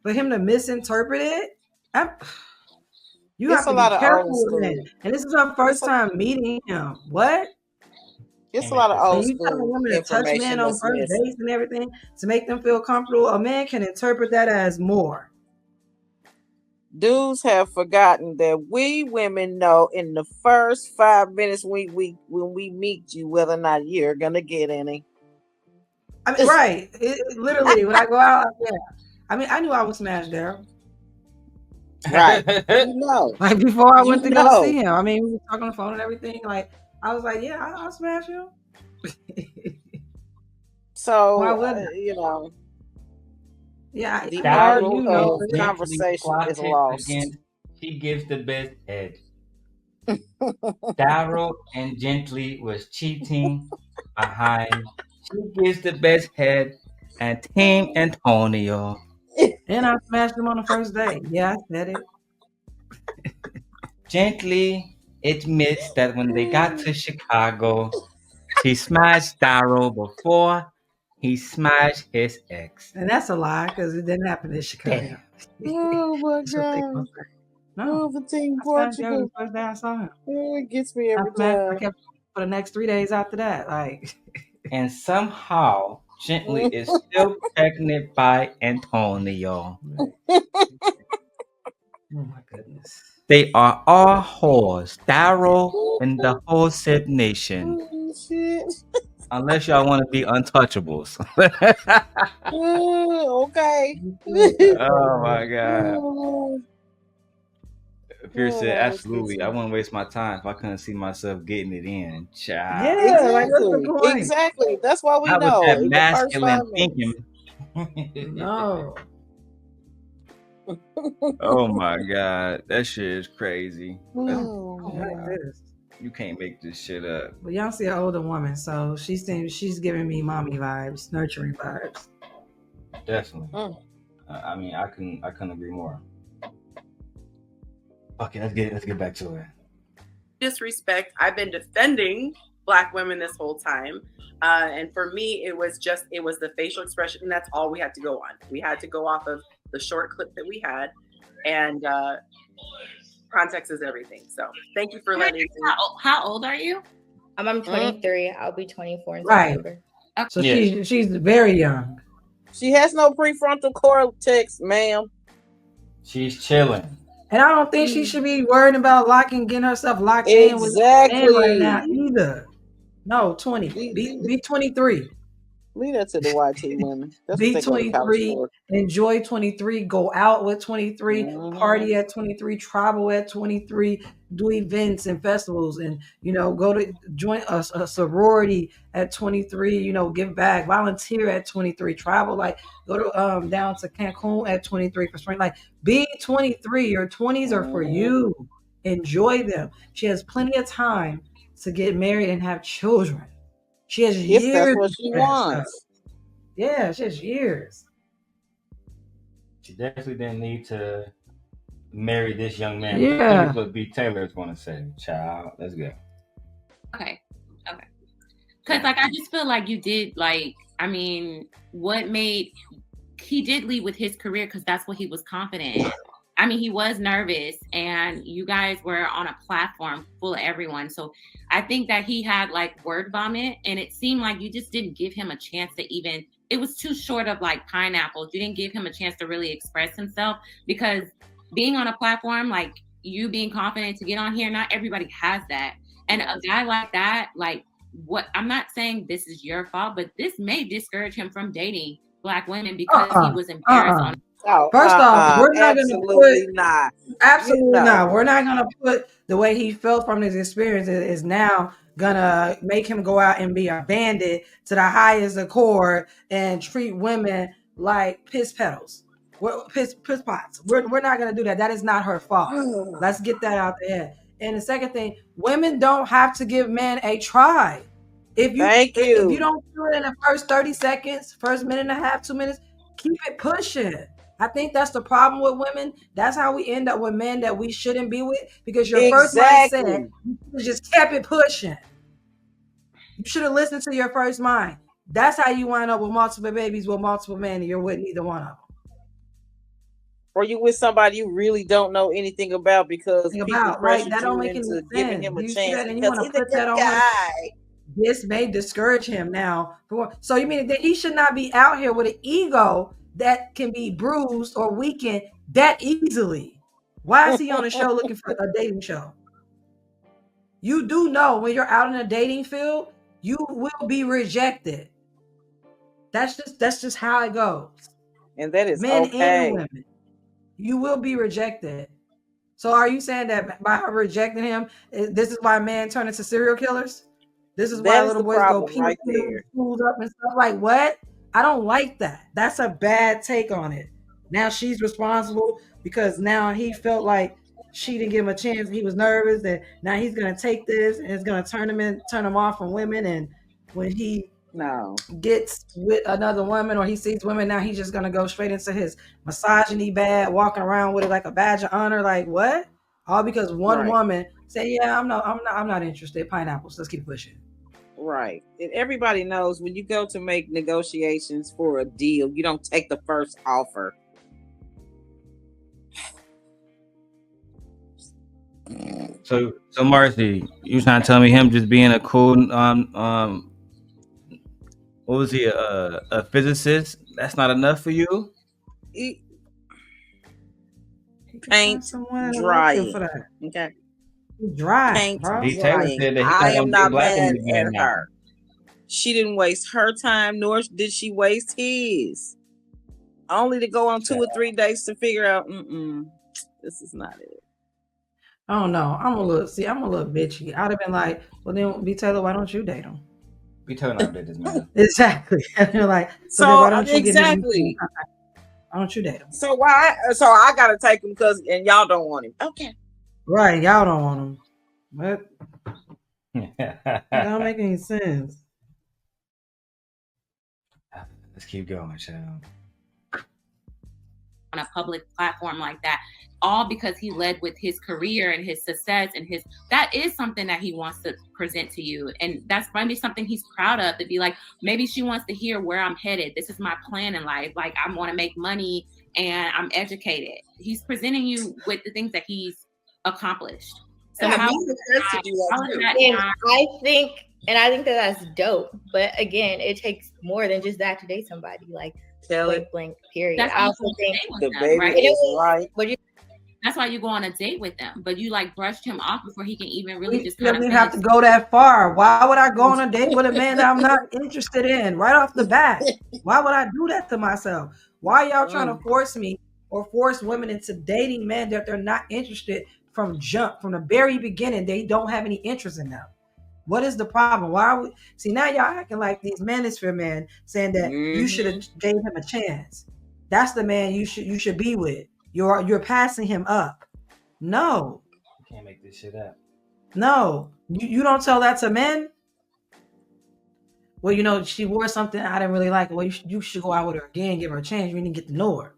for him to misinterpret it, you have to be careful with it. And this is her first time meeting him. What? It's a lot of old school. You tell a woman to touch men on first dates and everything to make them feel comfortable. A man can interpret that as more. Dudes have forgotten that we women know in the first 5 minutes when we meet you whether or not you're gonna get any. I mean, right? Literally, when I go out, I mean, I knew I would smash Darrel. Right. Like before I went to go see him. I mean, we were talking on the phone and everything. Like I was like, yeah, I'll smash him. So yeah, the art of conversation is lost. He gives the best head. Darrel and Gently was cheating behind. She gives the best head, and Team Antonio. And I smashed him on the first day. Yeah, I said it. Gently admits that when they got to Chicago, he smashed Darrel before he smashed his ex. And that's a lie because it didn't happen in Chicago. Oh my That's what they god. gonna say. No. Oh, for Team I smashed Darrel Portugal. the first day I saw him. It gets me every I time. kept for the next 3 days after that. Like, And somehow, Gently is still pregnant by Antonio. oh my goodness. They are all whores, Darrel and the whole Sib Nation. Oh, shit. Unless y'all want to be untouchables. Okay. Oh my god. Oh, Pierce said, that was absolutely. good I stuff. wouldn't waste my time if I couldn't see myself getting it in. Child. Yeah, like what's the Exactly. point? Exactly. That's why we How was know that in the first 5 masculine minutes. thinking? No. Oh my god. That shit is crazy. Oh, Like God. this. You can't make this shit up. But y'all see an older woman, so she's giving me mommy vibes, nurturing vibes. Definitely. Mm. I mean, I couldn't agree more. Okay, let's get back to it. Disrespect. I've been defending Black women this whole time. And for me, it was the facial expression, and that's all we had to go on. We had to go off of the short clip that we had, and context is everything. So thank you for letting me. How old are you? I'm 23. I'll be 24 in Right. September. So she's very young. She has no prefrontal cortex, ma'am. She's chilling. And I don't think she should be worried about getting herself locked in with a man right now either. No, 20. Be 23. Leave that to the YT women. That's Be what they go to college 23. for. Enjoy 23. Go out with 23. Mhm. Party at 23. Travel at 23. Do events and festivals, and go to join a sorority at 23. Give back. Volunteer at 23. Travel, like go to down to Cancun at 23 for spring. Like be 23. Your 20s are for you. Enjoy them. She has plenty of time to get married and have children. She has years. If that's what she to do that wants. stuff. Yeah, she has years. She definitely didn't need to marry this young man. Yeah. That's what B. Taylor is going to say. Child, let's go. Okay. Because I just feel like you did he did lead with his career because that's what he was confident in. I mean, he was nervous, and you guys were on a platform full of everyone. So I think that he had word vomit, and it seemed like you just didn't give him a chance to even. It was too short of pineapples. You didn't give him a chance to really express himself, because being on a platform, you being confident to get on here, not everybody has that. And a guy like that, what I'm not saying this is your fault, but this may discourage him from dating Black women because he was embarrassed on. First off, we're not going to absolutely not. Absolutely not. We're not going to put the way he felt from his experience is now going to make him go out and be a bandit to the highest accord and treat women like piss pedals. Piss pots. We're not going to do that. That is not her fault. Let's get that out there. And the second thing, women don't have to give men a try. If you don't do it in the first 30 seconds, first minute and a half, 2 minutes, keep it pushing. I think that's the problem with women. That's how we end up with men that we shouldn't be with, because your first mindset, you just kept it pushing. You should have listened to your first mind. That's how you wind up with multiple babies with multiple men, and you're with neither one of them. Or you with somebody you really don't know anything about because people pressured that don't you make any into sense. giving him a You see chance that and you because want he's to a put that good on guy. This may discourage him now. So you mean that he should not be out here with an ego that can be bruised or weakened that easily? Why is he on a show looking for a dating show? You do know when you're out in a dating field, you will be rejected. That's just how it goes. And that is men okay. and women. You will be rejected. So are you saying that by her rejecting him, this is why men turn into serial killers? This is why little boys go right there. schools up and stuff? Like what? I don't like that. That's a bad take on it. Now she's responsible because now he felt like she didn't give him a chance. He was nervous, and now he's gonna take this and it's gonna turn him off from women. And when he No. gets with another woman or he sees women, now he's just gonna go straight into his misogyny bad, walking around with it like a badge of honor. Like what? All because one woman said, "Yeah, I'm not interested." Pineapples. Let's keep pushing. Right. And everybody knows when you go to make negotiations for a deal, you don't take the first offer. So Marcy, you trying to tell me him just being a cool what was he, a physicist? That's not enough for you? Paint drying. Okay. Dry. Paint D. Taylor drying. said that he I don't am date not black mad women again at now. her. She didn't waste her time, nor did she waste his. Only to go on 2 or 3 dates to figure out, this is not it. I don't know. I'm a little bitchy. I'd have been like, well then, B. Taylor, why don't you date him? B. Taylor never did this, man. Exactly. You're like, so then why don't you get him? Why don't you date him? So I gotta take him and y'all don't want him. Okay. Right, y'all don't want him. But it don't make any sense. Let's keep going, child. On a public platform like that, all because he led with his career and his success and that is something that he wants to present to you, and that's maybe something he's proud of, to be like, maybe she wants to hear where I'm headed. This is my plan in life. Like, I want to make money and I'm educated. He's presenting you with the things that he's accomplished. So I think that that's dope. But again, it takes more than just that to date somebody. Like, blank, period. I also think the baby is right. That's why you go on a date with them, but you like brushed him off before he can even really just kind of have to go that far. Why would I go on a date with a man that I'm not interested in right off the bat? Why would I do that to myself? Why are y'all trying to force me or force women into dating men that they're not interested from the very beginning? They don't have any interest in them. What is the problem? Why are we see now y'all acting like these manosphere men saying that you should have gave him a chance? That's the man you should be with. You're passing him up. No. You can't make this shit up. No. You don't tell that to men. Well, she wore something I didn't really like. Well, you should go out with her again, give her a chance. You didn't get to know her.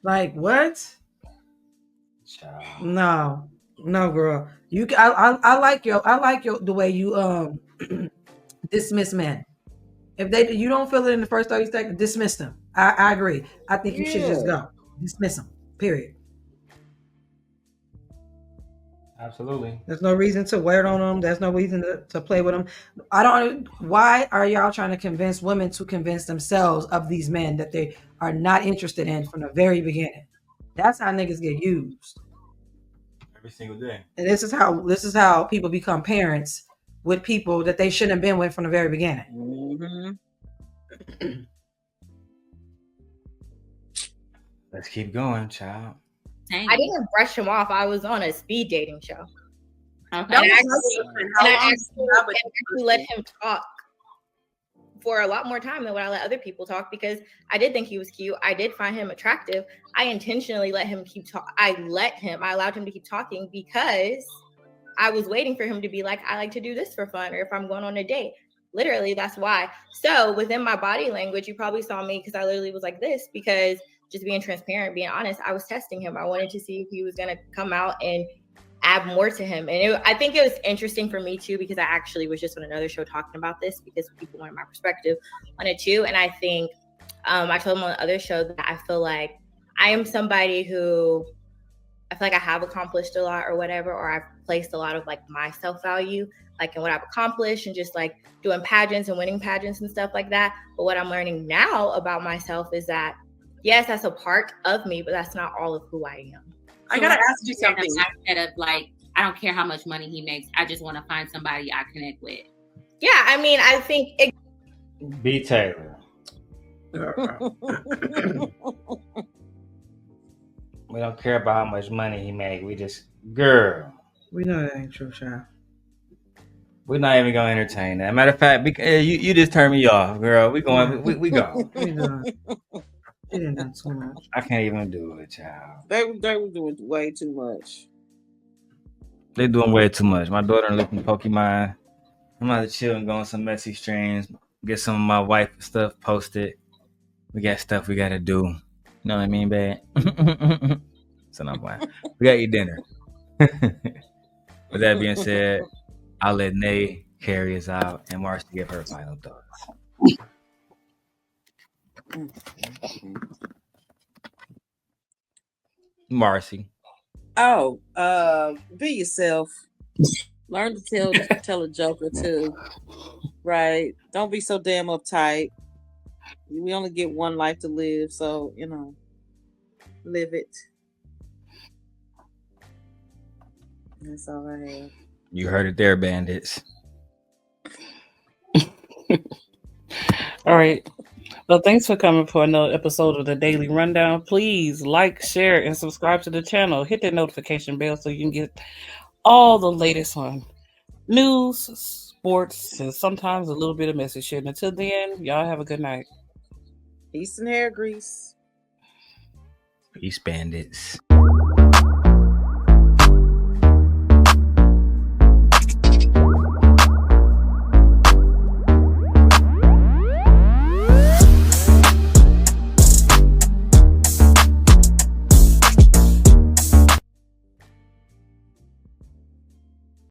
Like what? No, girl. I like the way you dismiss men. If you don't feel it in the first 30 seconds, dismiss them. I agree. I think you should just go. Dismiss them. Period. Absolutely. There's no reason to wear it on them. There's no reason to play with them. Why are y'all trying to convince women to convince themselves of these men that they are not interested in from the very beginning? That's how niggas get used. Every single day. And this is how people become parents with people that they shouldn't have been with from the very beginning. Let's keep going, child. I didn't brush him off. I was on a speed dating show. Okay. And I actually let him talk for a lot more time than what I let other people talk, because I did think he was cute. I did find him attractive. I intentionally let him keep talking. I allowed him to keep talking because I was waiting for him to be like, I like to do this for fun, or if I'm going on a date. Literally, that's why. So within my body language, you probably saw me because I literally was like this, because just being transparent, being honest, I was testing him. I wanted to see if he was going to come out and add more to him. And I think it was interesting for me too, because I actually was just on another show talking about this because people wanted my perspective on it too. And I think I told him on the other show that I feel like I am somebody who I feel like I have accomplished a lot or whatever, or I've placed a lot of like my self-value, like in what I've accomplished and just like doing pageants and winning pageants and stuff like that. But what I'm learning now about myself is that, yes, that's a part of me, but that's not all of who I am. I gotta ask you something. Instead of like, I don't care how much money he makes. I just want to find somebody I connect with. Yeah, I mean, I think B. Taylor. We don't care about how much money he make. We just, girl. We know that ain't true, child. We're not even gonna entertain that. Matter of fact, you just turned me off, girl. We going, we go. They didn't do too much. I can't even do it, child. They were doing way too much. They doing way too much. My daughter looking Pokemon. I'm about to chill and go on some messy streams. Get some of my wife stuff posted. We got stuff we gotta do. You know what I mean, babe? So I'm playing. We gotta eat dinner. With that being said, I'll let Nay carry us out and Marcy give her final thoughts. Marcy. Oh, be yourself. Learn to tell a joke or two. Right. Don't be so damn uptight. We only get one life to live, so live it. That's all I have. You heard it there, bandits. All right. Well, thanks for coming for another episode of the Daily Rundown. Please like, share, and subscribe to the channel. Hit that notification bell so you can get all the latest on news, sports, and sometimes a little bit of message shit. Until then, y'all have a good night. Peace and hair grease. Peace, bandits.